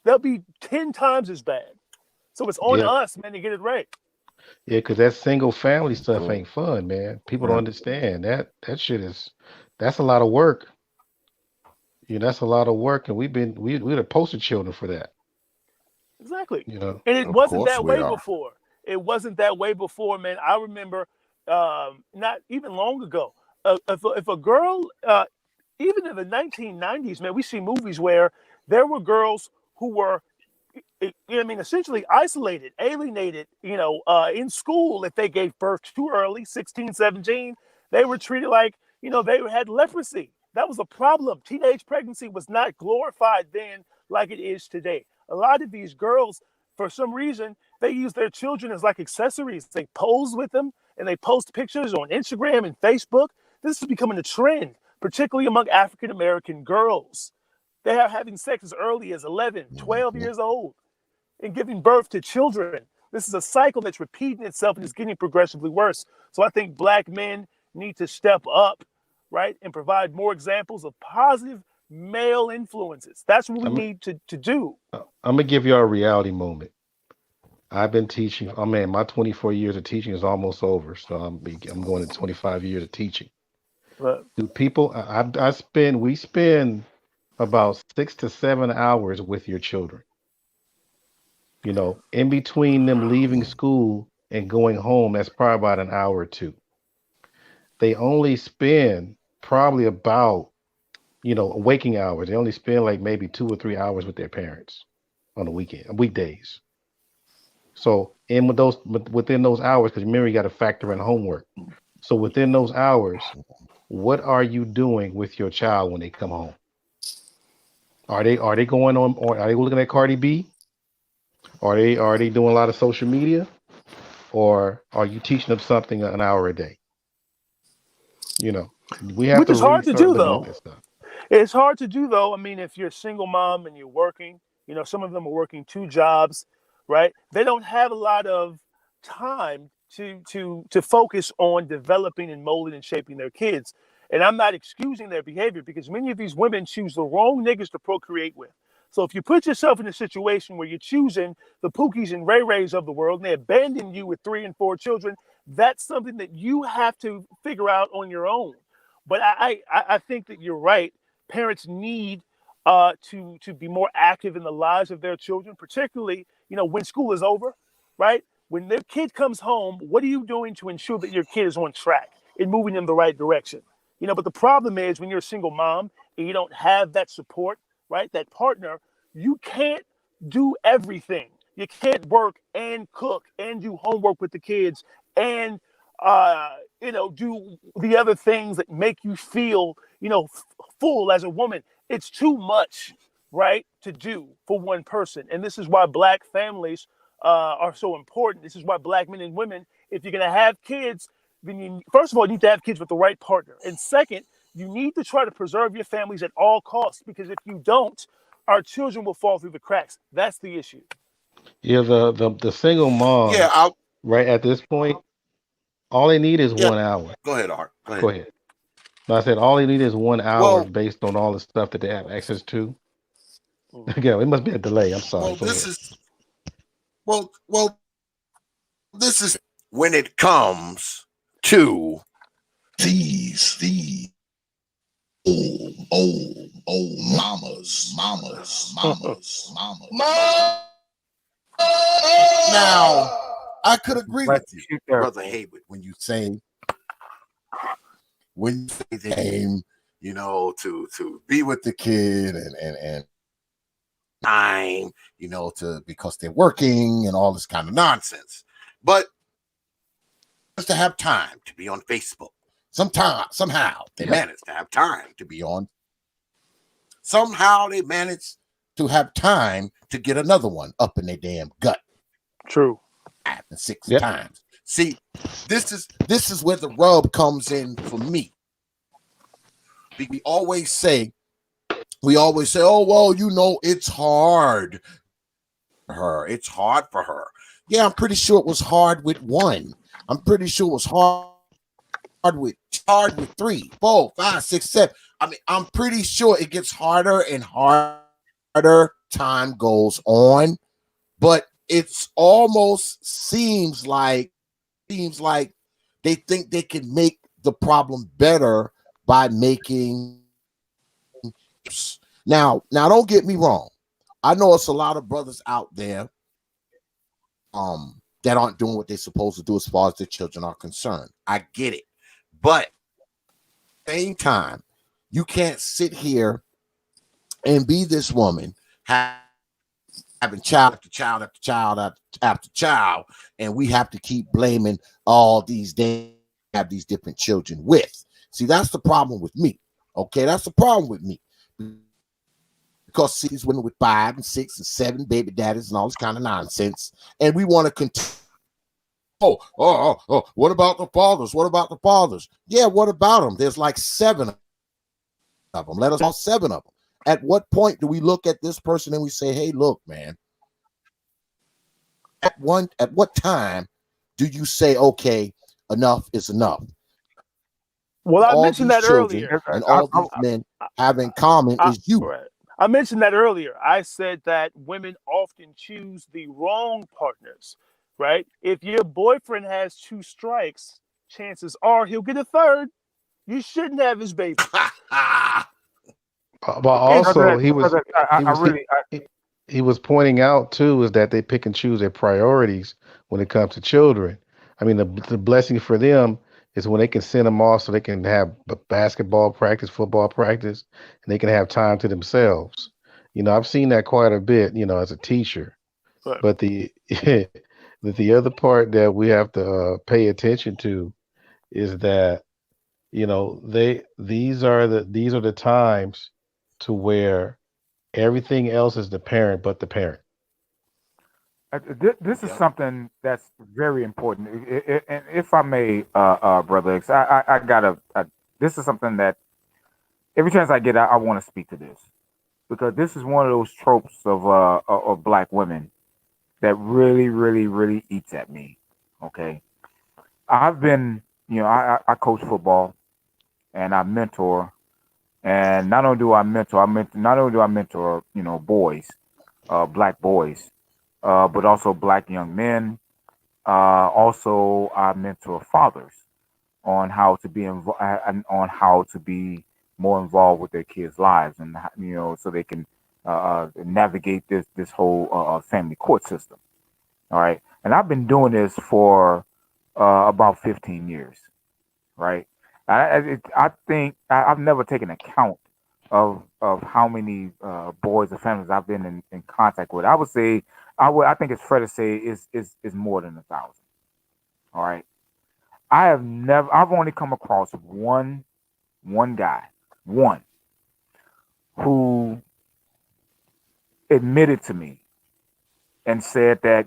They'll be 10 times as bad. So it's on Yeah, us, man, to get it right. yeah, because that single family stuff So, ain't fun, man. People don't right. understand that shit is that's a lot of work. That's a lot of work, and we're the poster children for that. Exactly. You know, And it Of wasn't course that we way are. before. It wasn't that way before, man. I remember not even long ago, if a girl, even in the 1990s, man, we see movies where there were girls who were, essentially isolated, alienated, in school if they gave birth too early, 16, 17. They were treated like, they had leprosy. That was a problem. Teenage pregnancy was not glorified then like it is today. A lot of these girls, for some reason, they use their children as like accessories. They pose with them and they post pictures on Instagram and Facebook. This is becoming a trend, particularly among African American girls. They are having sex as early as 11, 12 Mhm. years old and giving birth to children. This is a cycle that's repeating itself and is getting progressively worse. So I think black men need to step up, right, and provide more examples of positive male influences. That's what we I'm need to do. I'm gonna give you a reality moment. I've been teaching. I mean, my 24 years of teaching is almost over, so I'm going to 25 years of teaching. But Do people? I spend we spend about 6 to 7 hours with your children. In between them leaving school and going home, that's probably about an hour or two. They only spend probably about, waking hours. They only spend like maybe 2 or 3 hours with their parents on the weekdays. So within those hours, because remember you got to factor in homework. So within those hours, what are you doing with your child when they come home? Are they going on or are they looking at Cardi B? Are they doing a lot of social media? Or are you teaching them something an hour a day? You know, we have which to is really hard to start do looking at though. this stuff. It's hard to do though. I mean, if you're a single mom and you're working, some of them are working two jobs, right? They don't have a lot of time to focus on developing and molding and shaping their kids. And I'm not excusing their behavior because many of these women choose the wrong niggas to procreate with. So if you put yourself in a situation where you're choosing the Pookies and Ray Rays of the world and they abandon you with 3 and 4 children, that's something that you have to figure out on your own. But I think that you're right. Parents need to be more active in the lives of their children, particularly when school is over, right? When their kid comes home, what are you doing to ensure that your kid is on track and moving in the right direction? But the problem is when you're a single mom and you don't have that support, right? That partner, you can't do everything. You can't work and cook and do homework with the kids and do the other things that make you feel, full as a woman. It's too much, right, to do for one person. And this is why black families are so important. This is why black men and women, if you're going to have kids, then you, first of all, you need to have kids with the right partner. And second, you need to try to preserve your families at all costs, because if you don't, our children will fall through the cracks. That's the issue. Yeah, the single Yeah, moms, right at this point, all they need is yeah. 1 hour. Go ahead, Art. Go Go ahead. ahead. No, I said all they need is 1 hour Well, based on all the stuff that they have access to. Mhm. Again, it must be a delay. I'm sorry. well, Go this ahead. is well, this is when it comes to these mamas. Now, I could agree But with you, shoot there. Brother Haywood, when you say they aim, to be with the kid and time, to because they're working and all this kind of nonsense. But just to have time to be on Facebook. Somehow they manage to have time to be on. Somehow they manage to have time to get another one up in their damn gut. True. 5 and 6 Yep. times. See, this is where the rub comes in for me. We always say, oh well, it's hard for her. It's hard for her. Yeah, I'm pretty sure it was hard with one. I'm pretty sure it was hard with 3, 4, 5, 6, 7. I mean, I'm pretty sure it gets harder and harder. Time goes on, but it's almost seems like they think they can make the problem better by making. Now, don't get me wrong. I know it's a lot of brothers out there that aren't doing what they're supposed to do as far as their children are concerned. I get it. But at the same time, you can't sit here and be this woman having child after child after child after child, and we have to keep blaming all these have these different children with. See, that's the problem with me. Okay, that's the problem with me. Because see, these women with 5 and 6 and 7 baby daddies and all this kind of nonsense, and we want to continue. Oh, what about the fathers? What about the fathers? Yeah, what about them? There's like 7 of them. Let us all 7 of them. At what point do we look at this person and we say, hey, look, man, at what time do you say, okay, enough is enough? Well, I All mentioned these that children earlier. and all these men have in common is you. Right. I mentioned that earlier. I said that women often choose the wrong partners, right? If your boyfriend has 2 strikes, chances are he'll get a third. You shouldn't have his baby. But also, he was I, he I was he, really, he he was pointing out too is that they pick and choose their priorities when it comes to children. I mean, the blessing for them is when they can send them off so they can have basketball practice, football practice, and they can have time to themselves. I've seen that quite a bit, as a teacher. But But the other part that we have to pay attention to is that these are the times to where everything else is the parent but the parent. this is Yep. something that's very important. And if I may, brother X, I gotta. This is something that every chance I get, I want to speak to this because this is one of those tropes of black women that really, really, really eats at me. Okay, I've been, I coach football and I mentor, and not only do I mentor, boys, black boys, but also black young men. Also, I mentor fathers on how to be on how to be more involved with their kids' lives, and so they can navigate this whole family court system. All right, and I've been doing this for about 15 years, right? I think I've never taken account of how many boys or families I've been in contact with. I would say I think it's fair to say is more than 1,000. All right. I've only come across one guy, one who admitted to me and said that,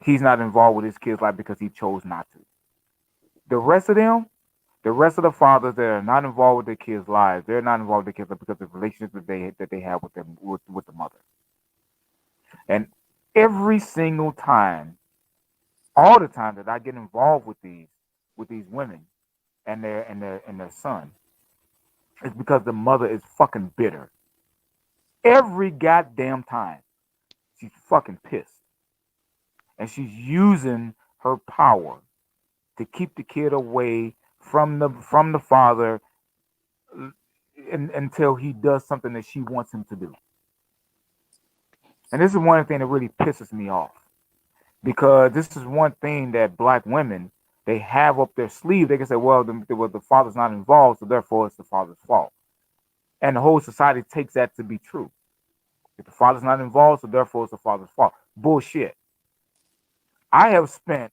he's not involved with his kids' life because he chose not to. The rest of them, the rest of the fathers that are not involved with their kids' lives, they're not involved with their kids because of the relationship that they have with them with the mother. And every single time, all the time that I get involved with these women and their son, it's because the mother is fucking bitter. Every goddamn time, she's fucking pissed, and she's using her power to keep the kid away from the father until he does something that she wants him to do. And this is one thing that really pisses me off, because this is one thing that black women, they have up their sleeve. They can say, well, the father's not involved, so therefore it's the father's fault. And the whole society takes that to be true. If the father's not involved, so therefore it's the father's fault. Bullshit. I have spent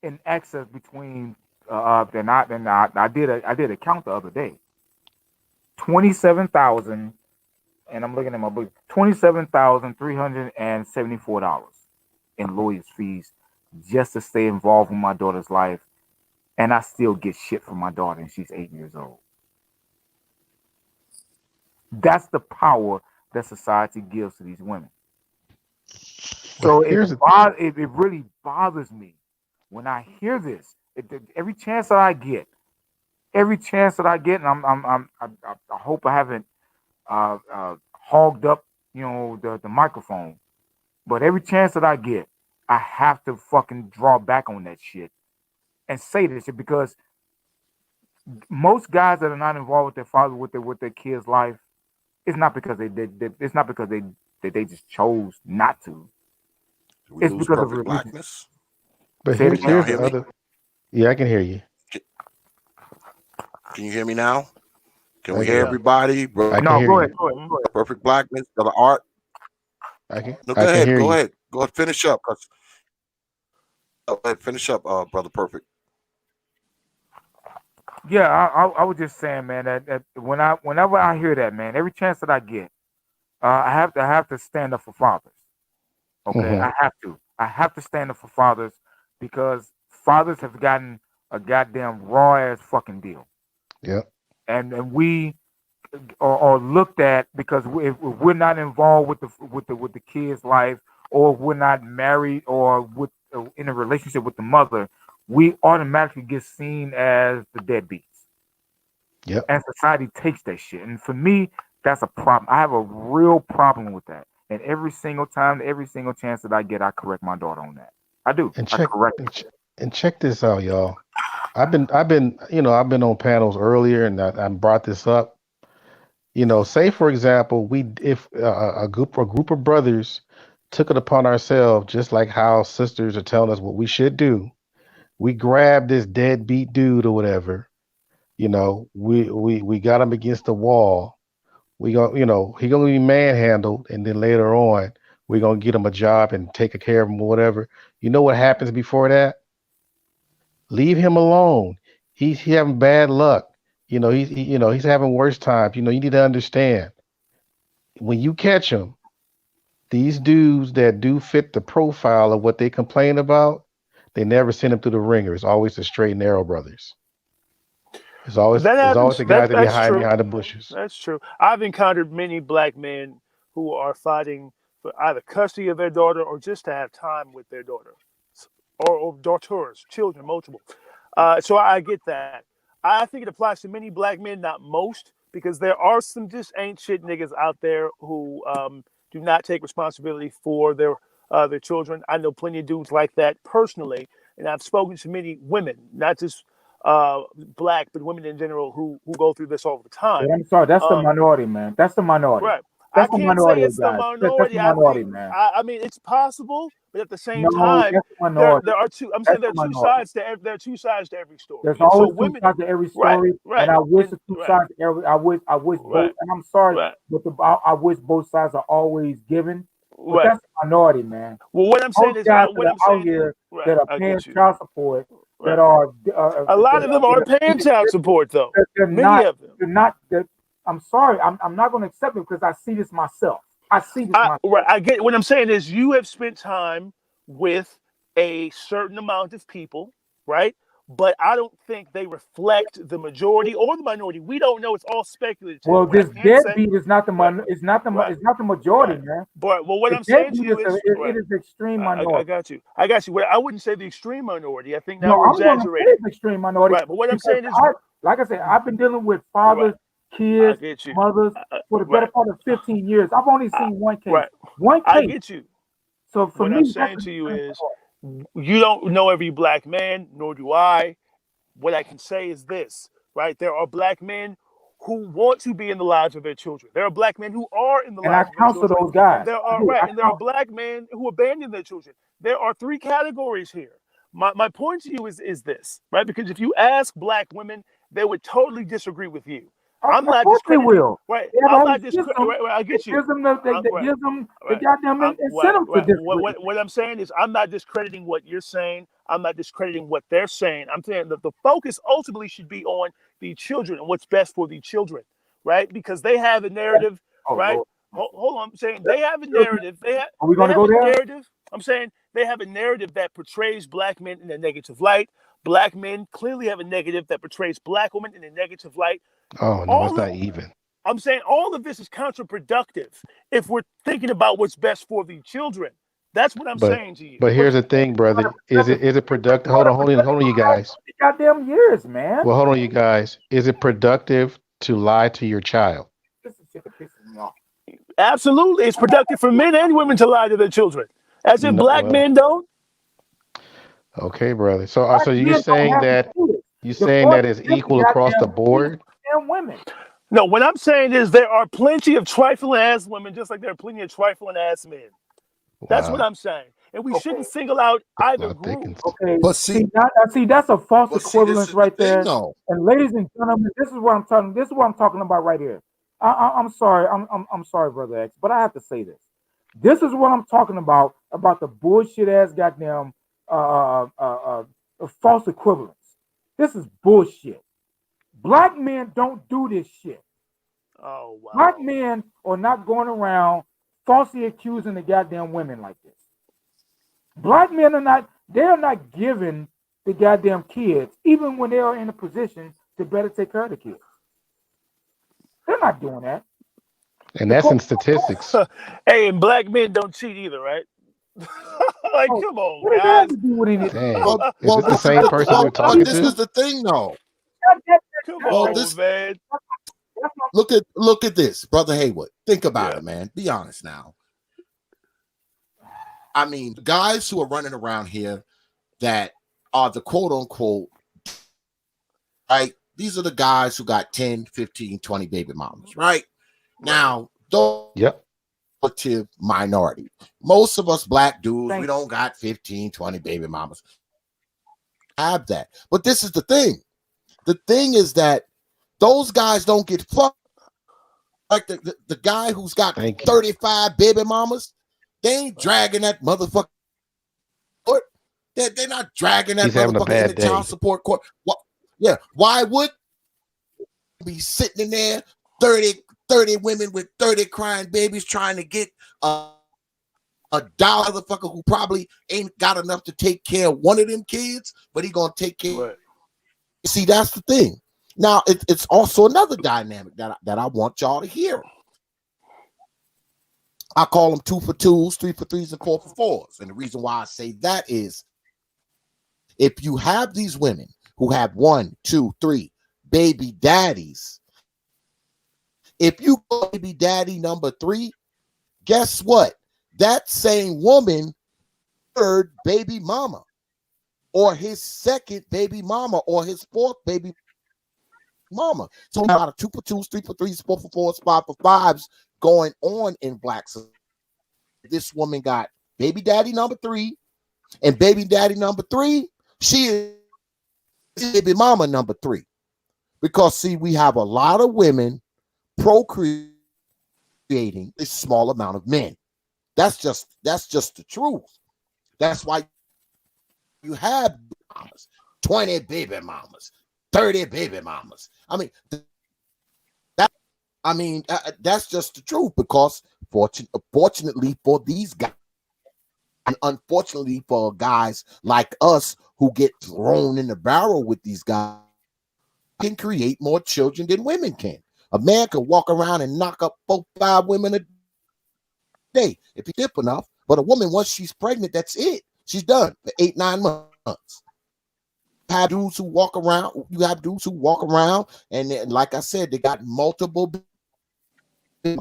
in excess between I did a count the other day. 27,000, and I'm looking at my book. $27,374 in lawyers' fees just to stay involved with my daughter's life, and I still get shit from my daughter, and she's 8 years old. That's the power that society gives to these women. So it really bothers me when I hear this. Every chance that I get, and I hope I haven't hogged up, the microphone. But every chance that I get, I have to fucking draw back on that shit and say this shit, because most guys that are not involved with their father with their kids' life, it's not because it's not because they just chose not to. Do we It's lose because of perfect religion. blackness? But Say it Can y'all here's again. the hear me? other. Yeah, I can hear you. Can you hear me now? Can I we can hear hear Yeah. you. everybody? I can No, hear go you. ahead, go ahead, Mhm. go ahead. Perfect blackness, brother Art. No, I go can ahead. hear Go you. ahead. Go ahead. Finish up. Go ahead. Finish up, brother Perfect. Yeah, I was just saying, man, that whenever I hear that, man, every chance that I get, I have to stand up for fathers. Okay, Hmm. I have to stand up for fathers, because fathers have gotten a goddamn raw ass fucking deal, Yep. and we are looked at because if we're not involved with the kid's life, or if we're not married or with in a relationship with the mother, we automatically get seen as the deadbeats, Yep. and society takes that shit. And for me, that's a problem. I have a real problem with that. And every single time, every single chance that I get, I correct my daughter on that. I do. And I check correct and, her. and check this out, y'all. I've been on panels earlier, and I brought this up. Say for example, we if a group of brothers took it upon ourselves, just like how sisters are telling us what we should do. We grab this deadbeat dude or whatever. We got him against the wall. He gonna be manhandled, and then later on, we're gonna get him a job and take care of him or whatever. You know what happens before that? Leave him alone. He's having bad luck. He's having worse times. You need to understand, when you catch him, these dudes that do fit the profile of what they complain about, they never send him through the ringer. It's always the straight and narrow brothers. It's always That it's always happens. the guys that be That's hiding true. behind the bushes. That's true. I've encountered many black men who are fighting for either custody of their daughter or just to have time with their daughter, or daughters, children, multiple. So I get that. I think it applies to many black men, not most, because there are some just ain't shit niggas out there who do not take responsibility for their children. I know plenty of dudes like that personally, and I've spoken to many women, not just black, but women in general who go through this all the But time. I'm sorry, that's the Um, minority, man. That's the minority. right. I the can't say minority it's of the guys. That's minority. the I minority, think man. I mean it's possible, but at the same No, time, that's the minority. there are two. I'm saying That's there the are two minority. sides to there are two sides to every story, There's and so always two women, sides to every right, story, right, and I wish and the two right, sides to every. I wish both, right, and I'm sorry, right, but I wish both sides are always given. But right. that's the minority, man. Well, what I'm saying Most is, guys what that I'm are out saying, here right. that are I paying get you. child support, that Right. are A lot of them are paying child support, though. they're Many not of them. they're not. They're, I'm sorry, I'm not going to accept it because I see this myself. I see this myself. Right. I get what I'm saying is you have spent time with a certain amount of people, right? But I don't think they reflect the majority or the minority. We don't know. It's all speculative. Well, What I this can say, deadbeat is not the right, it's not the majority, right. man. But well, what The I'm saying to deadbeat you is, it right. is extreme I minority. got you. I got you. Well, I wouldn't say the extreme minority. I think now No, we're I'm going to say exaggerating. it's extreme minority Right. But what I'm because saying is, like I said, I've been dealing with right. fathers, I kids, get you. mothers for the better Right. part of 15 years. I've only I, seen one case, right. one I case. get you. So for What I'm me, that's saying to you extreme is, you don't know every black man, nor do I. What I can say is this, right? There are black men who want to be in the lives of their children. There are black men who are in the and I lives of their counsel children, those and guys. there I are do. right, I and there are counsel. black men who abandon their children. There are three categories here. My point to you is this, right? Because if you ask black women, they would totally disagree with you. I'm Of not course they discrediting, will. right? They have I'm all not these discrediting, systems. right, right? I It get you. gives them that Right, gives them the right. goddamn Right, incentive to right. disagree. What I'm saying is, I'm not discrediting what you're saying. I'm not discrediting what they're saying. I'm saying that the focus ultimately should be on the children and what's best for the children, right? Because they have a narrative, Oh right? Lord. Hold on. I'm saying they have a Children, narrative. are we They gonna have go a there? narrative. I'm saying they have a narrative that portrays black men in a negative light. Black men clearly have a negative that portrays black women in a negative light. Oh no, it's All not of, even. I'm saying all of this is counterproductive if we're thinking about what's best for the children. That's what I'm But saying to you. but But here's the thing, brother. Is it productive? Hold on, you guys. goddamn years, man. Well, hold on, you guys. Is it productive to lie to your child? This is shit that pisses me off. Absolutely. It's productive for men and women to lie to their children. As if No, black well, men don't. okay, brother. So, Black so you're men don't saying have the that kids. you're The saying boys that it's them the equal across the goddamn kids, board? damn women. No, what I'm saying is there are plenty of trifling ass women, just like there are plenty of trifling ass men. That's what Wow, I'm saying. And we Okay, shouldn't single out that's a either lot of group. thickens. okay. But See that's a false this equivalence is the right thing there. though. And ladies and gentlemen, this is what I'm talking. This is what I'm talking about right here. I'm sorry. I'm sorry, brother X, but I have to say this. This is what I'm talking about the bullshit ass goddamn false equivalence. This is bullshit. Black men don't do this shit. Oh, Black wow. men are not going around falsely accusing the goddamn women like this. Black men are not, they're not giving the goddamn kids, even when they are in a position to better take care of the kids. They're not doing that. And that's Because, in statistics. Hey, and black men don't cheat either, right? Like, oh, come on, what does that have guys. to do with anything? Dang, is Well, this the this is same the person we're but talking this to? is the thing though. That- Come Well, on, this man. that's not- look at this, brother Haywood. Think about Yeah. it, man. Be honest now. I mean, guys who are running around here that are the quote unquote right. These are the guys who got 10, 15, 20 baby mamas, right? Now, those Yep. relative minority. Most of us black dudes, we thank don't got 15, 20 baby mamas. Have that. But this is the thing. The thing is that those guys don't get fucked. Like the guy who's got Thank you. 35 baby mamas, they ain't dragging that motherfucker court. They're not dragging that He's having a motherfucker in the bad child day. support court. What? Yeah. Why would be sitting in there 30 women with 30 crying babies trying to get a dollar motherfucker who probably ain't got enough to take care of one of them kids, but he gonna take care. Right. See, that's the thing. Now, it's also another dynamic that I want y'all to hear. I call them 2 for 2s, 3 for 3s, and 4 for 4s. And the reason why I say that is if you have these women who have 1, 2, 3 baby daddies, if you go baby daddy number 3, guess what? That same woman, third baby mama, or his second baby mama, or his fourth baby mama. So a lot of 2 for 2s, 3 for 3s, 4 for 4s, 5 for 5s going on in Black society. This woman got baby daddy number 3, and baby daddy number 3, she is baby mama number 3. Because see, we have a lot of women procreating a small amount of men. That's just the truth. That's why you have 20 baby mamas, 30 baby mamas. I mean, that's just the truth, because fortunately for these guys, and unfortunately for guys like us who get thrown in the barrel with these guys, can create more children than women can. A man can walk around and knock up 4, 5 women a day if he's hip enough. But a woman, once she's pregnant, that's it. She's done for 8, 9 months. You have dudes who walk around, and like I said, they got multiple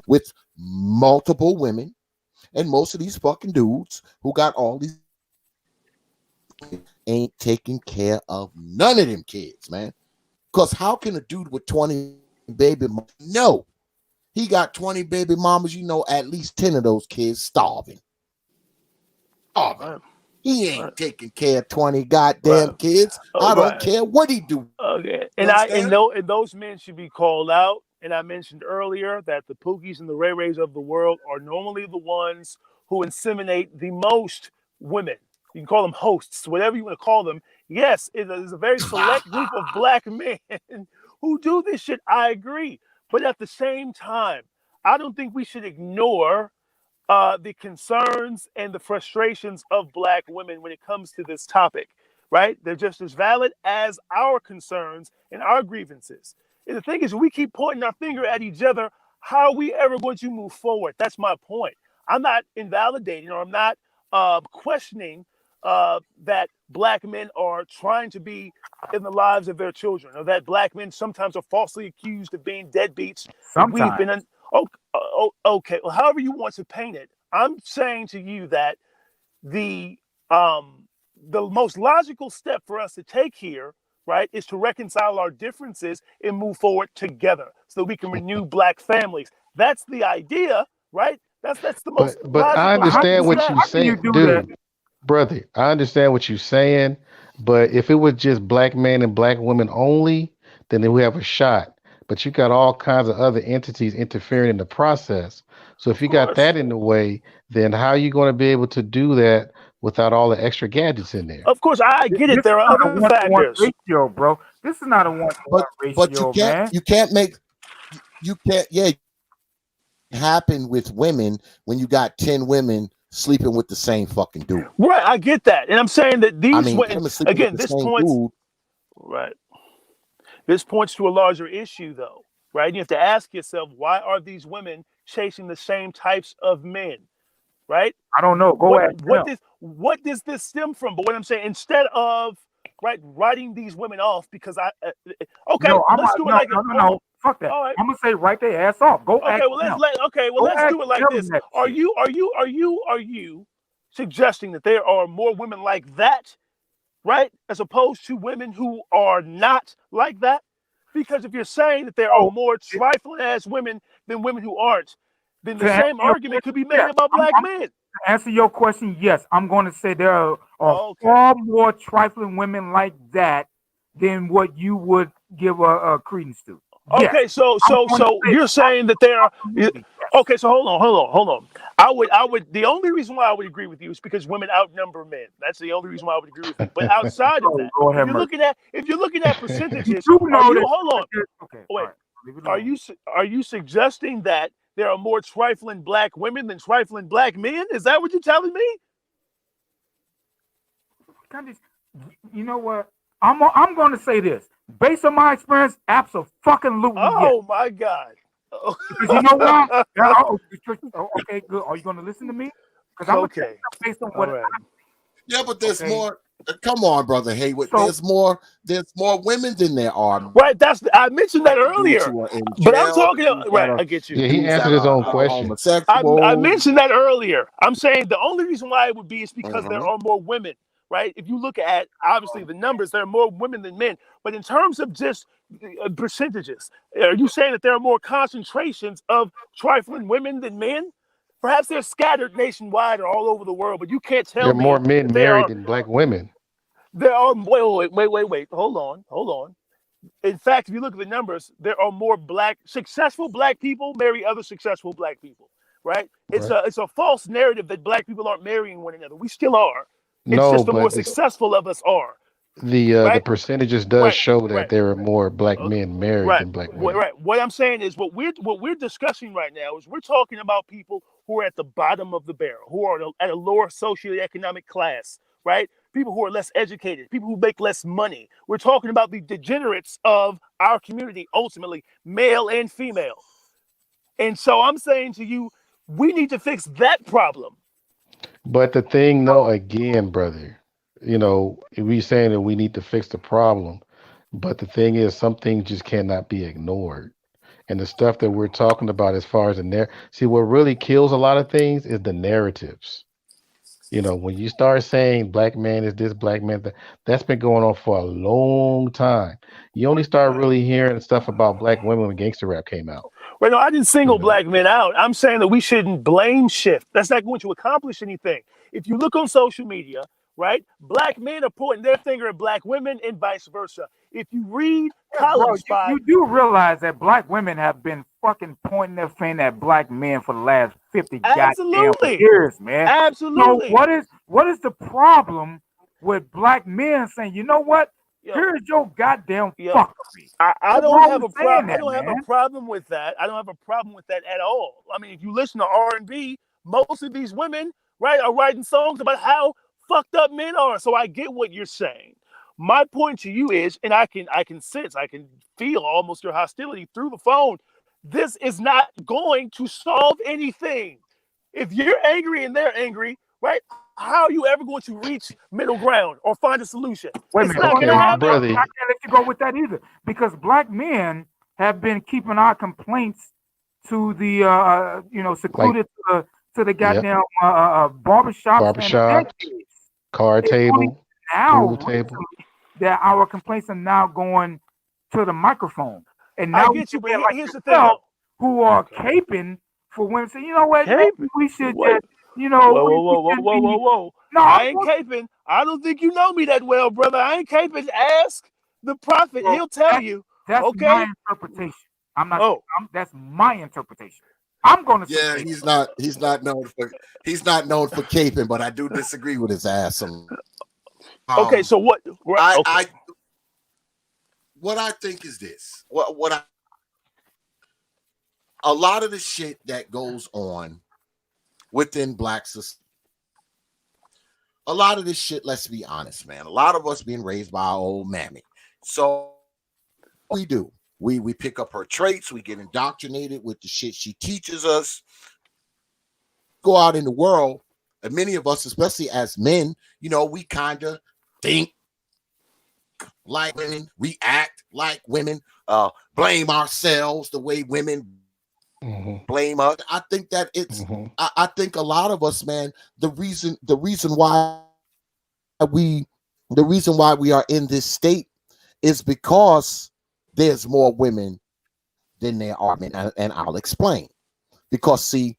with multiple women, and most of these fucking dudes who got all these ain't taking care of none of them kids, man. Because how can a dude with 20 baby mamas? No, he got 20 baby mamas. You know, at least 10 of those kids starving. He ain't taking care of 20 goddamn kids. I don't care what he do. Okay, and those men should be called out. And I mentioned earlier that the Pookies and the Ray Rays of the world are normally the ones who inseminate the most women. You can call them hosts, whatever you want to call them. Yes, it is a very select group of black men who do this shit. I agree. But at the same time, I don't think we should ignore the concerns and the frustrations of black women when it comes to this topic, right? They're just as valid as our concerns and our grievances. And the thing is, we keep pointing our finger at each other. How are we ever going to move forward? That's my point. I'm not invalidating, or I'm not questioning that black men are trying to be in the lives of their children, or that black men sometimes are falsely accused of being deadbeats. Sometimes. Okay. Well, however you want to paint it, I'm saying to you that the most logical step for us to take here, right, is to reconcile our differences and move forward together so that we can renew black families. That's the idea, right? That's the most But logical. I understand what How you're can you saying, do that? dude. Brother, I understand what you're saying, but if it was just black men and black women only, then we have a shot. But you got all kinds of other entities interfering in the process. So if you got that in the way, then how are you going to be able to do that without all the extra gadgets in there? Of course, I get it. This There is are not a other 1-to-1 factors. ratio, bro. This is not a 1-to-1 But ratio, man. you can't make happen with women when you got 10 women sleeping with the same fucking dude. Right, I get that. And I'm saying that these women sleeping again, with the this same points dude. right. This points to a larger issue though, right? You have to ask yourself, why are these women chasing the same types of men? Right? I don't know. Go ahead. What does this stem from? But what I'm saying, instead of writing these women off because okay, No, let's do it like no. Fuck that. All right. I'm gonna say right their ass off. Go Okay, ask well them. let's do it like this. That Are shit. you suggesting that there are more women like that, right, as opposed to women who are not like that? Because if you're saying that there are more trifling ass women than women who aren't, then the same argument could be made about black men. To answer your question, yes, I'm going to say there are far more trifling women like that than what you would give a credence to. Yes. Okay, so you're saying that there are. Okay, so hold on. I would. The only reason why I would agree with you is because women outnumber men. That's the only reason why I would agree with you. But outside of that, if you're looking at percentages, hold on. Okay. Wait. Are you suggesting that there are more trifling black women than trifling black men? Is that what you're telling me? You know what? I'm going to say this. Based on my experience, absolutely yes. Oh my God. Because you know what? Okay, good. Are you going to listen to me? Because I'm okay. Based on what. Right. Yeah, but there's more. Come on, brother Haywood. There's more women than there are. Right. I mentioned that earlier. But I'm talking. Right. I get you. Yeah, he answered his own question. I mentioned that earlier. I'm saying the only reason why it would be is because there are more women. right? If you look at obviously the numbers, there are more women than men. But in terms of just percentages, are you saying that there are more concentrations of trifling women than men? Perhaps they're scattered nationwide or all over the world, but you can't There tell are more me men that there married are than black women. wait. Hold on. In fact, if you look at the numbers, there are more successful black people marry other successful black people, right? Right. It's a false narrative that black people aren't marrying one another. We still are. It's No, just the more but successful of us are, the right? percentages does Right, show that right. there are more black Okay, men married right, than black women. right. What I'm saying is what we're discussing right now is we're talking about people who are at the bottom of the barrel, who are at a lower socioeconomic class, right? People who are less educated, people who make less money. We're talking about the degenerates of our community, ultimately, male and female. And so I'm saying to you, we need to fix that problem. But the thing, though, again, brother, we saying that we need to fix the problem, but the thing is, some things just cannot be ignored. And the stuff that we're talking about, as far as see, what really kills a lot of things is the narratives. When you start saying black man is this, black man that, that's been going on for a long time. You only start really hearing stuff about black women when gangster rap came out. Right now, I didn't You single know, black men out. I'm saying that we shouldn't blame shift. That's not going to accomplish anything. If you look on social media, right, black men are pointing their finger at black women and vice versa. If you read Yeah, bro, columns by you do realize that black women have been fucking pointing their finger at black men for the last 50 goddamn absolutely, years, man. So absolutely, what is the problem with black men saying, you know what? yo, Here's your goddamn yo, fuckery. I What's don't wrong have with a saying I that, don't have a man? problem with that. I don't have a problem with that at all. I mean, if you listen to R&B, most of these women, right, are writing songs about how fucked up men are. So I get what you're saying. My point to you is, and I can sense, I can feel almost your hostility through the phone. This is not going to solve anything. If you're angry and they're angry, right? How are you ever going to reach middle ground or find a solution? Wait a It's minute. not Hold going to okay, on. happen. brother. I can't let you go with that either. Because black men have been keeping our complaints to the Like, secluded to the yep, goddamn barbershops and the man barbershops, caves. card It's only table, now pool table. recently that our complaints are now going to the microphone. And I now we get you, get but men like here's the thing, yourself though. who are Okay. caping for women. Say, you know what, maybe Cape? we should Wait. just, we shouldn't be. Whoa. No, I I'm ain't going caping. I don't think you know me that well, brother. I ain't caping. Ask the prophet. well, He'll tell that's you. that's my Okay? interpretation. I'm not. Oh, That's my interpretation. I'm going to say Yeah, Cape. he's not known for caping, but I do disagree with his ass. okay. So what? Right. I Okay. I what I think is this. A lot of the shit that goes on within black society, a lot of this shit, let's be honest, man. A lot of us being raised by our old mammy. So we do. We pick up her traits, we get indoctrinated with the shit she teaches us, go out in the world, and many of us, especially as men, we kind of think like women, react like women, blame ourselves the way women Hmm. blame us. I think that Hmm. I think a lot of us, man, we the reason why we are in this state is because there's more women than there are men, and I'll explain. Because see,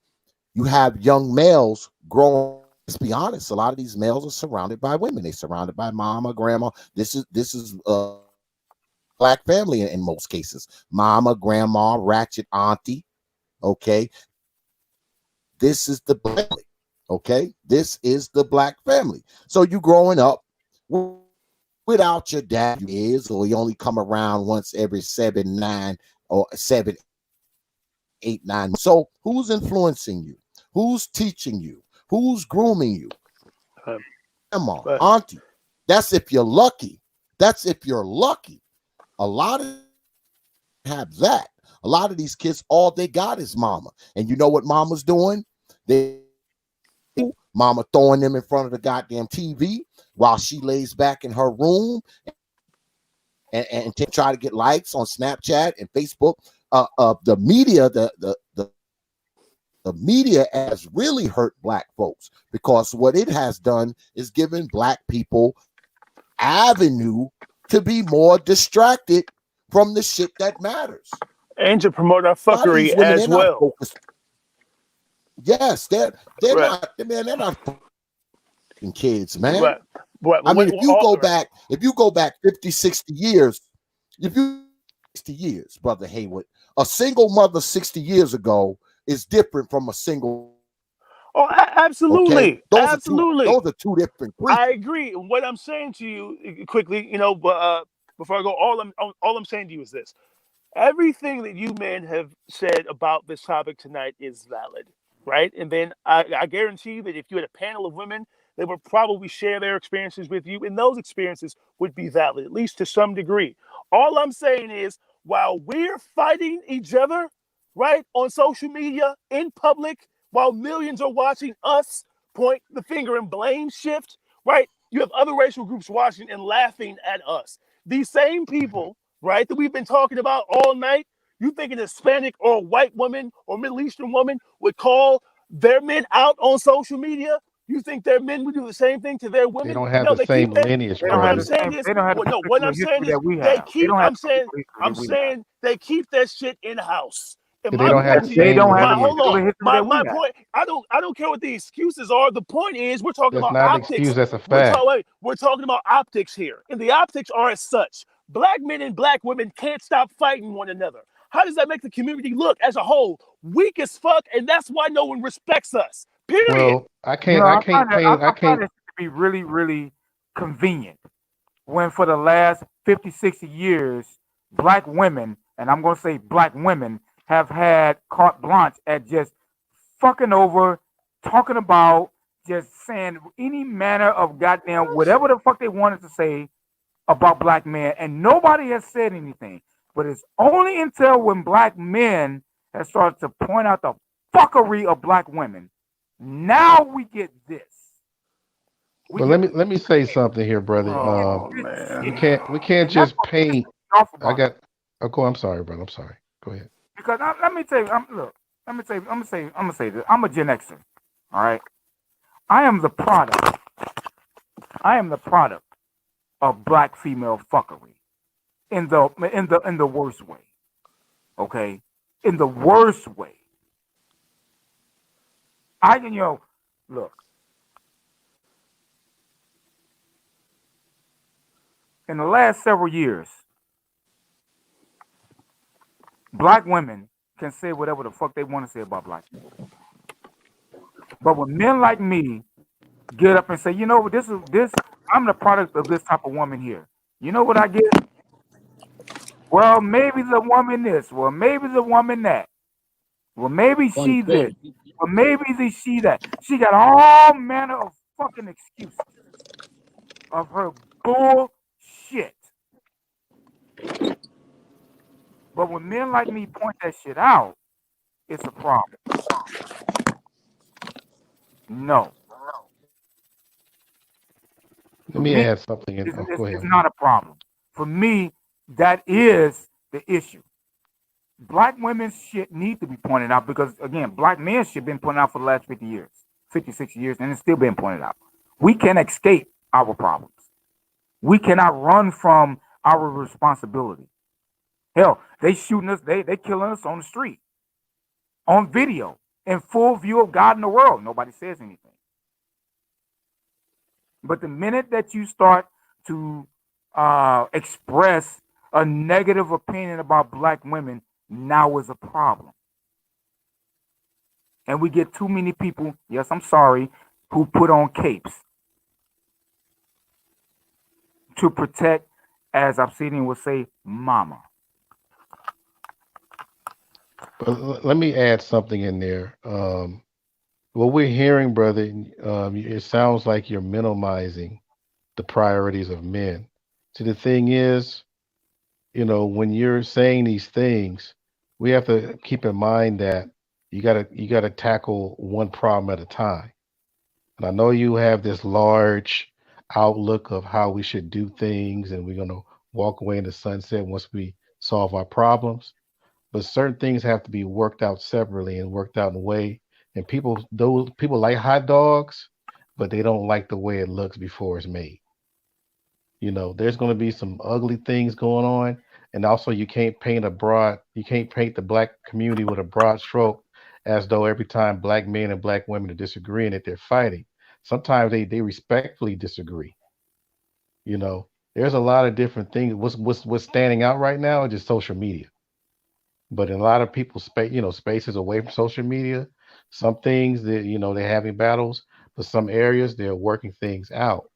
you have young males growing. Let's be honest. A lot of these males are surrounded by women. They're surrounded by mama, grandma. This is black family in most cases. Mama, grandma, ratchet auntie. Okay, this is the family. Okay, this is the black family. So you growing up without your dad, or he only come around once every 7, 9 or 7, 8, 9. So who's influencing you? Who's teaching you? Who's grooming you? Um, Grandma, but auntie. That's if you're lucky. That's if you're lucky. A lot of have that. A lot of these kids, all they got is mama. And you know what mama's doing? Mama throwing them in front of the goddamn TV while she lays back in her room and try to get likes on Snapchat and Facebook. The media, the The media has really hurt black folks because what it has done is given black people avenue to be more distracted from the shit that matters. And to promote our A lot of fuckery these women, as they're not well. focused. Yes, they're Right. not, man, they're not fucking kids, man. Right. Right. I mean, if you go Right. back 50, 60 years, if you 60 years, brother Haywood, a single mother 60 years ago is different from a single. Oh, absolutely. Okay, those Absolutely. are two different creatures. I agree. And what I'm saying to you quickly, before I go, all I'm saying to you is this: everything that you men have said about this topic tonight is valid, right? And then I guarantee you that if you had a panel of women, they would probably share their experiences with you, and those experiences would be valid, at least to some degree. All I'm saying is, while we're fighting each other, right, on social media, in public, while millions are watching us point the finger and blame shift, right, you have other racial groups watching and laughing at us. These same people, right, that we've been talking about all night, you think an Hispanic or a white woman or Middle Eastern woman would call their men out on social media? You think their men would do the same thing to their They women? don't have No, the they keep same that. lineage, They No, don't what have I'm the brother. saying same. is, They don't have the what I'm particular saying history is, that we they have. They keep. don't have I'm the saying, particular history I'm that we have. saying they keep that shit in house. And They my don't have point the to They you, same don't have my the hold lineage. on, particular history that we my have. point. I don't care what the excuses are. The point is, we're talking That's about not an excuse. optics. That's a We're fact. talking. Wait, we're talking about optics here, and the optics are as such. Black men and black women can't stop fighting one another. How does that make the community look as a whole weak as fuck? And that's why no one respects us. Period. Well, I You can't. know, I I can't find that paint. I I find can't. it to be really, really convenient when for the last 50, 60 years, black women, and I'm going to say black women, have had carte blanche at just fucking over, talking about, just saying any manner of goddamn whatever the fuck they wanted to say about black men, and nobody has said anything. But it's only until when black men have started to point out the fuckery of black women, now we get this. We But get let me say something here, brother. Oh this man. shit, We can't and that's just what pisses paint. me off I about it. got. Oh, cool. I'm sorry, brother. I'm sorry. Go ahead. Because let me tell you, look, I'm gonna say this. I'm a Gen Xer, all right. I am the product. I am the product of black female fuckery in the worst way. Okay, in the worst way. I can look in the last several years, black women can say whatever the fuck they want to say about black men. But when men like me get up and say, you know what, this, I'm the product of this type of woman here. You know what I get? Well, maybe the woman this. Well, maybe the woman that. Well, maybe One she this. thing. Well, maybe she that. She got all manner of fucking excuses of her bullshit. But when men like me point that shit out, it's a problem. No, Let for me me, add something in. Oh, go it's ahead. not a problem. For me, that is the issue. Black women's shit need to be pointed out because, again, black men's shit been pointed out for the last 50 years, 56 years, and it's still being pointed out. We can escape our problems. We cannot run from our responsibility. Hell, they shooting us, they killing us on the street, on video, in full view of God in the world. Nobody says anything. But the minute that you start to express a negative opinion about black women, now is a problem. And we get too many people, yes, I'm sorry, who put on capes to protect, as Obsidian would say, mama. But let me add something in there. What we're hearing, brother, it sounds like you're minimizing the priorities of men. See, the thing is, when you're saying these things, we have to keep in mind that you gotta tackle one problem at a time. And I know you have this large outlook of how we should do things, and we're gonna walk away in the sunset once we solve our problems. But certain things have to be worked out separately and worked out in a way And those people like hot dogs, but they don't like the way it looks before it's made. There's going to be some ugly things going on, and also you can't paint the black community with a broad stroke, as though every time black men and black women are disagreeing that they're fighting. Sometimes they respectfully disagree. You know, there's a lot of different things. What's standing out right now is just social media. But in a lot of people's spaces away from social media, some things that they're having battles, but some areas they're working things out.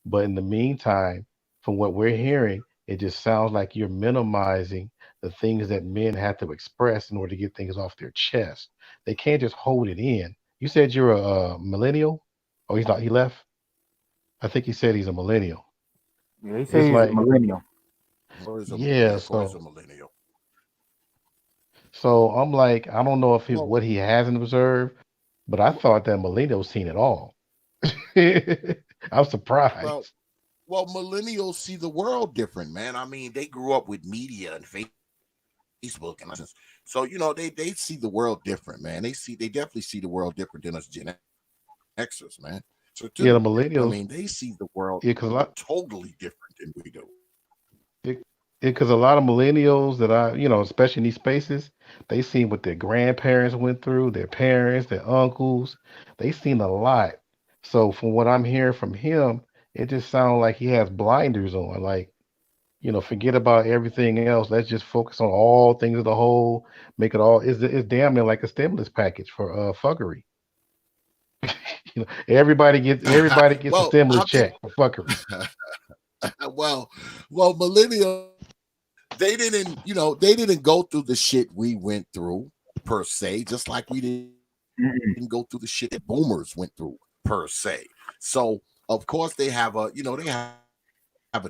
But in the meantime, from what we're hearing, it just sounds like you're minimizing the things that men have to express in order to get things off their chest. They can't just hold it in. You said you're a millennial? Oh, he's not. He left. I think he said he's a millennial. Yeah, he It's says he's a like, millennial. yeah. Corey's So, a millennial. so I'm like, I don't know if he Well, what he hasn't observed, but I thought that millennials seen it all. I'm well, surprised. well, millennials see the world different, man. I mean, they grew up with media and Facebook and so they see the world different, man. They definitely see the world different than us Gen Xers, man. So Yeah, the too, I millennials. mean, they see the world Yeah, because a lot. totally different than we do. Because a lot of millennials that especially in these spaces, they seen what their grandparents went through, their parents, their uncles. They seen a lot. So from what I'm hearing from him, it just sounds like he has blinders on. Like, forget about everything else. Let's just focus on all things as a whole. Make it all. It's damn near like a stimulus package for fuckery. Everybody gets a Well, stimulus I think check for fuckery. well, millennials they didn't go through the shit we went through per se, just like we didn't go through the shit that boomers went through per se. So of course they have a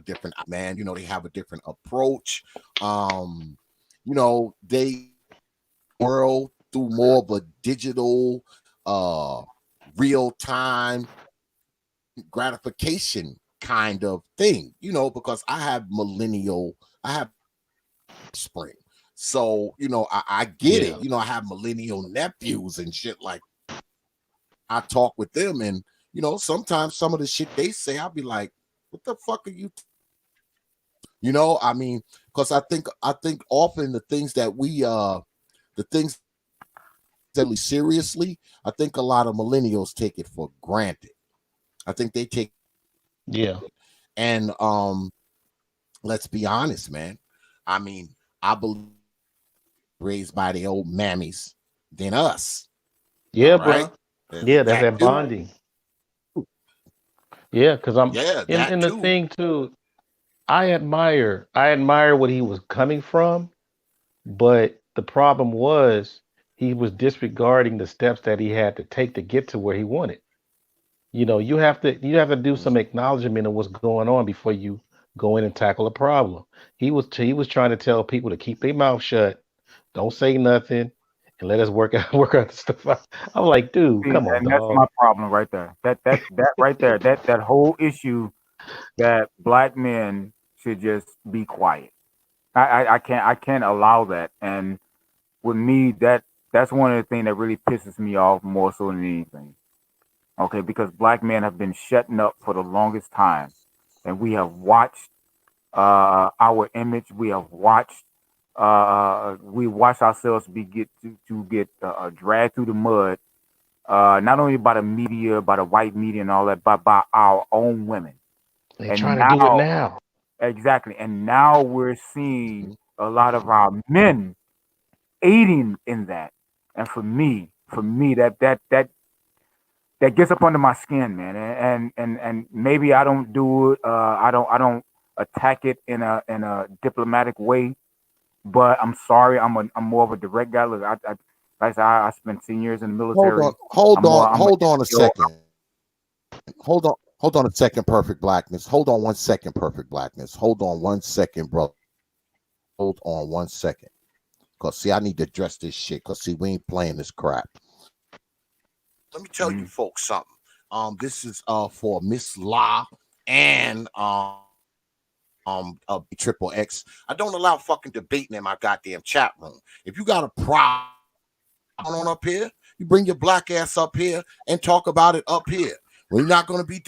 different man. They have a different approach. They world through more of a digital, uh, real time gratification kind of thing. Because I have spring. So, I get it. Yeah. I have millennial nephews and shit like I talk with them and sometimes some of the shit they say, I'll be like, what the fuck are you I mean, because I think often the things that we seriously, I think a lot of millennials take it for granted. I think they take Yeah. and let's be honest, man. I mean, I believe raised by the old mammies than us. All Yeah, right. bro. Yeah, that's That that too. bonding. Yeah, because I'm Yeah, that in the too. thing too. I admire what he was coming from, but the problem was he was disregarding the steps that he had to take to get to where he wanted. You have to do some acknowledgement of what's going on before you go in and tackle a problem. He was trying to tell people to keep their mouth shut, don't say nothing, and let us work out work out the stuff out. I'm like, dude, See, come on, and that's dog. my problem right there. That right there, that whole issue that black men should just be quiet. I can't allow that. And with me, that's one of the things that really pisses me off more so than anything. Okay, because black men have been shutting up for the longest time, and we have watched our image. We watch ourselves get dragged through the mud, not only by the media, by the white media and all that, but by our own women. They And trying to do it now, now. exactly, and now we're seeing a lot of our men aiding in that. And for me, that gets up under my skin, man. And maybe I don't do it. I don't attack it in a diplomatic way. But I'm sorry, I'm more of a direct guy. Look, like I said, I spent 10 years in the Hold on, military. hold I'm more. on, I'm a hold on a yo. second. Hold on a second, perfect blackness. Hold on 1 second, perfect blackness. Hold on 1 second, bro. Hold on 1 second. Cause see, I need to address this shit. Cause see, we ain't playing this crap. Let me tell you Mhm. folks something. This is for Miss La and Triple X. I don't allow fucking debating in my goddamn chat room. If you got a problem on up here, You bring your black ass up here and talk about it up here. We're not going to be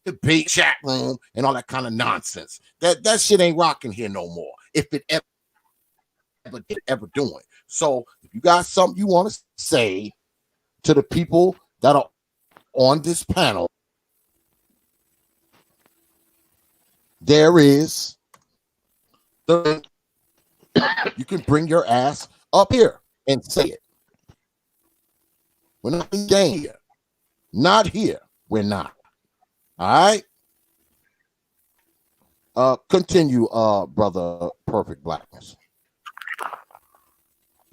debate chat room and all that kind of nonsense. That shit ain't rocking here no more. If it ever doing. So if you got something you want to say to the people that are on this panel, there is you can bring your ass up here and say it. We're not game here. Not here. We're not. All right. Continue, brother Perfect Blackness.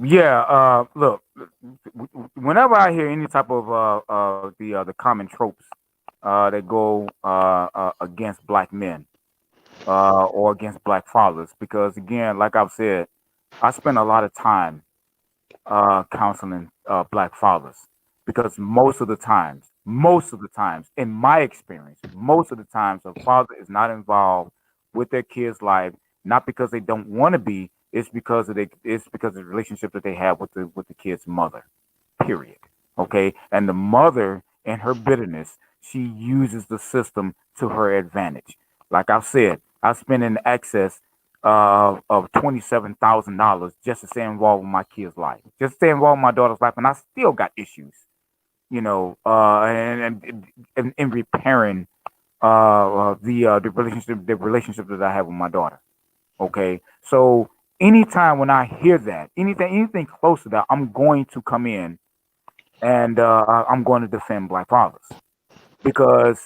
Yeah, look, whenever I hear any type of the common tropes that go against black men or against black fathers, because again, like I've said, I spend a lot of time counseling black fathers, because most of the times, in my experience, most of the times a father is not involved with their kid's life, not because they don't want to be, it's because of the relationship that they have with the kid's mother. Period. Okay, and the mother, in her bitterness, she uses the system to her advantage. Like I've said, I spent in excess of $27,000 just to stay involved with my kid's life, just to stay involved with my daughter's life, and I still got issues, and in repairing the relationship that I have with my daughter. Okay, so anytime when I hear that, anything close to that, I'm going to come in and I'm going to defend black fathers, because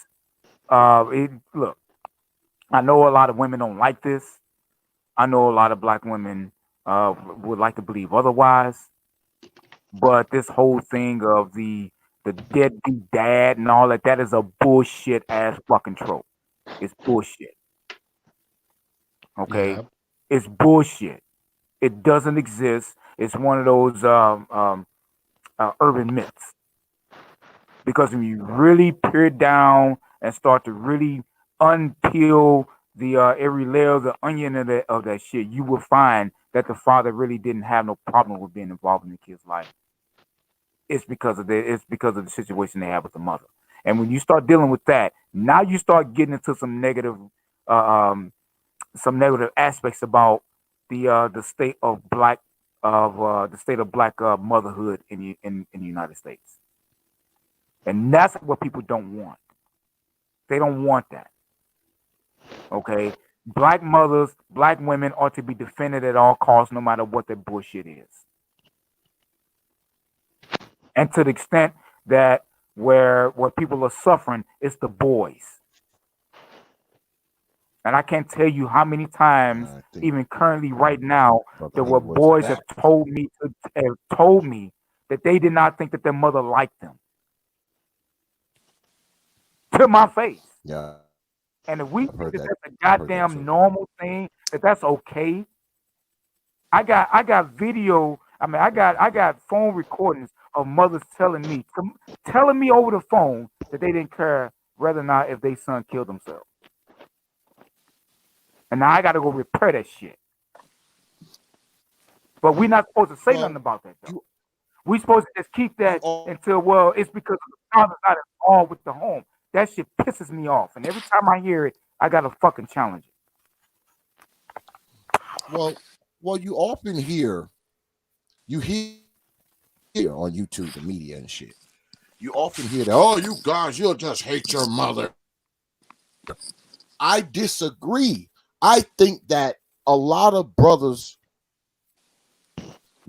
look, I know a lot of women don't like this. I know a lot of black women would like to believe otherwise, but this whole thing of the deadbeat dad and all that is a bullshit ass fucking trope. It's bullshit. Okay, Yeah. it's bullshit. It doesn't exist. It's one of those urban myths. Because when you really peer down and start to really unpeel the every layer of the onion of that shit, you will find that the father really didn't have no problem with being involved in the kid's life. It's because of the situation they have with the mother. And when you start dealing with that, now you start getting into uh, um, some negative aspects about the state of black motherhood in the United States. And that's what people don't want. They don't want that. Okay? Black mothers, black women ought to be defended at all costs, no matter what their bullshit is. And to the extent that where people are suffering, it's the boys. And I can't tell you how many times, even currently right now, there were boys have told me that they did not think that their mother liked them. To my face. Yeah. And if we think that that's a goddamn normal thing, that's okay. I got video. I mean, I got phone recordings of mothers telling me over the phone that they didn't care whether or not if their son killed themselves. And now I got to go repair that shit. But we're not supposed to say nothing about that, though. We're supposed to just keep that until, well, it's because the father's not involved with the home. That shit pisses me off. And every time I hear it, I got to fucking challenge it. Well, you often hear on YouTube, the media and shit. You often hear that, oh, you guys, you'll just hate your mother. I disagree. I think that a lot of brothers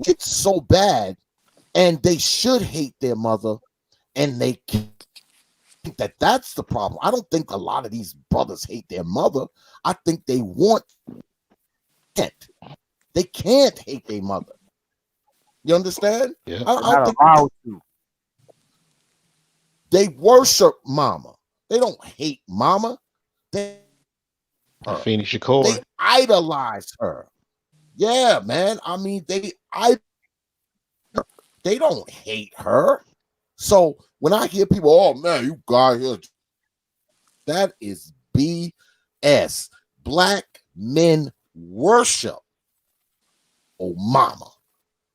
get so bad and they should hate their mother, and they think that that's the problem. I don't think a lot of these brothers hate their mother. I think they want it. They can't hate their mother. You understand? Yeah. I think allowed to. They worship mama. They don't hate mama. They idolize her. Yeah, man. I mean, they don't hate her. So when I hear people, oh man, you guys, that is BS. Black men worship oh mama.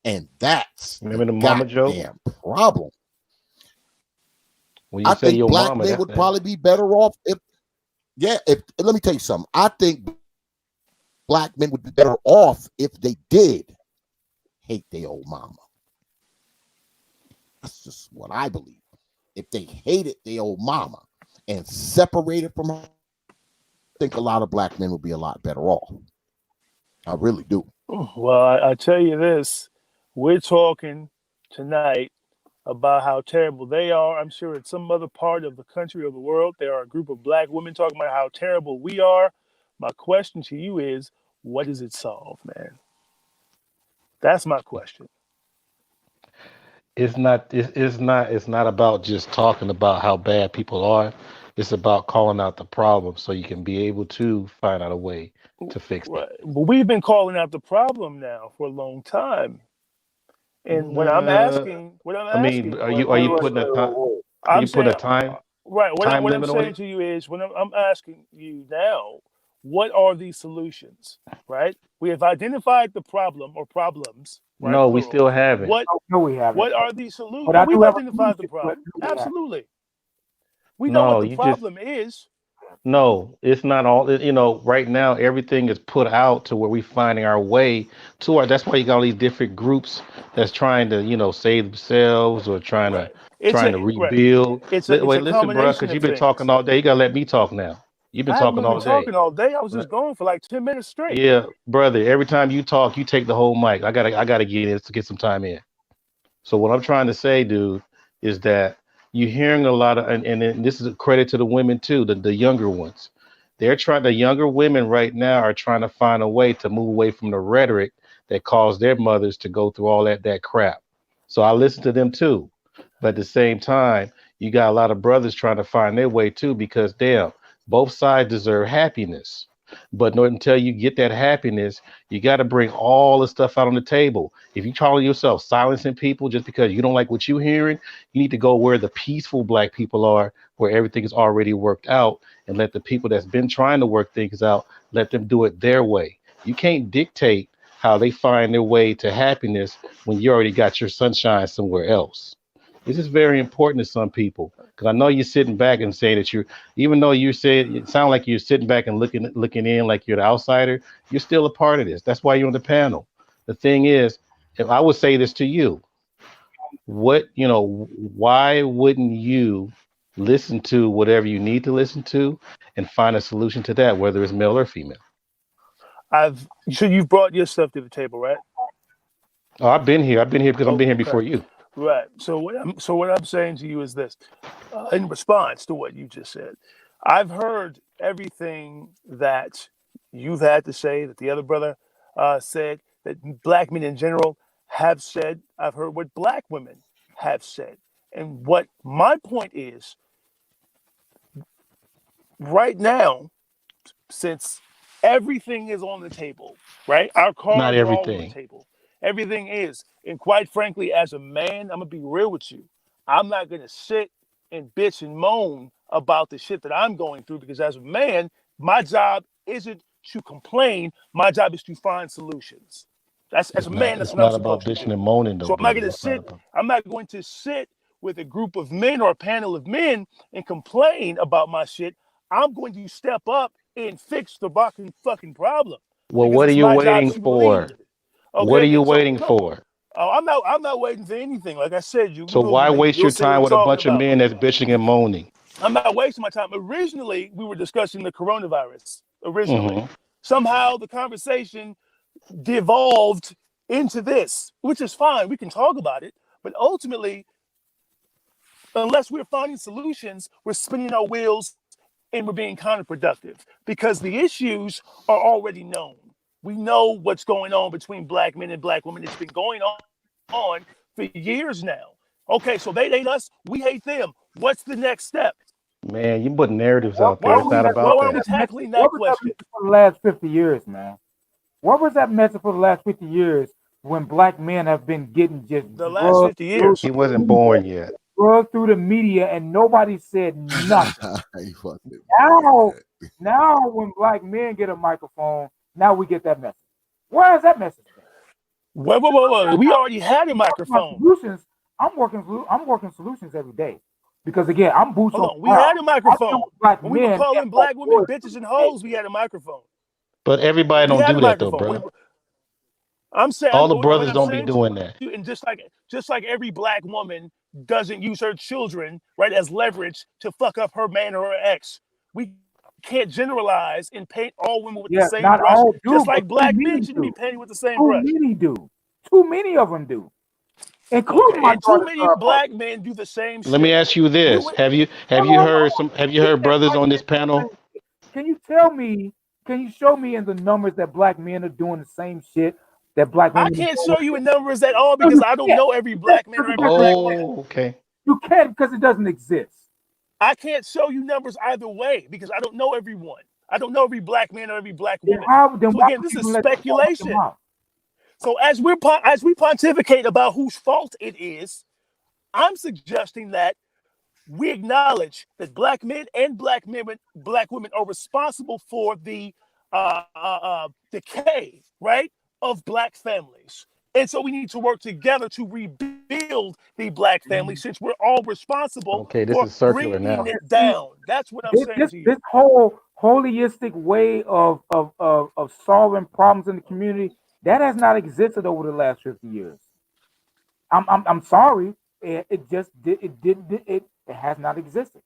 And that's Remember the the mama joke? goddamn problem. When you I say think your black mama, men would probably be better off if let me tell you something. I think black men would be better off if they did hate their old mama. That's just what I believe. If they hated their old mama and separated from her, I think a lot of black men would be a lot better off. I really do. Well, I tell you this, we're talking tonight about how terrible they are. I'm sure in some other part of the country or the world, there are a group of black women talking about how terrible we are. My question to you is, what does it solve, man? That's my question. It's not about just talking about how bad people are. It's about calling out the problem so you can be able to find out a way to fix it. Right. But we've been calling out the problem now for a long time. And Uh, I mean, are you is, putting a time? Are I'm you putting saying, a right. time What I'm limit on saying it? to you is, when I'm asking you now, what are these solutions? Right. We have identified the problem or problems, right? No, we Plural. still haven't. No, we haven't. What are these solutions? But I We've do have a identified the solution. But problem. no, we haven't. Absolutely. We know what No, the you just problem is. no. It's not all. You know, right now everything is put out to where we finding our way to our. That's why you got all these different groups that's trying to save themselves or Right. trying to Right. rebuild. It's Wait, a listen, bro, combination because of you've been talking things. all day. You gotta let me talk now. You've been I haven't talking really been all day. talking all day. I was just going for like 10 minutes straight. Yeah, brother. Every time you talk, you take the whole mic. I gotta get in to get some time in. So what I'm trying to say, dude, is that you're hearing a lot of, and this is a credit to the women too, the younger ones. The younger women right now are trying to find a way to move away from the rhetoric that caused their mothers to go through all that crap. So I listen to them too. But at the same time, you got a lot of brothers trying to find their way too, because damn, both sides deserve happiness. But not until you get that happiness, you got to bring all the stuff out on the table. If you call yourself silencing people just because you don't like what you're hearing, you need to go where the peaceful black people are, where everything is already worked out, and let the people that's been trying to work things out, let them do it their way. You can't dictate how they find their way to happiness when you already got your sunshine somewhere else. This is very important to some people because I know you're sitting back and saying that even though you said it sound like you're sitting back and looking in like you're the outsider, you're still a part of this. That's why you're on the panel. The thing is, if I would say this to you, why wouldn't you listen to whatever you need to listen to and find a solution to that, whether it's male or female? So you've brought your stuff to the table, right? Oh, I've been here. I've been here because I've been here Okay. before you. Right. So what I'm saying to you is this, in response to what you just said, I've heard everything that you've had to say, that the other brother said, that black men in general have said. I've heard what black women have said, and what my point is right now, since everything is on the table, right? Our Not cards are all on the everything. table. Everything is. And quite frankly, as a man, I'm going to be real with you. I'm not going to sit and bitch and moan about the shit that I'm going through because as a man, my job isn't to complain. My job is to find solutions. That's as a It's not. man, that's It's what I'm not about supposed to bitching do. and moaning, though, So I'm not brother. going to That's not sit. about. I'm not going to sit with a group of men or a panel of men and complain about my shit. I'm going to step up and fix the fucking problem Well, because what are it's you my job waiting to for? lead. What are Okay, you so waiting no, for? I'm not waiting for anything. Like I said, So why waste you'll your say what time I'm with a talking bunch of about. men that's bitching and moaning? I'm not wasting my time. Originally, we were discussing the coronavirus. Originally, Hmm. somehow the conversation devolved into this, which is fine. We can talk about it, but ultimately, unless we're finding solutions, we're spinning our wheels and we're being counterproductive because the issues are already known. We know what's going on between black men and black women. It's been going on for years now. Okay, so they hate us, we hate them. What's the next step? Man, you put narratives What, out there. what It's was not that? Why about What was aren't we that. that message? tackling that What was that question? message for the last 50 years, man? What was that message for the last 50 years when black men have been getting just The last 50 He years. wasn't born yet. drugged through the media and nobody said nothing? You fucking Now, man. now when black men get a microphone, now we get that message. Where has that message been? Whoa. We already had a My microphone. solutions. I'm working solutions every day because again, I'm boots Hold on on. the We ground. had a I deal microphone. with black When we were men and calling black black women boys bitches and every day. hoes, we had a microphone. But everybody We don't had a do that though, microphone. bro. I'm saying All the what brothers I'm don't be saying to doing that. you, and just like every black woman doesn't use her children right as leverage to fuck up her man or her ex. We can't generalize and paint all women with the Yeah, same not brush, all do, just but like too black men many shouldn't be do. painted with the same Too brush. many do. Too many of them do, including Okay, my and too daughter's many mother. black men do the same Let me shit. ask you We this: would, have you heard some? Have you heard brothers on this panel? Can you tell me? Can you show me in the numbers that black men are doing the same shit that black I women are can't doing? show you in numbers at all No, because you I don't can't. know every black man or every black woman. Oh, okay. You can't because it doesn't exist. I can't show you numbers either way because I don't know everyone. I don't know every black man or every black Then woman. how? Then So why again, would this you is even let them come up your speculation. mouth? So as we pontificate about whose fault it is, I'm suggesting that we acknowledge that black men and black women are responsible for the decay, right, of black families. And so we need to work together to rebuild the black family since we're all responsible Okay, this for is circular bringing now. it down. That's what I'm saying to This you. whole holistic way of solving problems in the community that has not existed over the last 50 years. I'm sorry. It just did it didn't it has not existed.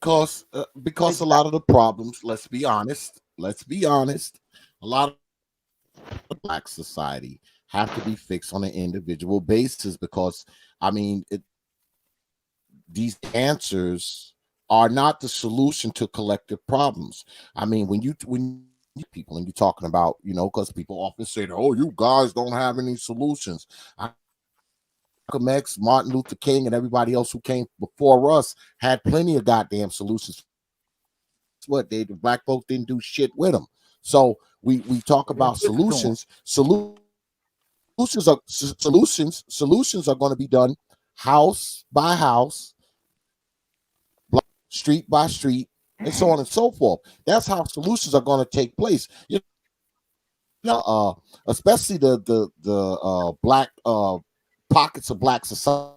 Because a Exactly. lot of the problems, let's be honest, a lot of black society have to be fixed on an individual basis because these answers are not the solution to collective problems. I mean, when people and you're talking about, because people often say, "Oh, you guys don't have any solutions." Malcolm X, Martin Luther King, and everybody else who came before us had plenty of goddamn solutions. What the black folks didn't do shit with them. So we talk They didn't about listen to him. solutions. Solutions are going to be done house by house, street by street, and so on and so forth. That's how solutions are going to take place. Especially the black pockets of black society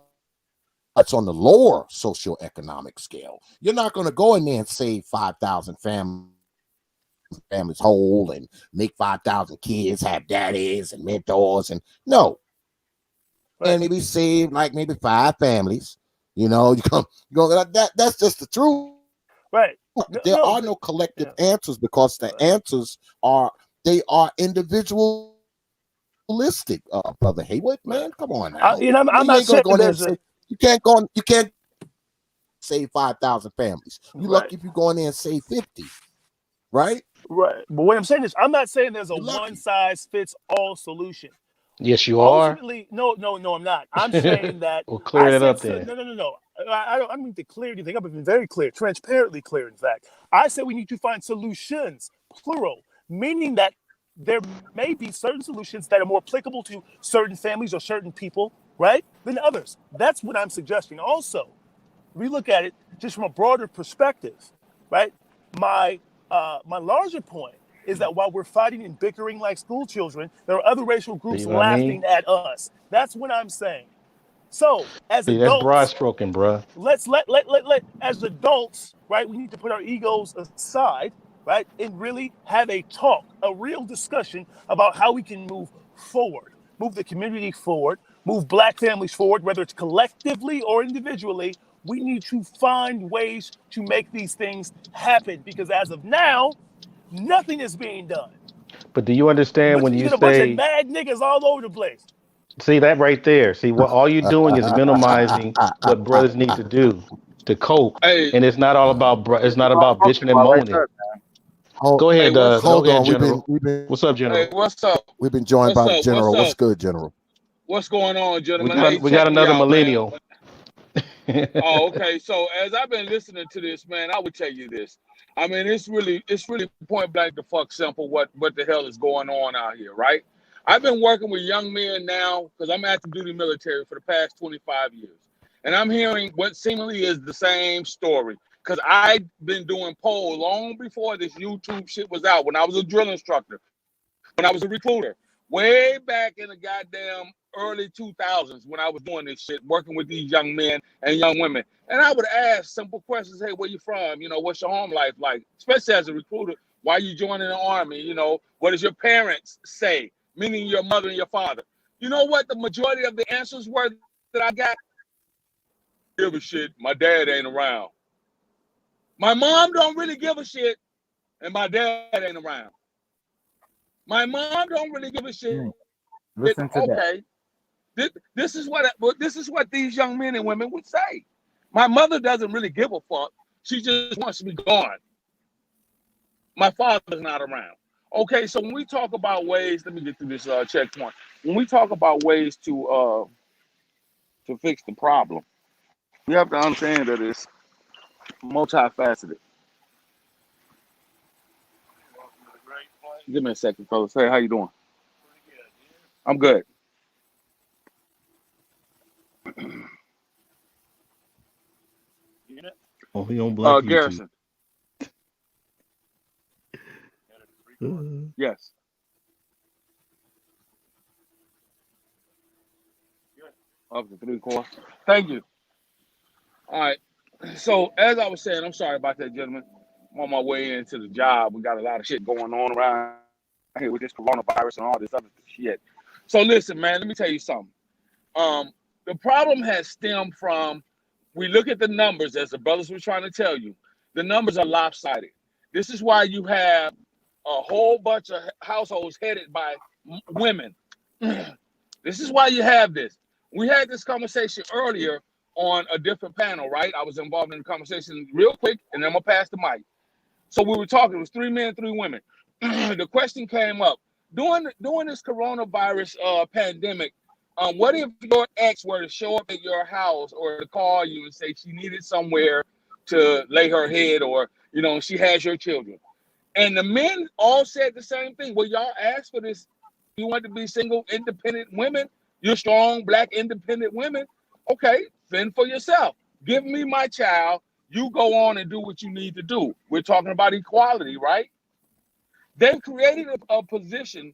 that's on the lower socioeconomic scale. You're not going to go in there and save 5,000 families whole and make 5,000 kids have daddies and mentors and no. Right. And maybe save like maybe 5 families. That's just the truth. Right. There No, are no collective yeah. answers because the Right. answers are individualistic. Brother Haywood, Right. man, come on now. I'm You not ain't gonna saying go in there and there's say a you can't save 5,000 families. You right. lucky if you go in there and save 50, right? Right. But what I'm saying is, I'm not saying there's a You're one lucky. size fits all solution. Yes, you are. Ultimately, no, I'm not. I'm saying that Well, I clear that said up so, then. no. I don't mean to clear anything up. I've been very clear, transparently clear. In fact, I said we need to find solutions, plural, meaning that there may be certain solutions that are more applicable to certain families or certain people, right, than others. That's what I'm suggesting. Also, we look at it just from a broader perspective, right? My larger point is that while we're fighting and bickering like school children, there are other racial See groups what I mean? laughing at us. That's what I'm saying. So, as See, that's broad adults, stroking, bruh. let's as adults, right? We need to put our egos aside, right, and really have a talk, a real discussion about how we can move forward, move the community forward, move black families forward, whether it's collectively or individually. We need to find ways to make these things happen because as of now, nothing is being done. But do you understand But when you you get a bunch of say, mad niggas all over the place. see that right there? See what all you're doing is minimizing what brothers need to do to cope, Hey, and it's not all about it's not What I'm about talking bitching and about right moaning. there. Hold, Go hey, ahead, what's go hold ahead, on. General. What's up, hey, General? what's up? We've been joined What's by the up? What's general. What's up? good, General? What's going on, We gentlemen? got Hey, we got check me another out, man. millennial. Oh, okay. So as I've been listening to this, man, I would tell you this. I mean, it's really point blank the fuck simple what the hell is going on out here, right? I've been working with young men now because I'm active duty military for the past 25 years, and I'm hearing what seemingly is the same story. Because I've been doing polls long before this YouTube shit was out when I was a drill instructor. when I was a recruiter, way back in the goddamn early 2000s when I was doing this shit, working with these young men and young women. And I would ask simple questions. Hey, where you from? You know, what's your home life like? Especially as a recruiter, why you joining the army? You know, what does your parents say? Meaning your mother and your father. You know what the majority of the answers were that I got? Give a shit. My dad ain't around. My mom don't really give a shit, and my dad ain't around. My mom don't really give a shit. Listen to that. Okay. This is what these young men and women would say. My mother doesn't really give a fuck. She just wants to be gone. My father's not around. Okay, so when we talk about ways, let me get through this checkpoint. When we talk about ways to fix the problem, we have to understand that it's multifaceted. Give me a second, fellas. Hey, how you doing? I'm good. Oh, he on Black YouTube. Garrison. Yes. Up to 3 quarters. Thank you. All right. So as I was saying, I'm sorry about that, gentlemen. I'm on my way into the job. We got a lot of shit going on around here with this coronavirus and all this other shit. So listen, man, let me tell you something. The problem has stemmed from, we look at the numbers, as the brothers were trying to tell you. The numbers are lopsided. This is why you have a whole bunch of households headed by women. This is why you have this. We had this conversation earlier on a different panel, right? I was involved in the conversation real quick, and then I'm going to pass the mic. So we were talking, it was 3 men, 3 women. The question came up, during this coronavirus pandemic, what if your ex were to show up at your house or to call you and say she needed somewhere to lay her head, or, you know, she has your children? And the men all said the same thing. Well, y'all asked for this. You want to be single, independent women? You're strong, black, independent women? Okay, fend for yourself. Give me my child. You go on and do what you need to do. We're talking about equality, right? They've created a position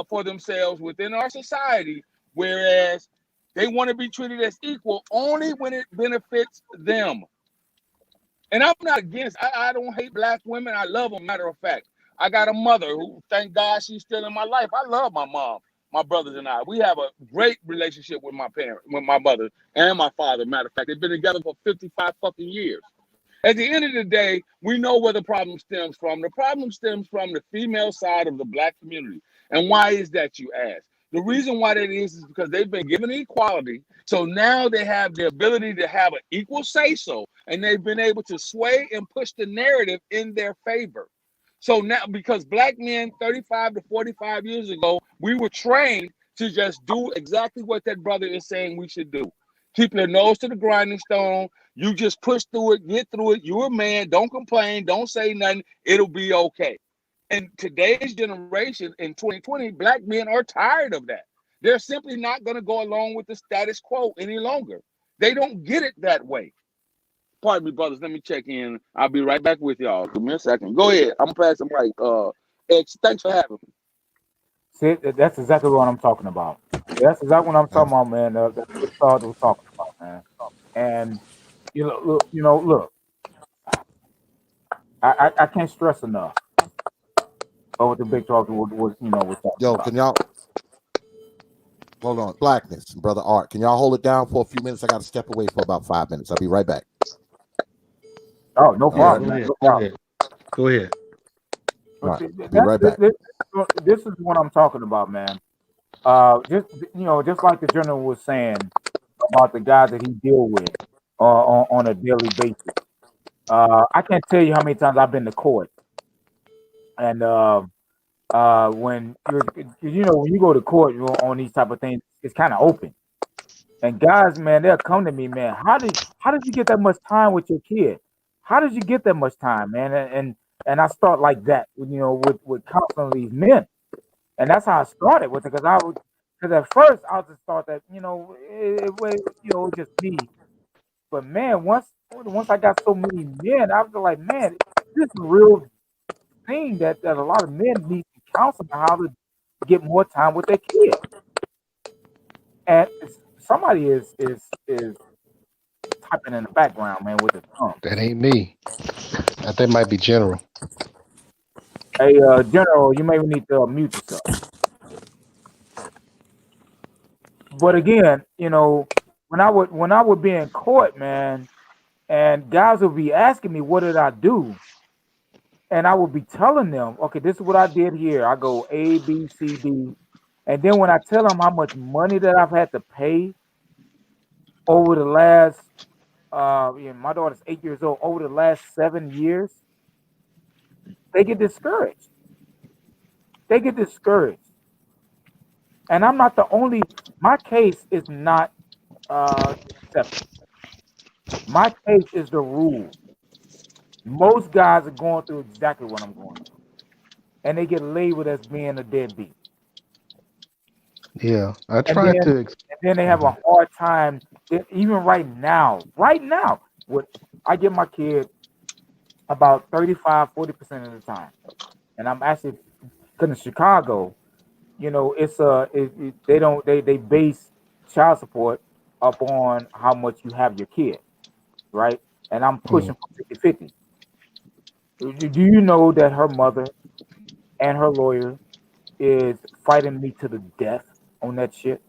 for themselves within our society, whereas they want to be treated as equal only when it benefits them. And I'm not against, I don't hate black women. I love them, matter of fact. I got a mother who, thank God, she's still in my life. I love my mom, my brothers and I. We have a great relationship with my parents, with my mother and my father, matter of fact. They've been together for 55 fucking years. At the end of the day, we know where the problem stems from. The problem stems from the female side of the black community. And why is that, you ask? The reason why that is because they've been given equality. So now they have the ability to have an equal say-so, and they've been able to sway and push the narrative in their favor. So now, because black men 35 to 45 years ago, we were trained to just do exactly what that brother is saying we should do. Keep your nose to the grinding stone. You just push through it, get through it. You're a man. Don't complain. Don't say nothing. It'll be okay. In today's generation, in 2020, black men are tired of that. They're simply not going to go along with the status quo any longer. They don't get it that way. Pardon me, brothers. Let me check in. I'll be right back with y'all. Give me a second. Go ahead. I'm going to pass the mic. X, thanks for having me. See, that's exactly what I'm talking about. That's exactly what I'm talking about, man. That's what Todd was talking about, man. And look. I can't stress enough what the big talk was talking Yo, about. can y'all hold on? Blackness, brother Art. Can y'all hold it down for a few minutes? I got to step away for about 5 minutes. I'll be right back. Oh, no problem. Go ahead. No problem. Go ahead. All right, be right back. This is what I'm talking about, man. Just like the general was saying about the guy that he deal with on a daily basis. I can't tell you how many times I've been to court, and when when you go to court on these type of things, it's kind of open. And guys, man, they'll come to me, man. How did you get that much time with your kid? How did you get that much time, man? And I start like that, with counseling these men, and that's how I started with it. Because at first I just thought that it was just me. But man, once I got so many men, I was like, man, this is a real thing that a lot of men need to counseling how to get more time with their kid. And somebody is typing in the background, man, with the thumb. That ain't me. That might be General. Hey, General, you may need to mute yourself. But again, when I would be in court, man, and guys would be asking me, what did I do? And I would be telling them, okay, this is what I did here. I go A, B, C, D. And then when I tell them how much money that I've had to pay over the last, my daughter's 8 years old, over the last 7 years, they get discouraged. They get discouraged. And I'm not the only, my case is not the exception. My case is the rule. Most guys are going through exactly what I'm going through. And they get labeled as being a deadbeat. Yeah, I And tried to. then they have a hard time, even right now, with I get my kid about 35-40% of the time. And I'm actually, because in Chicago, it's they base child support up on how much you have your kid, right? And I'm pushing for 50-50. Do you know that her mother and her lawyer is fighting me to the death on that shit?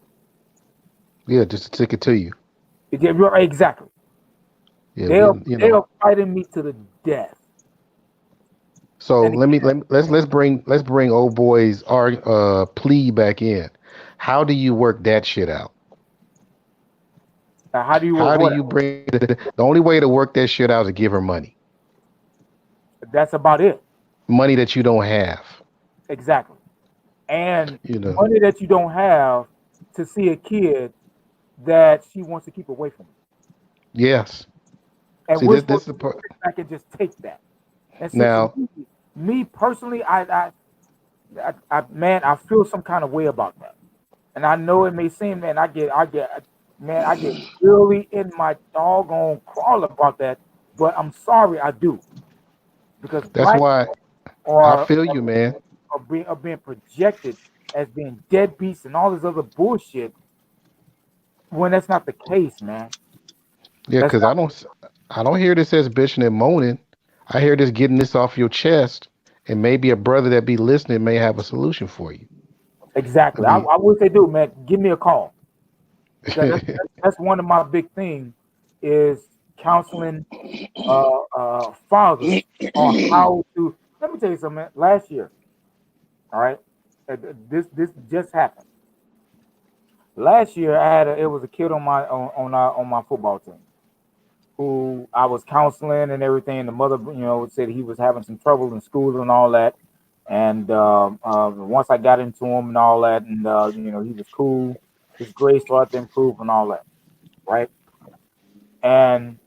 Yeah, just to stick it to you. Exactly. Yeah, They're fighting me to the death. So And again, let's bring old boy's plea back in. How do you work that shit out? how do you work How do what? you bring the only way to work that shit out is to give her money, That's about it. money that you don't have. Exactly. And You know. money that you don't have to see a kid that she wants to keep away from you. Yes. And See, we're this supposed is the to part. sit back and just take that. And see, for Now, me personally, man, I feel some kind of way about that. And I know it may seem, man, I get really in my doggone crawl about that. But I'm sorry, I do, because that's black why I are feel you, man. are being projected as being deadbeats and all this other bullshit when that's not the case, man. Yeah, That's because I don't hear this as bitching and moaning. I hear this getting this off your chest, and maybe a brother that be listening may have a solution for you. I exactly. mean, I wish they do, man. Give me a call, because that's one of my big things is counseling fathers on how to. Let me tell you something, man. Last year, all right, this just happened. Last year, it was a kid on my football team who I was counseling and everything. The mother, said he was having some trouble in school and all that. And once I got into him and all that, and he was cool. His grades started to improve and all that, right? And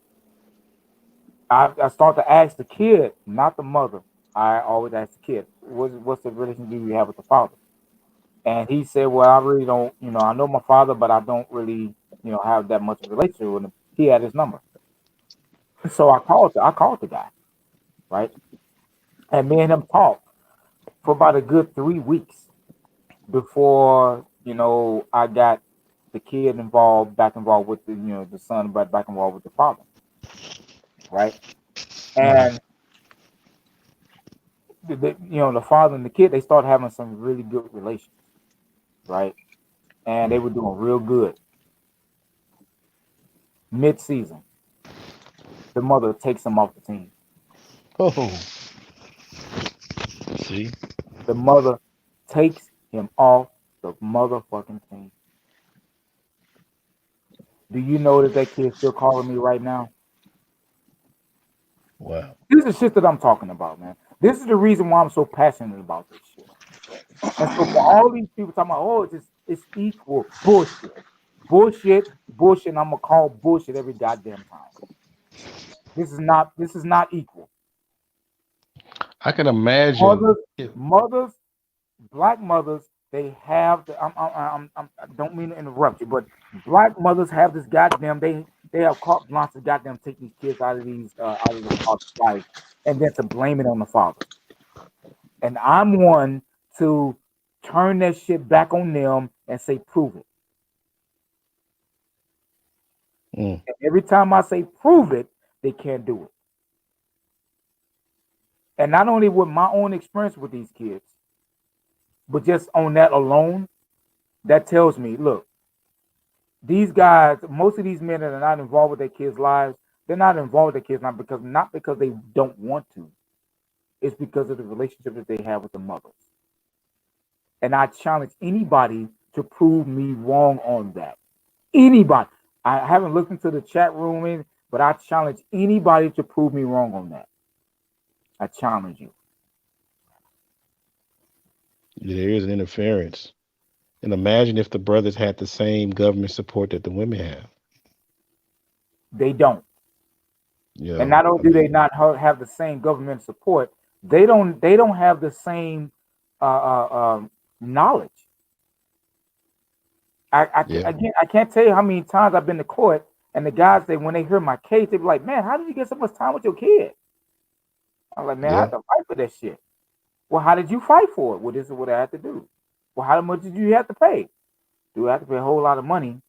I start to ask the kid, not the mother. I always ask the kid, what's the relationship you have with the father? And he said, well, I really don't, I know my father, but I don't really, have that much of a relationship with him. He had his number. So I called the guy, right? And me and him talked for about a good 3 weeks before, I got the kid back involved with the son, but back involved with the father, right? And the father and the kid, they started having some really good relations, right? And they were doing real good. Mid-season, the mother takes him off the team. oh, see, The mother takes him off the motherfucking team. Do you know that kid's still calling me right now? wow. This is shit that I'm talking about, man. This is the reason why I'm so passionate about this shit. And so for all these people talking about, oh, it's equal bullshit, bullshit. And I'm gonna call bullshit every goddamn time. This is not equal. I can imagine. Mothers, black mothers, they have the. I don't mean to interrupt you, but black mothers have this goddamn. They have carte blanche to goddamn take these kids out of the father's life, and then to blame it on the father. And I'm one to turn that shit back on them and say, prove it. Mm. And every time I say prove it, they can't do it. And not only with my own experience with these kids, but just on that alone, that tells me, look, these guys, most of these men that are not involved with their kids' lives, they're not involved with their kids not because they don't want to. It's because of the relationship that they have with the mothers. And I challenge anybody to prove me wrong on that. Anybody. I haven't looked into the chat room, but I challenge anybody to prove me wrong on that. I challenge you. There is an interference. And imagine if the brothers had the same government support that the women have. They don't. You And know, not only I do they mean, not have the same government support, they don't have the same knowledge. yeah, I can't tell you how many times I've been to court and the guys when they hear my case, they be like, man, how did you get so much time with your kid? I'm like, man, I yeah. had to fight for that shit. Well, how did you fight for it? Well, this is what I had to do. Well, how much did you have to pay? Do I have to pay a whole lot of money?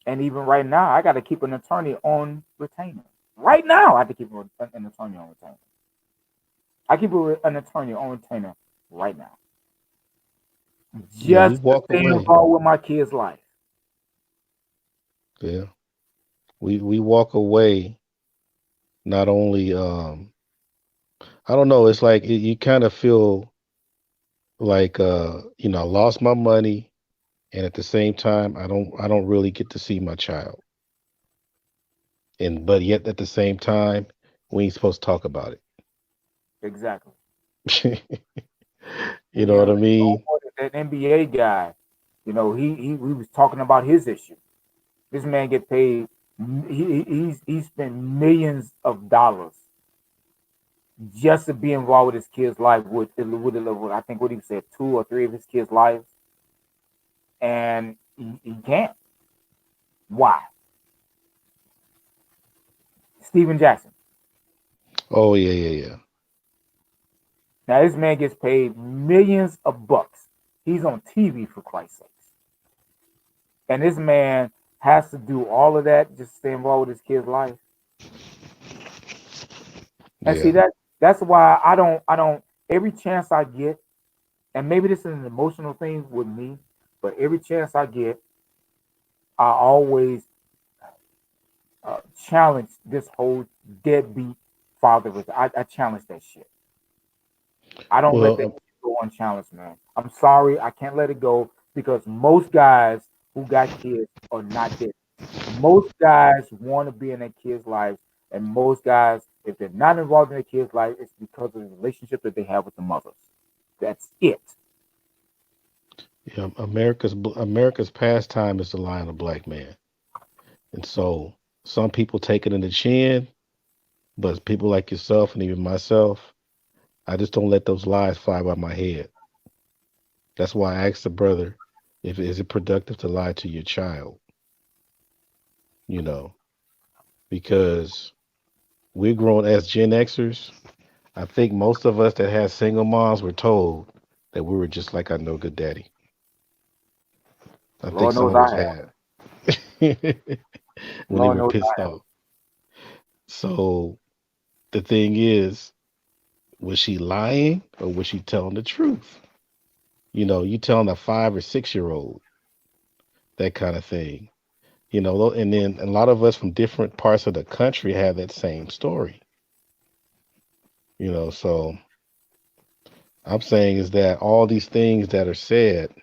And even right now, I got to keep an attorney on retainer. Right now, I have to keep an attorney on retainer. I keep an attorney on retainer right now, Yeah, we just to walk stay away. involved with my kid's life. Yeah. We walk away not only I don't know, it's like you kind of feel like I lost my money and at the same time I don't really get to see my child. And but yet at the same time, we ain't supposed to talk about Exactly. it. You And know what I mean? that NBA guy, we was talking about his issue. This man get paid. He spent millions of dollars just to be involved with his kid's life. With I think what he said, 2 or 3 of his kids' lives, and he can't. Why? Steven Jackson. Oh yeah, yeah, yeah. Now this man gets paid millions of bucks. He's on TV for Christ's sakes, and this man has to do all of that just to stay involved with his kid's life. And see Yeah. that's why I don't every chance I get, and maybe this is an emotional thing with me, but every chance I get, I always challenge this whole deadbeat father. I challenge that shit. I don't let that Well, shit go unchallenged, man. I'm sorry, I can't let it go because most guys who got kids are not dead. Most guys want to be in their kids' lives, and most guys, if they're not involved in their kids' life, it's because of the relationship that they have with the mothers. That's it. yeah, America's pastime is to lie on a black man. And so some people take it in the chin, but people like yourself and even myself, I just don't let those lies fly by my head. That's why I asked the brother if is it productive to lie to your child, you know, because we're grown as Gen Xers. I think most of us that had single moms were told that we were just like our no good daddy. I think Lord some knows of us I have. had when they Lord were knows pissed I have. off. So the thing is, was she lying or was she telling the truth? You telling a 5 or 6 year old that kind of thing. And then a lot of us from different parts of the country have that same story. So I'm saying is that all these things that are said,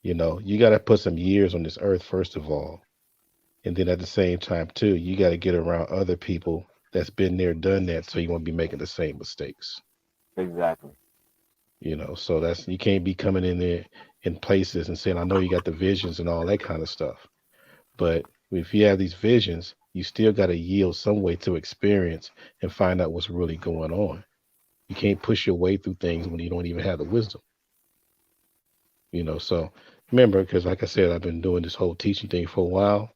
you got to put some years on this earth first of all, and then at the same time too, you got to get around other people that's been there, done that, so you won't be making the same mistakes. Exactly. So that's you can't be coming in there in places and saying, I know you got the visions and all that kind of stuff. But if you have these visions, you still got to yield some way to experience and find out what's really going on. You can't push your way through things when you don't even have the wisdom. So remember, because like I said, I've been doing this whole teaching thing for a while,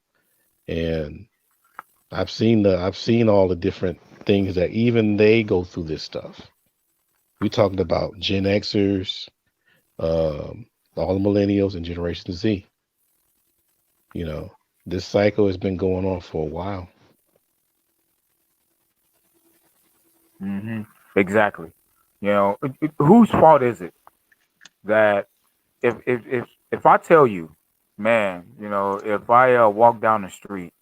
and I've seen all the different things that even they go through this stuff. We talking about Gen Xers, all the millennials and Generation Z. You know, this cycle has been going on for a while. Hmm. Exactly. You know, whose fault is it that if I tell you, man, you know, if I walk down the street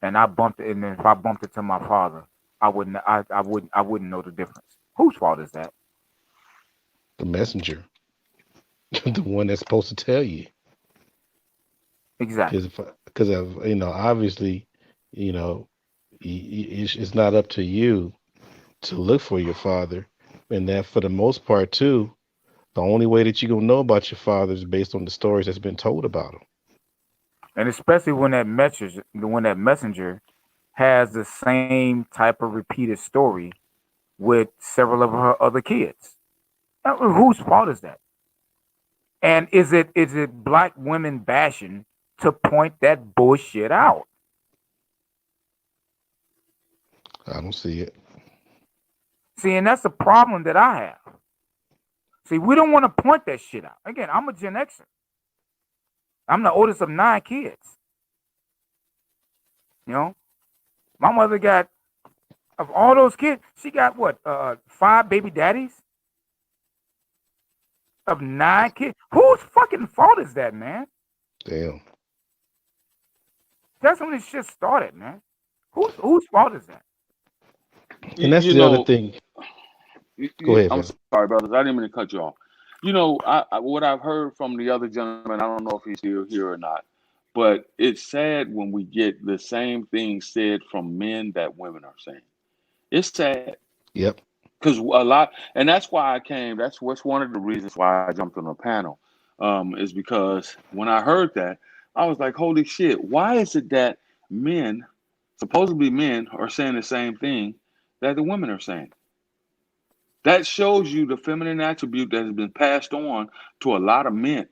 and I bumped it, and if I bumped into my father, I wouldn't know the difference. Whose fault is that? The messenger, the one that's supposed to tell you, Exactly. because of obviously, you know, it's not up to you to look for your father, and that for the most part too, the only way that you're gonna know about your father is based on the stories that's been told about him. And especially when that messenger has the same type of repeated story with several of her other kids. Now, whose fault is that? And is it black women bashing to point that bullshit out? I don't see it. See, and that's the problem that I have. See, we don't want to point that shit out. Again, I'm a Gen Xer. I'm the oldest of 9 kids. You know, my mother got, of all those kids, she got what, 5 baby daddies of 9 kids. Whose fucking fault is that, man? Damn. That's when this shit started, man. Whose fault is that? And You, that's you the other know, thing. Go ahead, I'm man. sorry, brothers. I didn't mean to cut you off. What I've heard from the other gentleman, I don't know if he's still here or not, but it's sad when we get the same thing said from men that women are saying. It's sad Yep. because a lot, and that's why I came. That's what's one of the reasons why I jumped on the panel, is because when I heard that, I was like, "Holy shit! Why is it that men, supposedly men, are saying the same thing that the women are saying?" That shows you the feminine attribute that has been passed on to a lot of men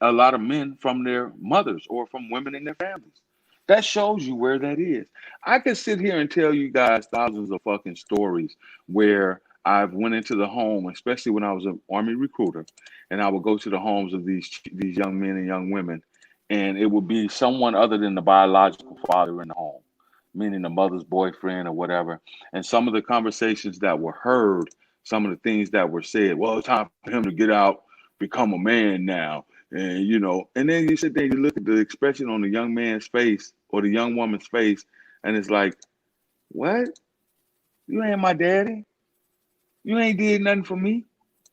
from their mothers or from women in their families. That shows you where that is. I could sit here and tell you guys thousands of fucking stories where I've went into the home, especially when I was an army recruiter, and I would go to the homes of these young men and young women, and it would be someone other than the biological father in the home, meaning the mother's boyfriend or whatever. And some of the conversations that were heard, some of the things that were said. Well, it's time for him to get out, become a man now. And and then you sit there and you look at the expression on the young man's face or the young woman's face, and it's like, what? You ain't my daddy. You ain't did nothing for me.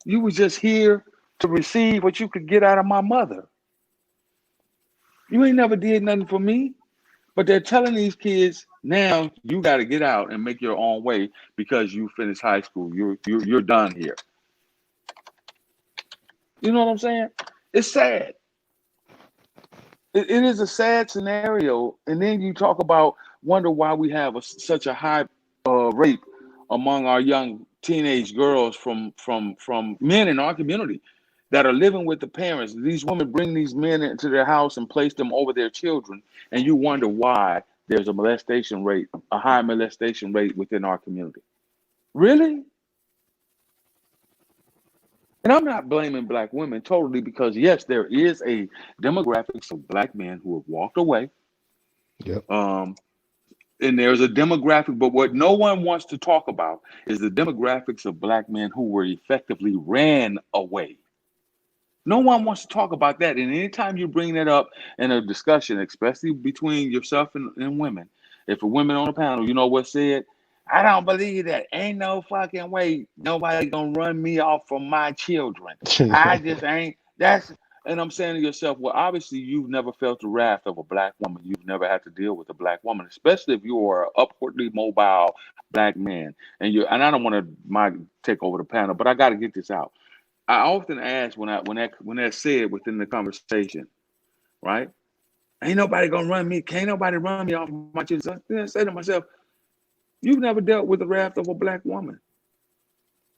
You was just here to receive what you could get out of my mother. You ain't never did nothing for me. But they're telling these kids now you got to get out and make your own way because you finished high school. You're done here. You know what I'm saying? It's sad. It is a sad scenario. And then you talk about wonder why we have such a high rate among our young teenage girls from men in our community that are living with the parents. These women bring these men into their house and place them over their children, and you wonder why there's a high molestation rate within our community. Really? And I'm not blaming black women totally because yes, there is a demographics of black men who have walked away. Yep. Um, and there's a demographic, but what no one wants to talk about is the demographics of black men who were effectively ran away. No one wants to talk about that. And anytime you bring that up in a discussion, especially between yourself and women, if a women on the panel, you know what said? I don't believe that. Ain't no fucking way nobody gonna run me off from my children. I just ain't. And I'm saying to yourself, well, obviously you've never felt the wrath of a black woman. You've never had to deal with a black woman, especially if you are an upwardly mobile black man. And I don't want to take over the panel, but I got to get this out. I often ask when that's said within the conversation, right? Ain't nobody gonna run me. Can't nobody run me off my children. I say to myself, you've never dealt with the wrath of a black woman.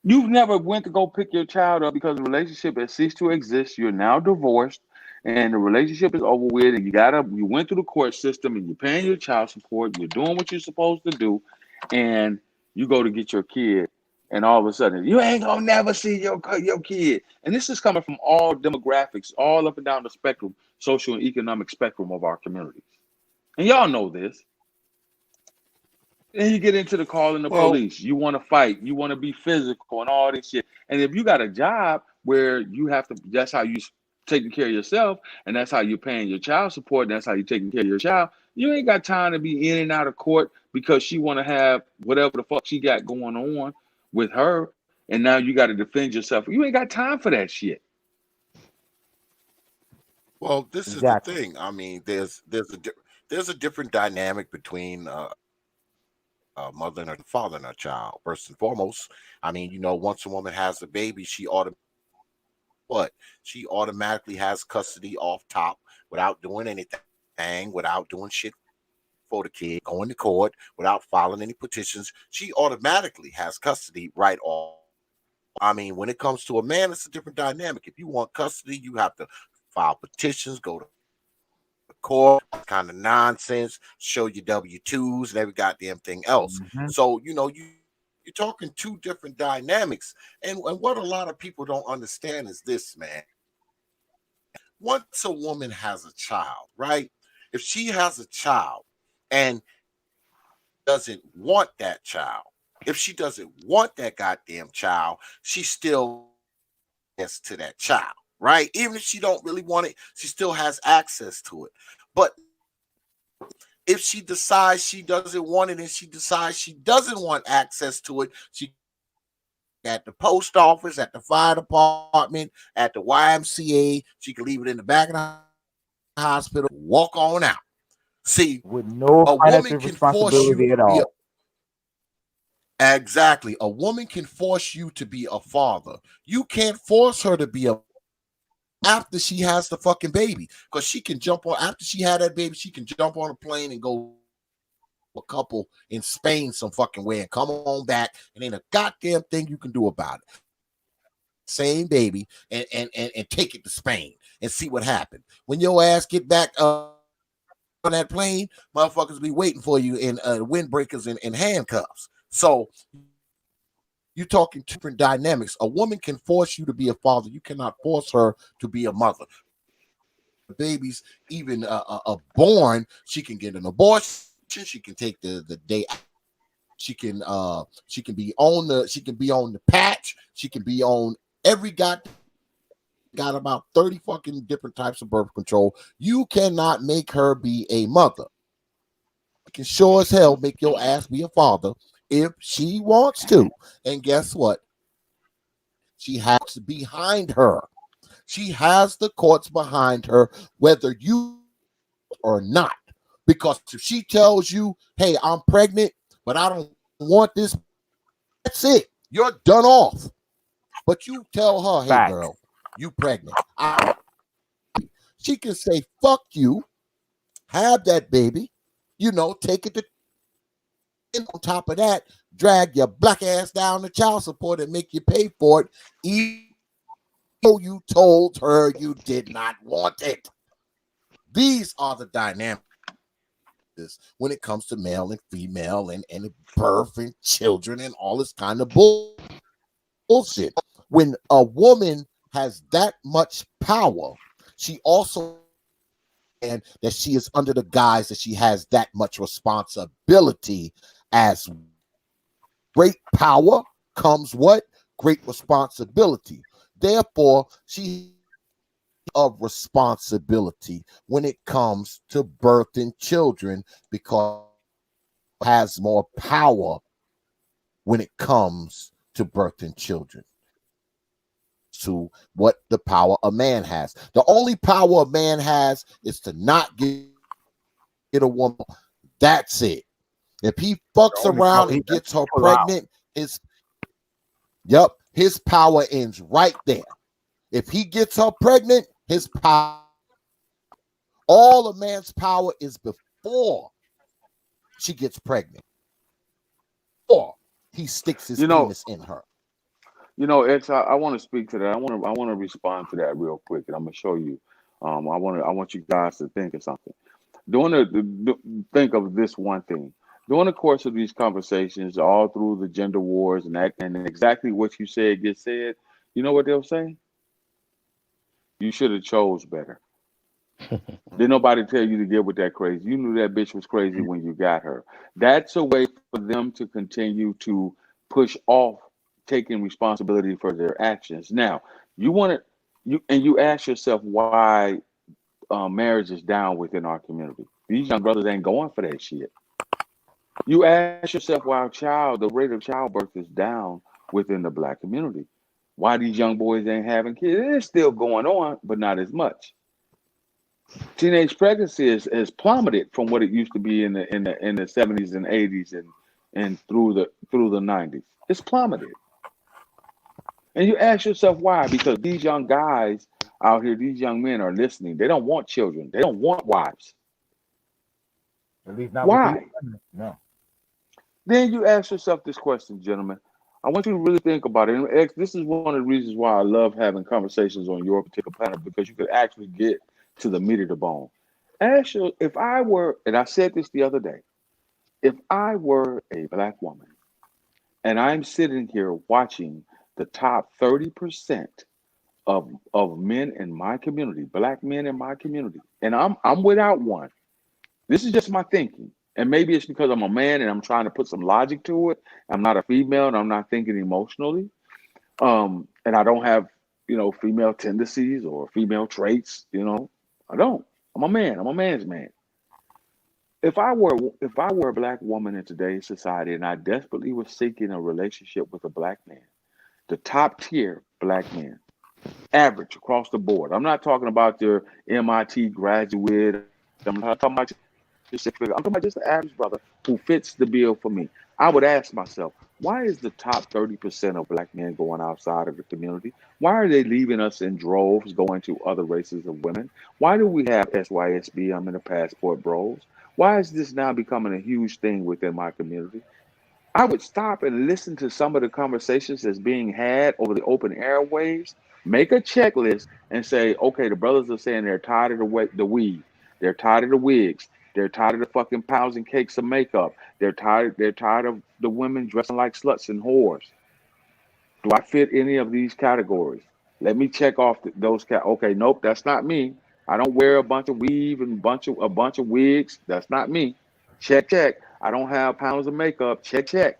You've never went to go pick your child up because the relationship has ceased to exist. You're now divorced, and the relationship is over with. And you went through the court system, and you're paying your child support. You're doing what you're supposed to do, and you go to get your kid and all of a sudden you ain't gonna never see your kid. And this is coming from all demographics, all up and down the spectrum, social and economic spectrum of our communities. And y'all know this. Then you get into the calling the Well, police. You want to fight. You want to be physical and all this shit. And if you got a job where you have to, that's how you taking care of yourself, and that's how you're paying your child support, and that's how you're taking care of your child. You ain't got time to be in and out of court because she want to have whatever the fuck she got going on with her, and now you got to defend yourself. You ain't got time for that shit. well, this is the Exactly. thing. I mean, there's a different dynamic between a mother and a father and a child. First and foremost, I mean, once a woman has a baby, she automatically has custody off top without doing anything, without doing shit for the kid, going to court, without filing any petitions. She automatically has custody right off. I mean, when it comes to a man, it's a different dynamic. If you want custody, you have to file petitions, go to court, kind of nonsense, show your W-2s and every goddamn thing else. Hmm. So, you're talking two different dynamics. And what a lot of people don't understand is this, man. Once a woman has a child, right? If she has a child and doesn't want that child, if she doesn't want that goddamn child, she still gets to that child, right? Even if she don't really want it, she still has access to it. But if she decides she doesn't want it and she decides she doesn't want access to it, she at the post office, at the fire department, at the YMCA, she can leave it in the back of the hospital, walk on out. See, With no a woman financial can force you responsibility to at be all. exactly. A woman can force you to be a father. You can't force her to be a after she has the fucking baby, because she can jump on after she had that baby. She can jump on a plane and go a couple in Spain some fucking way and come on back, and ain't a goddamn thing you can do about it. Same baby and take it to Spain and see what happened. When your ass get back on that plane, motherfuckers be waiting for you in windbreakers and handcuffs. So you talking two different dynamics. A woman can force you to be a father. You cannot force her to be a mother. Babies even born, she can get an abortion. She can take the day. She can be on the patch. She can be on every got about 30 fucking different types of birth control. You cannot make her be a mother. You can sure as hell make your ass be a father if she wants to. And guess what? She has behind her. She has the courts behind her, whether you or not. Because if she tells you, hey, I'm pregnant, but I don't want this, that's it. You're done off. But you tell her, hey, Facts. girl, you pregnant. She can say, fuck you, have that baby, take it to. And on top of that, drag your black ass down to child support and make you pay for it, even though you told her you did not want it. These are the dynamics when it comes to male and female and birth and children and all this kind of bullshit. When a woman has that much power, she also and that she is under the guise that she has that much responsibility. As great power comes what? Great responsibility. Therefore, she of responsibility when it comes to birthing children, because it has more power when it comes to birthing children to what the power a man has. The only power a man has is to not get a woman. That's it. If he fucks The only power around he and got gets to her pull out. pregnant, his power ends right there. If he gets her pregnant, his power, all a man's power is before she gets pregnant, or he sticks his You know, penis in her. X. I want to speak to that. I want to respond to that real quick, and I'm gonna show you. I want you guys to think of something. Think of this one thing. During the course of these conversations, all through the gender wars and exactly what you said gets said, you know what they'll say? You should have chose better. Did nobody tell you to get with that crazy? You knew that bitch was crazy when you got her. That's a way for them to continue to push off taking responsibility for their actions. Now, you want to, you ask yourself why marriage is down within our community. These young brothers ain't going for that shit. You ask yourself why the rate of childbirth is down within the black community. Why these young boys ain't having kids? It's still going on, but not as much. Teenage pregnancy has plummeted from what it used to be in the 70s and 80s and through the 90s. It's plummeted. And you ask yourself why? Because these young guys out here, these young men are listening. They don't want children. They don't want wives. At least not with these Why? women. No. Then you ask yourself this question, gentlemen. I want you to really think about it. And this is one of the reasons why I love having conversations on your particular panel, because you could actually get to the meat of the bone. Ask you, if I were, and I said this the other day, if I were a black woman and I'm sitting here watching the top 30% of men in my community, black men in my community, and I'm without one. This is just my thinking. And maybe it's because I'm a man and I'm trying to put some logic to it. I'm not a female and I'm not thinking emotionally. And I don't have, female tendencies or female traits, I don't. I'm a man. I'm a man's man. If I were a black woman in today's society and I desperately was seeking a relationship with a black man, the top tier black men, average across the board. I'm not talking about your MIT graduate. I'm not talking about I'm talking about just the average brother who fits the bill for me. I would ask myself, why is the top 30% of black men going outside of the community? Why are they leaving us in droves going to other races of women? Why do we have SYSB? I'm in the passport bros. Why is this now becoming a huge thing within my community? I would stop and listen to some of the conversations that's being had over the open airwaves, make a checklist, and say, okay, the brothers are saying they're tired of the weed, they're tired of the wigs, they're tired of the fucking pounds and cakes of makeup, they're tired of the women dressing like sluts and whores. Do I fit any of these categories? Let me check off those. Okay, nope, that's not me. I don't wear a bunch of weave and a bunch of wigs. That's not me. Check, check. I don't have pounds of makeup. Check, check.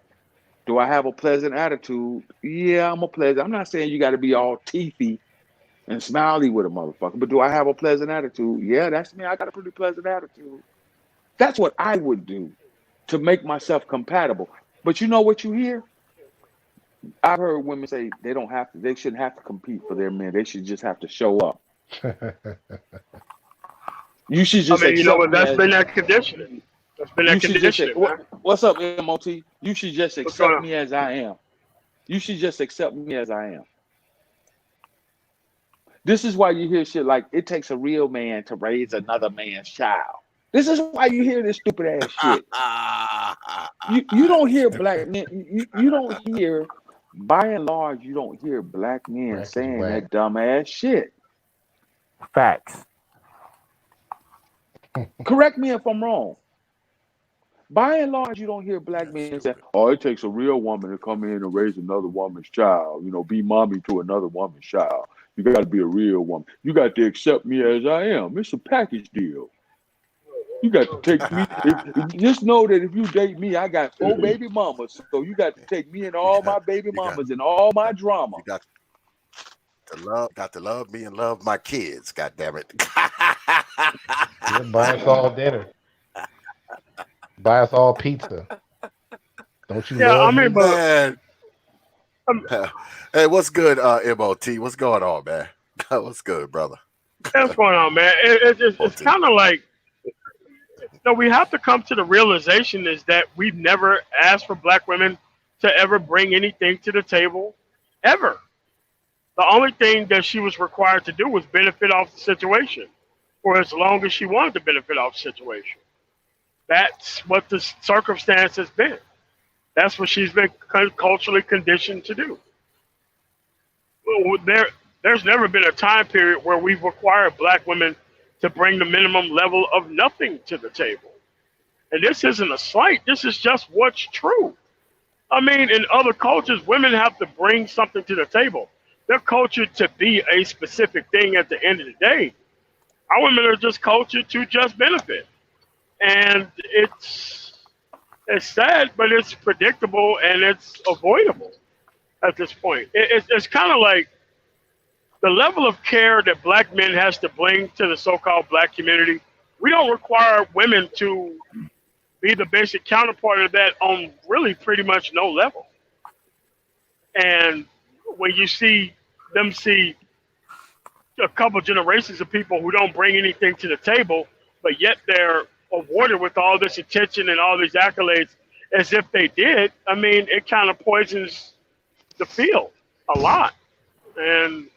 Do I have a pleasant attitude? Yeah, I'm a pleasant. I'm not saying you got to be all teethy and smiley with a motherfucker, but do I have a pleasant attitude? Yeah, that's me. I got a pretty pleasant attitude. That's what I would do to make myself compatible. But you know what you hear? I've heard women say they shouldn't have to compete for their men. They should just have to show up. You should I just mean, you know accept what? me That's as been that conditioning. That's been you that should just conditioning, man. what's up, MOT? You should just What's going accept on? me as I am. You should just accept me as I am. This is why you hear shit like it takes a real man to raise another man's child. This is why you hear this stupid ass shit. You don't hear black men. You don't hear, by and large, you don't hear black men Rack is saying whack. that dumb ass shit. Facts. Correct me if I'm wrong. By and large, you don't hear black men say, "Oh, it takes a real woman to come in and raise another woman's child. Be mommy to another woman's child. You got to be a real woman. You got to accept me as I am. It's a package deal. You got to take me. Just know that if you date me, I got 4 baby mamas. So you got to take me and all you my baby got mamas and all my drama. you got to love me and love my kids. God damn it. Yeah, buy us all dinner. Buy us all pizza. Don't you Yeah, I love mean, me? but Man. um, Hey, what's good, MOT? What's going on, man? What's good, brother? that's going on, man. It's MOT. kind of like, we have to come to the realization is that we've never asked for black women to ever bring anything to the table, ever. The only thing that she was required to do was benefit off the situation for as long as she wanted to benefit off the situation. That's what the circumstance has been. That's what she's been culturally conditioned to do. Well, there's never been a time period where we've required black women to bring the minimum level of nothing to the table. And this isn't a slight. This is just what's true. I mean, in other cultures, women have to bring something to the table. They're cultured to be a specific thing at the end of the day. Our women are just cultured to just benefit. And it's sad, but it's predictable and it's avoidable at this point. It's kind of like the level of care that black men has to bring to the so-called black community. We don't require women to be the basic counterpart of that on really pretty much no level. And when you see them see a couple generations of people who don't bring anything to the table, but yet they're awarded with all this attention and all these accolades as if they did, I mean, it kind of poisons the field a lot. And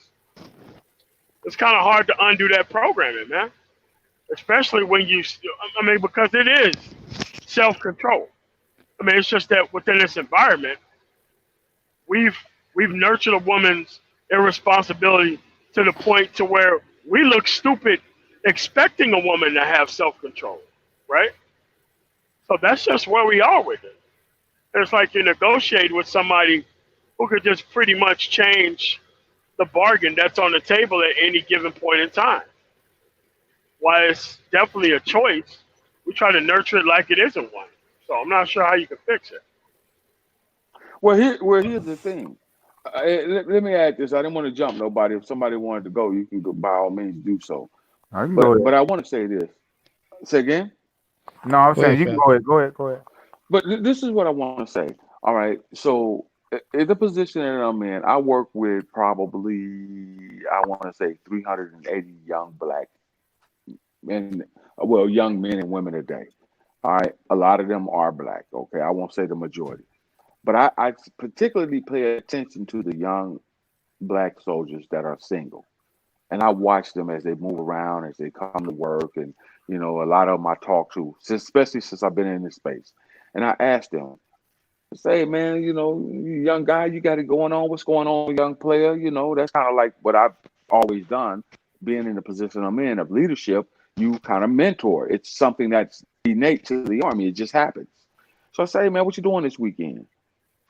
it's kind of hard to undo that programming, man. Especially when I mean, because it is self-control. I mean, it's just that within this environment, we've nurtured a woman's irresponsibility to the point to where we look stupid expecting a woman to have self-control, right? So that's just where we are with it. And it's like you negotiate with somebody who could just pretty much change the bargain that's on the table at any given point in time. While it's definitely a choice, we try to nurture it like it isn't one. So I'm not sure how you can fix it. Well, here's the thing. Let me add this. I didn't want to jump nobody. If somebody wanted to go, you can go, by all means do so. I can go ahead. But I want to say this. Say again? No, I'm Go saying ahead, you can Fab. go ahead. Go ahead. But this is what I want to say. All right. So in the position that I'm in, I work with probably, I want to say 380 young black men, well, young men and women a day. All right. A lot of them are black. Okay. I won't say the majority. But I particularly pay attention to the young black soldiers that are single. And I watch them as they move around, as they come to work. And, you know, a lot of them I talk to, especially since I've been in this space. And I ask them, say, man, you know, you young guy, you got it going on. What's going on, young player? You know, that's kind of like what I've always done, being in the position I'm in of leadership. You kind of mentor. It's something that's innate to the Army. It just happens. So I say, man, what you doing this weekend?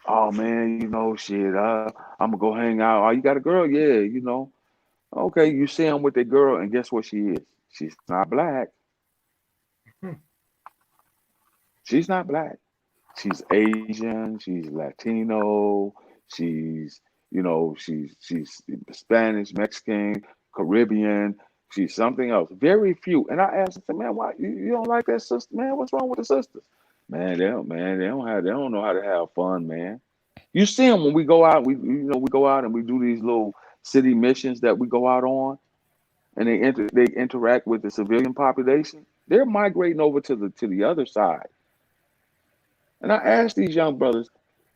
Oh man, you know, shit. I'm gonna go hang out. Oh, you got a girl? Yeah, you know. Okay, you see him with the girl, and guess what she is? She's not black. She's not black. She's Asian. She's Latino. She's, you know, she's Spanish, Mexican, Caribbean. She's something else. Very few. And I asked her, man, why you don't like that sister? Man, what's wrong with the sisters? Man, they don't know how to have fun, man. You see them when we go out, we go out and we do these little city missions that we go out on, and they interact with the civilian population. They're migrating over to the other side. And I asked these young brothers,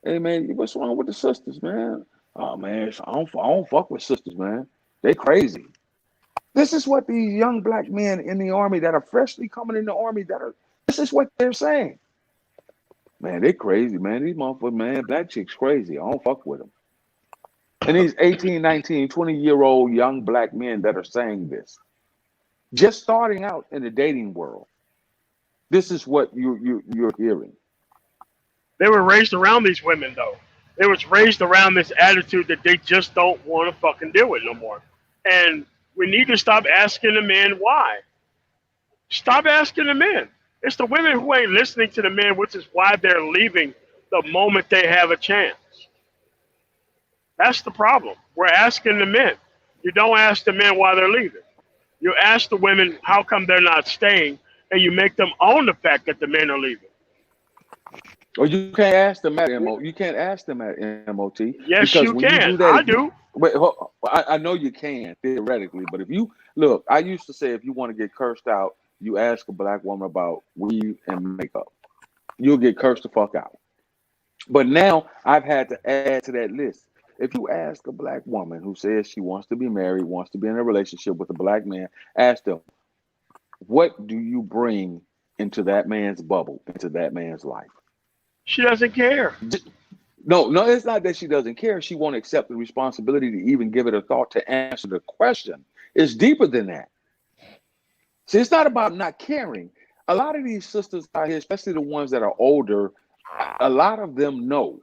hey man, what's wrong with the sisters, man? Oh man, I don't fuck with sisters, man. They crazy. This is what these young black men in the Army that are freshly coming in the Army this is what they're saying. Man, they crazy, man. These motherfuckers, man, black chicks crazy. I don't fuck with them. And these 18, 19, 20-year-old young black men that are saying this, just starting out in the dating world, this is what you're hearing. They were raised around these women, though. They was raised around this attitude that they just don't want to fucking deal with no more. And we need to stop asking the men why. Stop asking the men. It's the women who ain't listening to the men, which is why they're leaving the moment they have a chance. That's the problem. We're asking the men. You don't ask the men why they're leaving. You ask the women how come they're not staying, and you make them own the fact that the men are leaving. Or you can't ask them at MO. You can't ask them at MOT. Yes, because you when can. You do that, I do. Wait, I know you can theoretically, but if you look, I used to say if you want to get cursed out, you ask a black woman about weave and makeup. You'll get cursed the fuck out. But now I've had to add to that list. If you ask a black woman who says she wants to be married, wants to be in a relationship with a black man, ask them, what do you bring into that man's bubble, into that man's life? She doesn't care. No, it's not that she doesn't care. She won't accept the responsibility to even give it a thought to answer the question. It's deeper than that. See, it's not about not caring. a lot of these sisters out here, especially the ones that are older, a lot of them know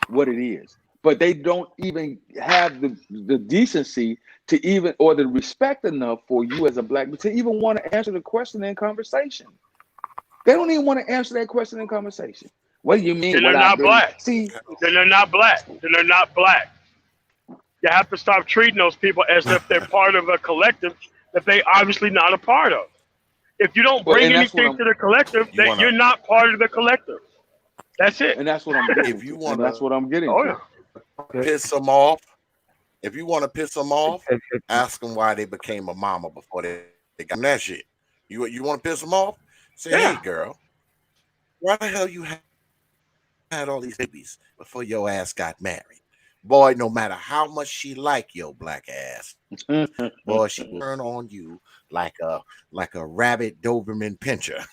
what it is, but they don't even have the decency to even, or the respect enough for you as a black man to even want to answer the question in conversation. They don't even want to answer that question in conversation. What do you mean? Then What they're I not did? black. See, Then they're not black. Then they're not black. You have to stop treating those people as if they're part of a collective that they obviously not a part of. If you don't well, bring and that's what anything I'm, to the collective, You that wanna you're not part of the collective. That's it. and that's what I'm getting if you to, and wanna that's what I'm getting Oh to. yeah. piss them off, if you want to piss them off, It- ask them why they became a mama before they got that shit. You want to piss them off? Say, hey Yeah. girl, why the hell you had all these babies before your ass got married? Boy, no matter how much she like your black ass, boy, she will turn on you like a rabid Doberman pincher.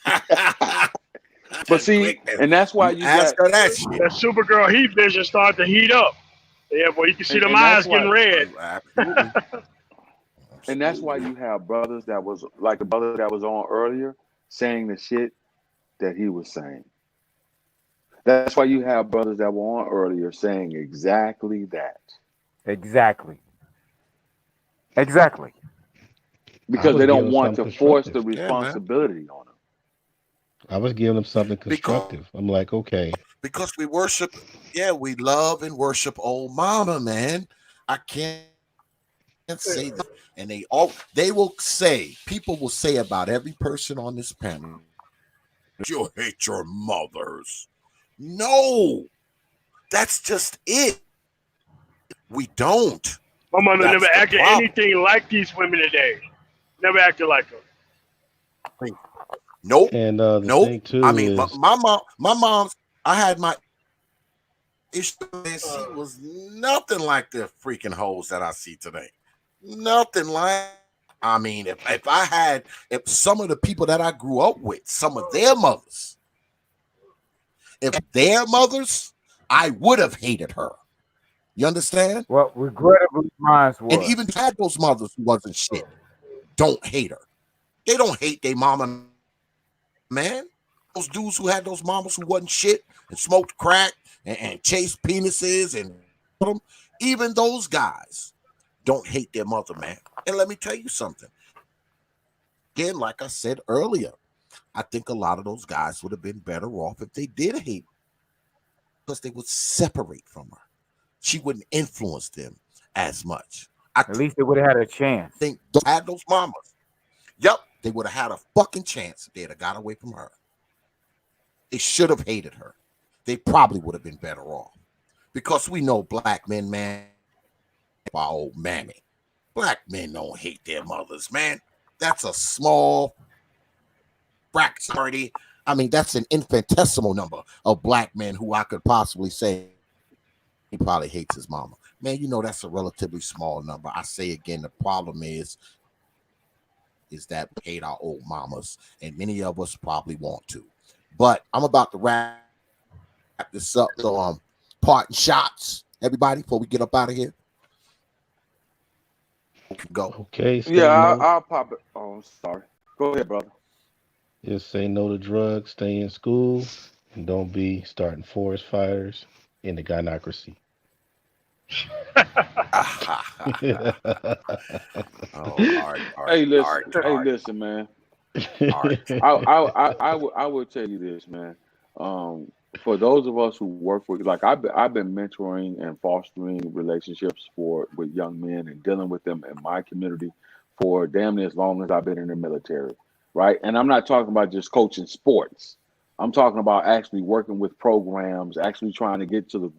But see, Quickness. and that's why You you ask got, her that shit. That Supergirl heat vision started to heat up. Yeah, boy, you can see them and that's eyes why, getting red. Absolutely. and that's why you have brothers that was like the brother that was on earlier saying the shit that he was saying. That's why you have brothers that were on earlier saying exactly that. exactly. Exactly. I Because was they giving don't them want something to force the constructive. Yeah, man. responsibility on them. I was giving them something Because constructive. I'm like, okay, we worship, yeah, we love and worship old mama, man. I can't say that. And they will say, people will say about every person on this panel, you hate your mothers. No, that's just it. We don't. My mother never That's the acted problem. anything like these women today. Never acted like them. Nope. and the Nope. thing I too mean, is, my mom's, I had my issue, and she was nothing like the freaking hoes that I see today. Nothing like. I mean, if some of the people that I grew up with, some of their mothers, if their mothers, I would have hated her. You understand? Well, regrettably, mine And was. even had those mothers who wasn't shit, don't hate her. They don't hate their mama, man. Those dudes who had those mamas who wasn't shit and smoked crack and chased penises and them, even those guys don't hate their mother, man. And let me tell you something. Again, like I said earlier, I think a lot of those guys would have been better off if they did hate because they would separate from her. She wouldn't influence them as much. At least they would have had a chance. think they had those mamas. Yep, they would have had a fucking chance if they'd have got away from her. They should have hated her. They probably would have been better off. Because we know black men, man, our old mammy. Black men don't hate their mothers, man. That's a small fraction. I mean, that's an infinitesimal number of black men who I could possibly say he probably hates his mama. Man, you know that's a relatively small number. I say again, the problem is that we hate our old mamas, and many of us probably want to. But I'm about to wrap this up. So, parting shots, everybody, before we get up out of here. Go. okay, stay Yeah, no. I'll pop it. Oh, I'm sorry. Go ahead, brother. Just say no to drugs, stay in school, and don't be starting forest fires in the gynocracy. All right. Hey, listen, man. All right. I will tell you this, man. For those of us who work with, like I've been mentoring and fostering relationships with young men and dealing with them in my community for damn near as long as I've been in the military, right? And I'm not talking about just coaching sports. I'm talking about actually working with programs, actually trying to get to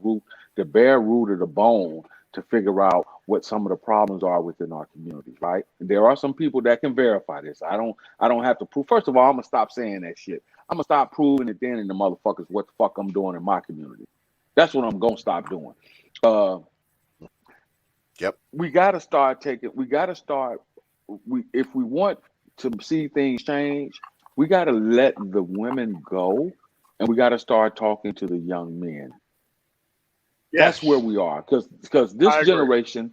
the bare root of the bone to figure out what some of the problems are within our communities, right? And there are some people that can verify this. I don't have to prove. First of all, I'm gonna stop saying that shit. I'm gonna stop proving it then in the motherfuckers what the fuck I'm doing in my community. That's what I'm gonna stop doing. Yep. We gotta start taking. We gotta start. If we want to see things change, we gotta let the women go, and we gotta start talking to the young men. Yes, That's where we are, because this I agree. generation,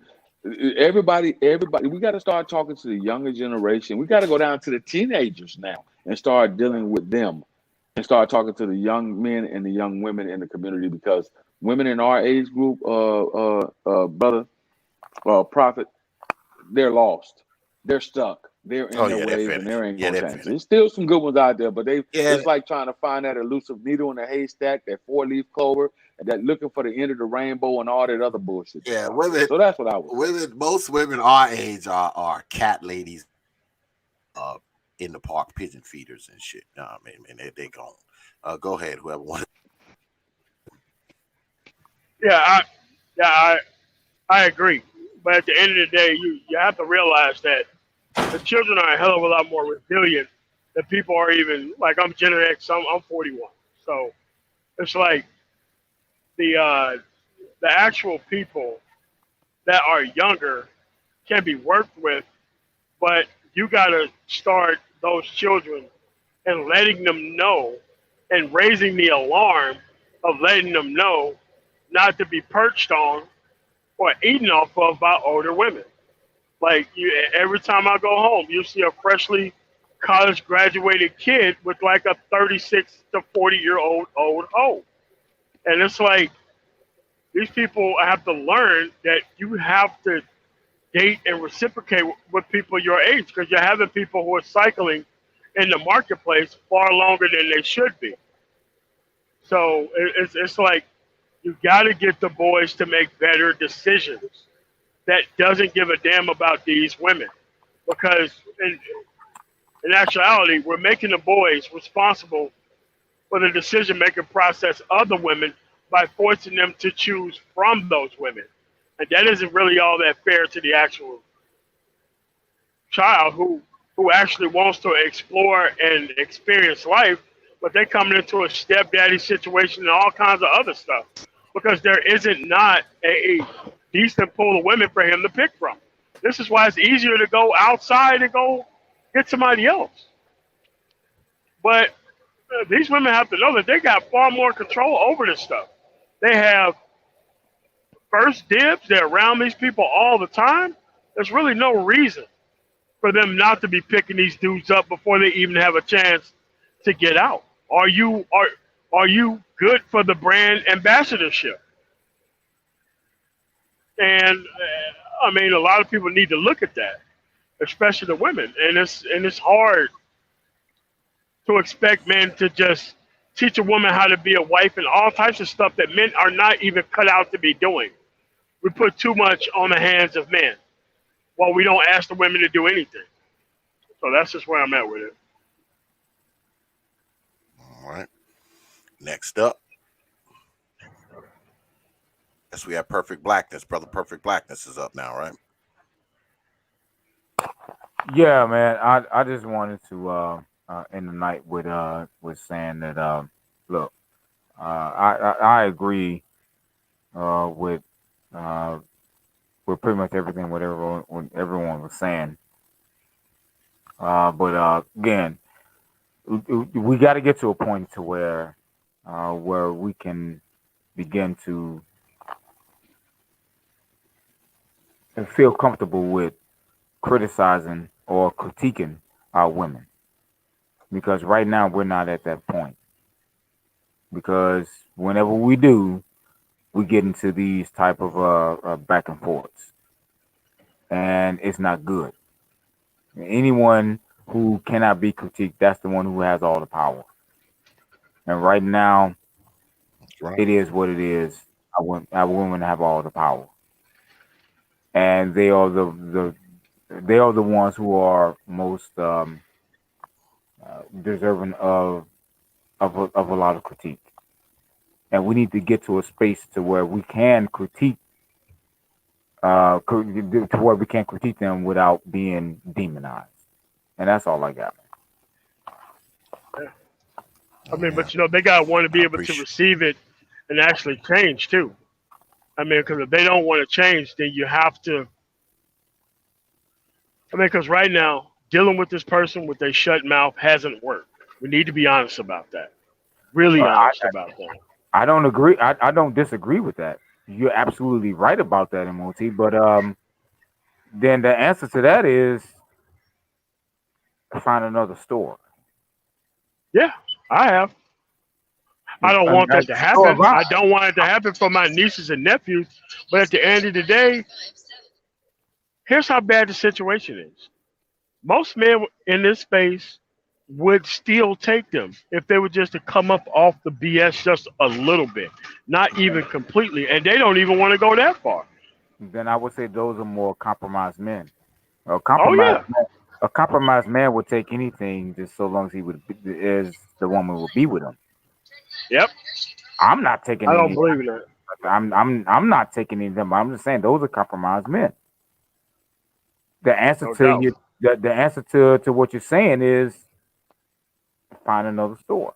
everybody, we got to start talking to the younger generation. We got to go down to the teenagers now and start dealing with them and start talking to the young men and the young women in the community, because women in our age group, brother, prophet, they're lost. They're stuck. They're in Oh their yeah, they're ways and finished. they ain't Yeah, gonna they're change. finished. There's still some good ones out there, but Yeah, it's like trying to find that elusive needle in a haystack, that four-leaf clover, and that looking for the end of the rainbow and all that other bullshit that's yeah. out there. So that's what I would say. Most women our age are cat ladies, uh, in the park, pigeon feeders and shit. No, I mean, they gone. Go ahead, whoever wants. Yeah, yeah, I agree. But at the end of the day, you have to realize that the children are a hell of a lot more resilient than people are even. Like I'm Gen X, I'm 41, so it's like the actual people that are younger can be worked with, but you got to start those children and letting them know and raising the alarm of letting them know not to be perched on or eaten off of by older women. Like every time I go home, you see a freshly college graduated kid with like a 36 to 40-year-old hoe. And it's like these people have to learn that you have to date and reciprocate with people your age, because you're having people who are cycling in the marketplace far longer than they should be. So it's like you got to get the boys to make better decisions that doesn't give a damn about these women, because in actuality, we're making the boys responsible for the decision making process of the women by forcing them to choose from those women. And that isn't really all that fair to the actual child who actually wants to explore and experience life, but they're coming into a stepdaddy situation and all kinds of other stuff because there isn't not a decent pool of women for him to pick from. This is why it's easier to go outside and go get somebody else. But these women have to know that they got far more control over this stuff. They have first dibs. They're around these people all the time. There's really no reason for them not to be picking these dudes up before they even have a chance to get out. Are you good for the brand ambassadorship? And I mean, a lot of people need to look at that, especially the women. And it's hard to expect men to just teach a woman how to be a wife and all types of stuff that men are not even cut out to be doing. We put too much on the hands of men while we don't ask the women to do anything. So that's just where I'm at with it. All right. Next up, yes, we have Perfect Blackness. Brother Perfect Blackness is up now, right? Yeah, man. I just wanted to end the night with saying that look, I agree with pretty much everything what everyone was saying. But again, we got to get to a point to where we can begin to feel comfortable with criticizing or critiquing our women, because right now we're not at that point. Because whenever we do, we get into these type of back and forths, and it's not good. Anyone who cannot be critiqued, that's the one who has all the power. And right now, Right. it is what it is. Our women have all the power, and they are they are the ones who are most deserving of a lot of critique. And we need to get to a space to where we can critique, to where we can critique them without being demonized. And that's all I got. Yeah. I mean, but they gotta want to I be able to appreciate. receive it and actually change too. I mean, because if they don't want to change, then you have to. I mean, because right now dealing with this person with a shut mouth hasn't worked. We need to be honest about that. Really I, honest about that. I don't agree. I don't disagree with that. You're absolutely right about that, MOT. But then the answer to that is find another store. Yeah, I have. I don't want that to So have happen. I. I don't want it to happen for my nieces and nephews. But at the end of the day, here's how bad the situation is. Most men in this space would still take them if they were just to come up off the BS just a little bit, not even completely. And they don't even want to go that far. Then I would say those are more compromised men. A Oh compromised yeah, man, a compromised man would take anything just so long as he would as the woman will be with him. yep. I'm not taking I don't any. believe in that. I'm not taking any of them. I'm just saying those are compromised men. The answer No to doubt. you, the answer to what you're saying is find another store.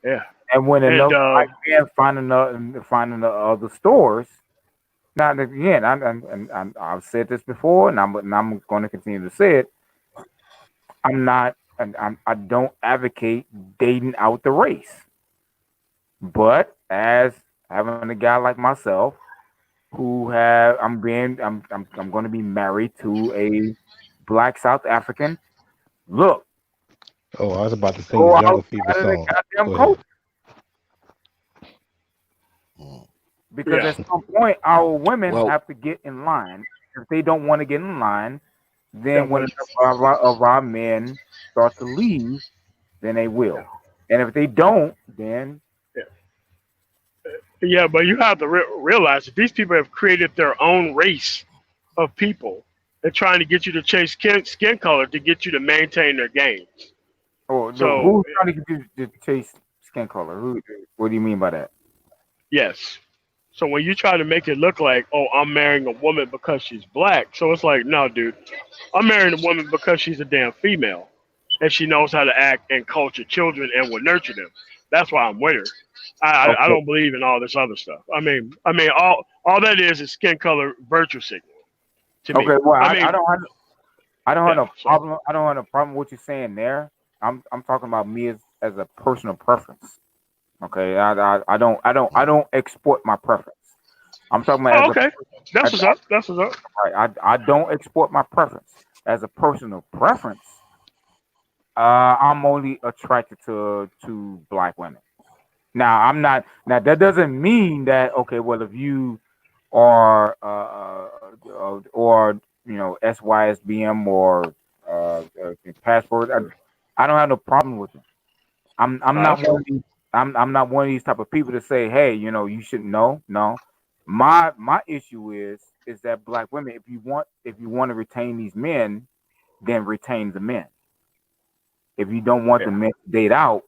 Yeah. And when And enough black men find another other stores. Now again, I've said this before, and I'm going to continue to say it. I'm not, and I don't advocate dating out the race, but as having a guy like myself, who have I'm going to be married to a black South African. Look, Oh, I was about to sing the go Jungle Fever outside of the song. goddamn Go culture. ahead. Mm. Because yeah. at some point, our women Well, have to get in line. If they don't want to get in line, Yeah, then when but enough of our men start to leave, then they yeah, will. And if they don't, then yeah. Yeah, but you have to realize that these people have created their own race of people. They're trying to get you to chase skin color to get you to maintain their gains. So who's trying to get you to chase skin color? Who? What do you mean by that? yes. So when you try to make it look like, oh, I'm marrying a woman because she's black, so it's like, no, dude, I'm marrying a woman because she's a damn female, and she knows how to act and culture children and will nurture them. That's why I'm with her. I Okay. don't believe in all this other stuff. I mean, all that is skin color virtue signal to me. Okay. Well, I I mean, don't have I don't have yeah. no So problem. I don't have no problem with what you're saying there. I'm talking about me as a personal preference. Okay. I don't export my preference. I'm talking about oh, as a okay, that's as, what's up. That's what's up. I don't export my preference as a personal preference. I'm only attracted to black women. Now I'm not. Now that doesn't mean that okay. Well, if you are or SYSBM or passport, I don't have no problem with them. I'm not That's one of cool. these. I'm not one of these type of people to say, hey, you shouldn't know. No, my issue is that black women, if you want to retain these men, then retain the men. If you don't want Yeah. the men to date out,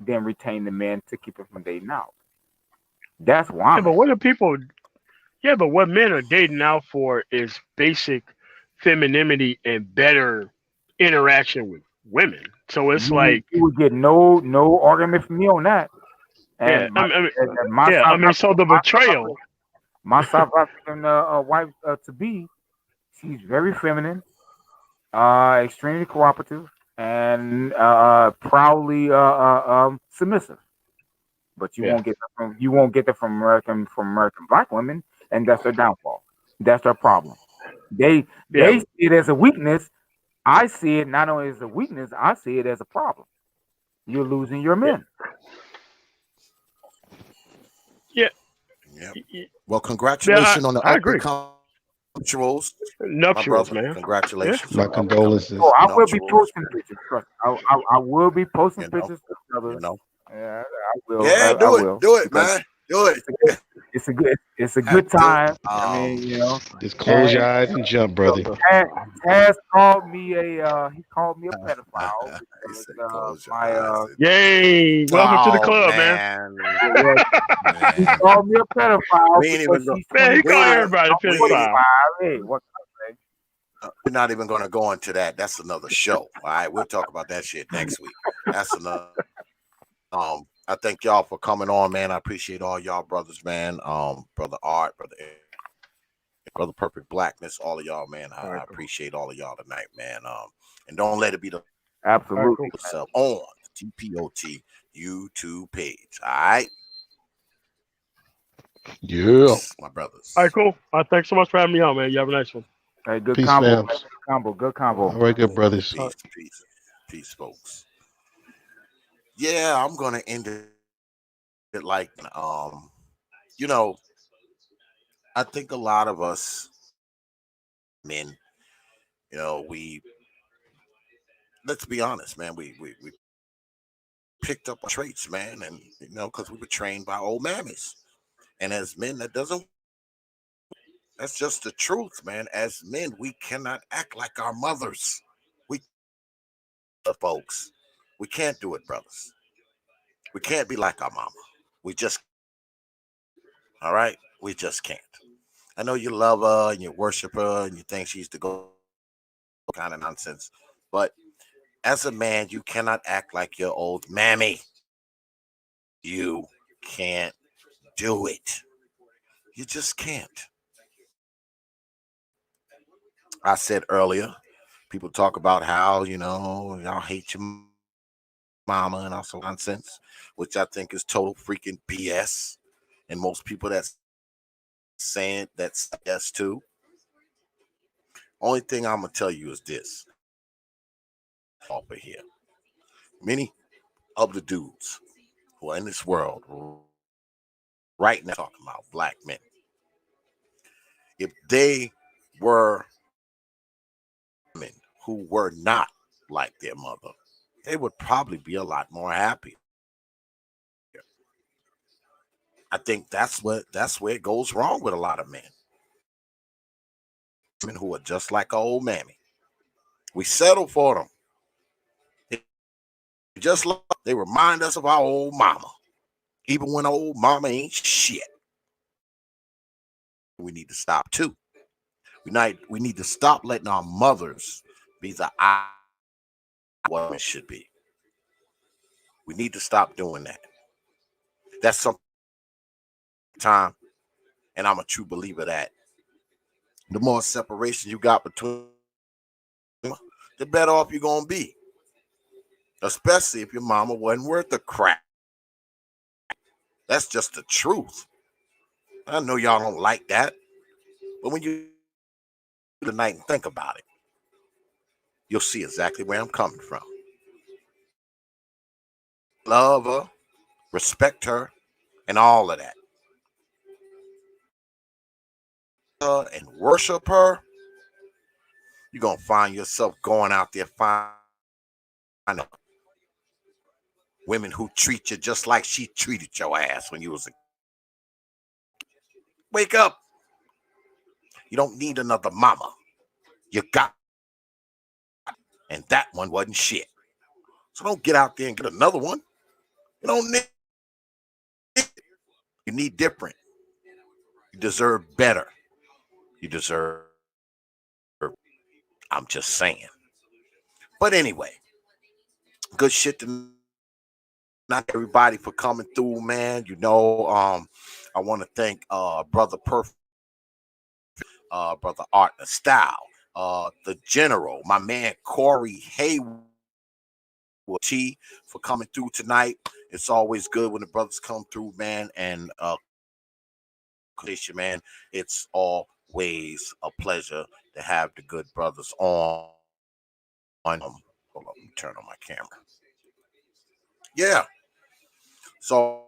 then retain the men to keep it from dating out. That's where Yeah, I'm but at. what do people? Yeah, but what men are dating now for is basic femininity and better interaction with women. So it's You like, you would get no argument from me on that. yeah, And my yeah. I South mean, so the betrayal. South African wife to be, she's very feminine, extremely cooperative, and proudly submissive. But you Yeah, won't get that from American black women, and that's their downfall. That's their problem. yeah, They see it as a weakness. I see it not only as a weakness, I see it as a problem. You're losing your yeah, men. yeah, yeah. yeah. Well, Yeah, congratulations on the I agree. nuptials, my Nuptials, brother. man. Yeah. Congratulations My on the upcoming Oh, condolences. I will be nuptials. posting pictures. Trust me. I will be posting You know, pictures, you brothers. know. Yeah, I will. Yeah, I will do it, because man, do it. it's a good, it's a good Do it. time. I mean, Just close and your eyes and jump, brother. Taz called me he called me a pedophile He because said, "Close your my eyes." Yay! Welcome to the Oh club, man. man, yeah, well, he man, called me a pedophile we ain't even because go. she's Man, he 25. called We ain't. everybody a I'm We. 55. 45. Hey, what can We're not even going to go into that. That's another show. All right, we'll talk about that shit next week. That's another. I thank y'all for coming on, man. I appreciate all y'all brothers, man. Brother Art, brother Perfect Blackness, all of y'all, man. All I right, cool. appreciate all of y'all tonight, man. And don't let it be the say? All right, Absolutely. cool. yourself on the T.P.O.T YouTube page. All right, Yeah. my All right, brothers. cool. Thanks so much for having me on, man. You have a nice one. Hey, good Peace, combo, man. fams. Good combo. All right, good brothers. All right. Peace, folks. Yeah, I'm gonna end it like you know, I think a lot of us men, we let's be honest, man, we picked up our traits, man, and because we were trained by old mammies. And as men, that doesn't. That's just the truth, man. As men, we cannot act like our mothers. We folks, we can't do it, brothers. We can't be like our mama. We just, all right, we just can't. I know you love her and you worship her and you think she's the go kind of nonsense, but as a man, you cannot act like your old mammy. You can't do it. You just can't. I said earlier, people talk about how, y'all hate your mama and also nonsense, which I think is total freaking BS. And most people that's saying that's yes too. Only thing I'm gonna tell you is this over here. Many of the dudes who are in this world right now talking about black men, if they were men who were not like their mother, they would probably be a lot more happy. I think that's where it goes wrong with a lot of men. Men who are just like our old mammy. We settle for them. They just like they remind us of our old mama. Even when old mama ain't shit. We need to stop too. We need to stop letting our mothers be the what it should be. We need to stop doing that. That's some time, and I'm a true believer that the more separation you got between them, the better off you're gonna be. Especially if your mama wasn't worth a crap. That's just the truth. I know y'all don't like that, but when you tonight and think about it, you'll see exactly where I'm coming from. Love her, respect her, and all of that. And worship her, you're gonna find yourself going out there finding women who treat you just like she treated your ass when you was a wake up. You don't need another mama. You got, and that one wasn't shit. So don't get out there and get another one. You don't need it. You need different. You deserve better. You deserve. I'm just saying. But anyway, good shit to not everybody for coming through, man. I want to thank Brother Perfect, Brother Art and Style, the General, my man Cory Haywood T for coming through tonight. It's always good when the brothers come through, man, and man, it's always a pleasure to have the good brothers on. Hold on, let me turn on my camera. Yeah, so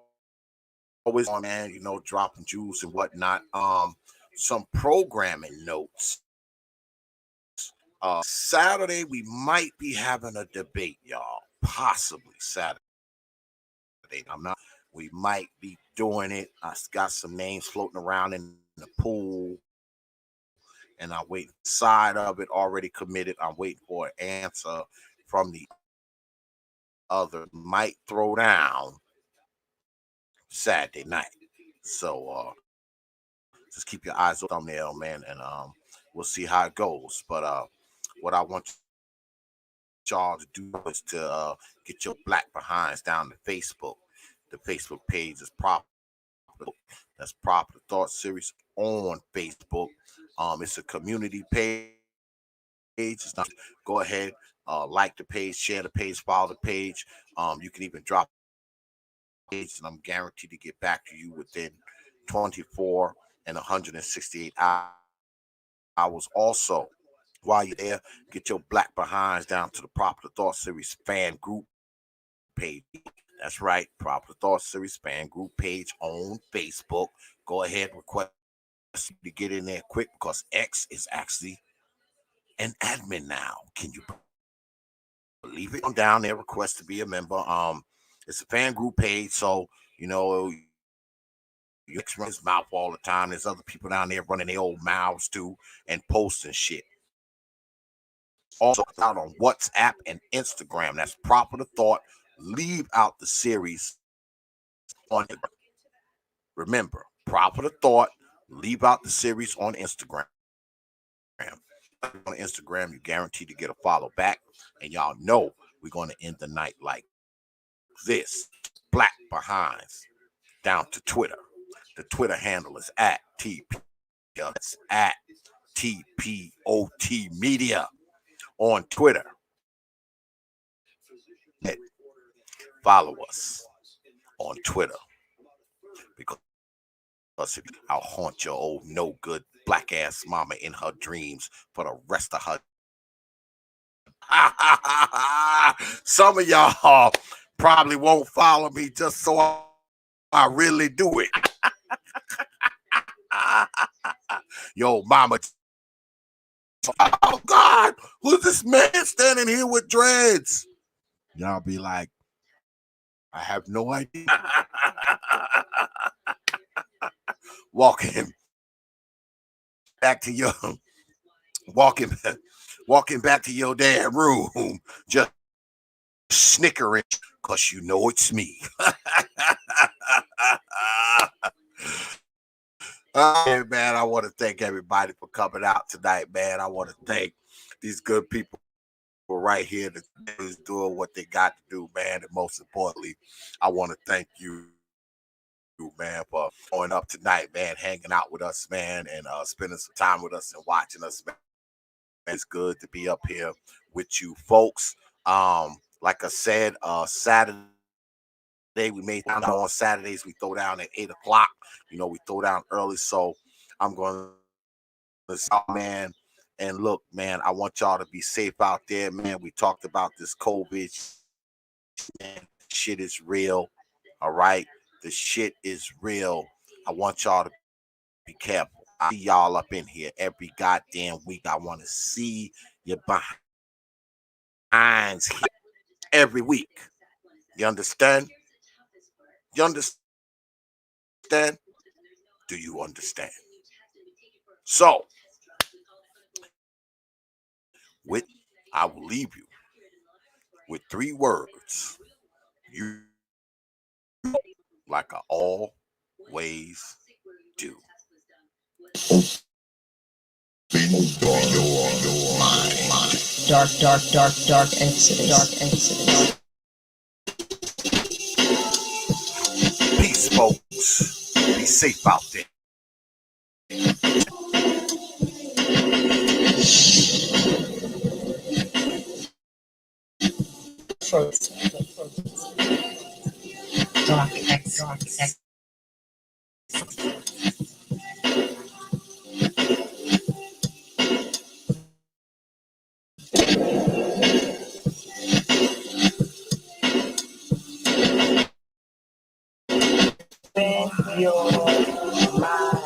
always on, man, dropping jewels and whatnot. Some programming notes. Saturday we might be having a debate, y'all. Possibly Saturday. I'm not. We might be doing it. I got some names floating around in the pool, and I'm waiting. Side of it already committed. I'm waiting for an answer from the other. Might throw down Saturday night. So just keep your eyes on thumbnail, man, and we'll see how it goes. But what I want y'all to do is to get your black behinds down to Facebook. The Facebook page is proper. That's Proper Thought Series on Facebook. It's a community page. It's not, go ahead, like the page, share the page, follow the page. You can even drop page, and I'm guaranteed to get back to you within 24 and 168 hours. Also, while you're there, get your black behinds down to the Proper Thought Series fan group. page. That's right. Proper Thought Series fan group page on Facebook. Go ahead, request to get in there quick because X is actually an admin now. Can you believe it? I'm down there, request to be a member. It's a fan group page, so you know X runs his mouth all the time. There's other people down there running their old mouths too and posting shit. Also out on WhatsApp and Instagram. That's Proper the Thought. Leave out the series on it. Remember, Proper the Thought. Leave out the series on Instagram. On Instagram, you're guaranteed to get a follow back. And y'all know we're going to end the night like this. Black behinds down to Twitter. The Twitter handle is at T.P.O.T. That's at T.P.O.T. Media on Twitter. Follow us on Twitter because I'll haunt your old no good black ass mama in her dreams for the rest of her. Some of y'all probably won't follow me just so I really do it. Yo, mama. Oh God, who's this man standing here with dreads? Y'all be like, I have no idea. Walking back to your walking back to your damn room, just snickering because you know it's me. Hey, man, I want to thank everybody for coming out tonight, man. I want to thank these good people right here that is doing what they got to do, man. And most importantly, I want to thank you, man, for going up tonight, man, hanging out with us, man, and spending some time with us and watching us, man. It's good to be up here with you folks. Like I said, Saturday we made down on Saturdays. We throw down at 8 o'clock. You know, we throw down early, so I'm going to stop, man. And look, man, I want y'all to be safe out there, man. We talked about this COVID. Man, shit is real. All right, the shit is real. I want y'all to be careful. I see y'all up in here every goddamn week. I want to see your behinds here every week. You understand? You understand? Do you understand? So, I will leave you with 3 words. You like I always do. Dark Exodus. Peace, folks. Be safe out there. Dark Exodus. Your mind.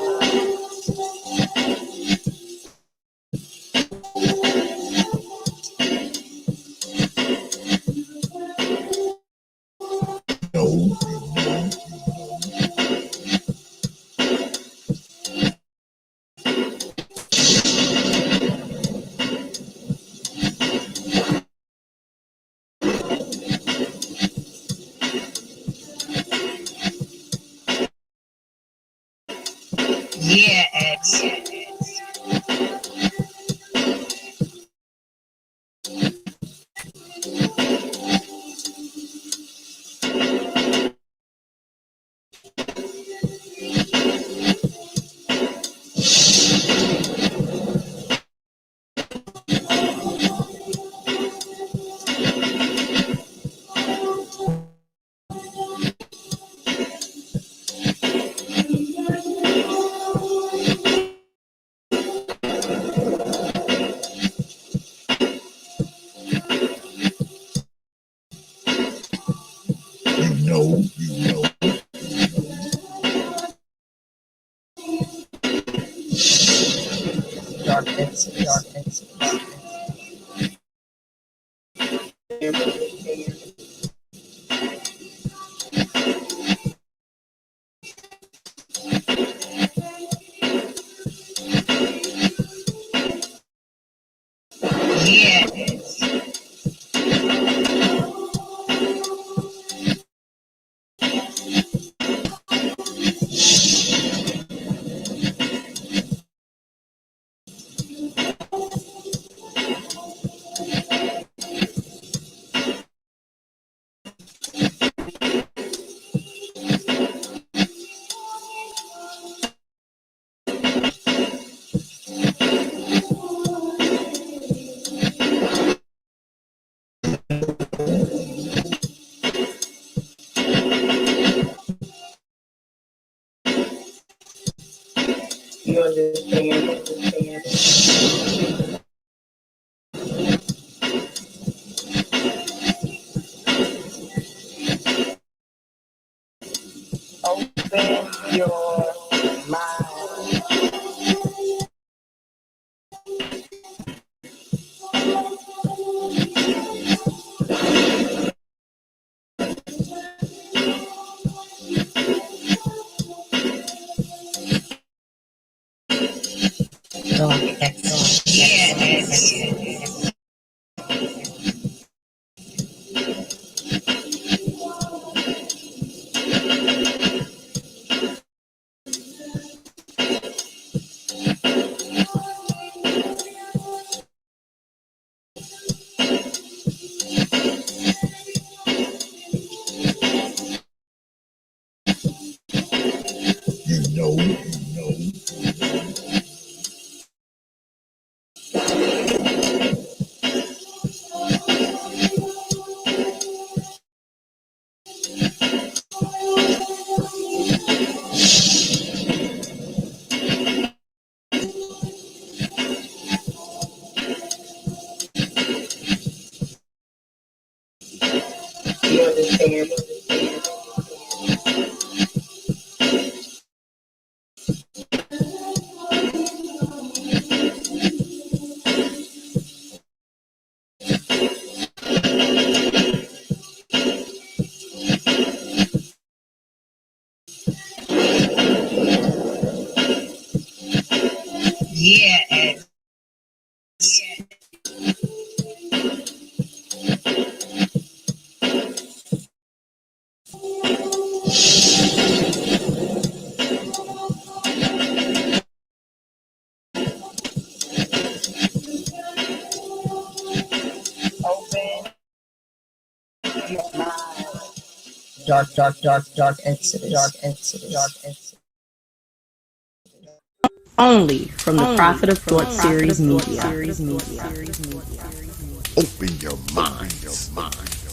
You understand? Open your mind. Yes. You understand? Yes. Open your mind. Dark Exodus. Only from the Prophet of Thought series media. Open your mind.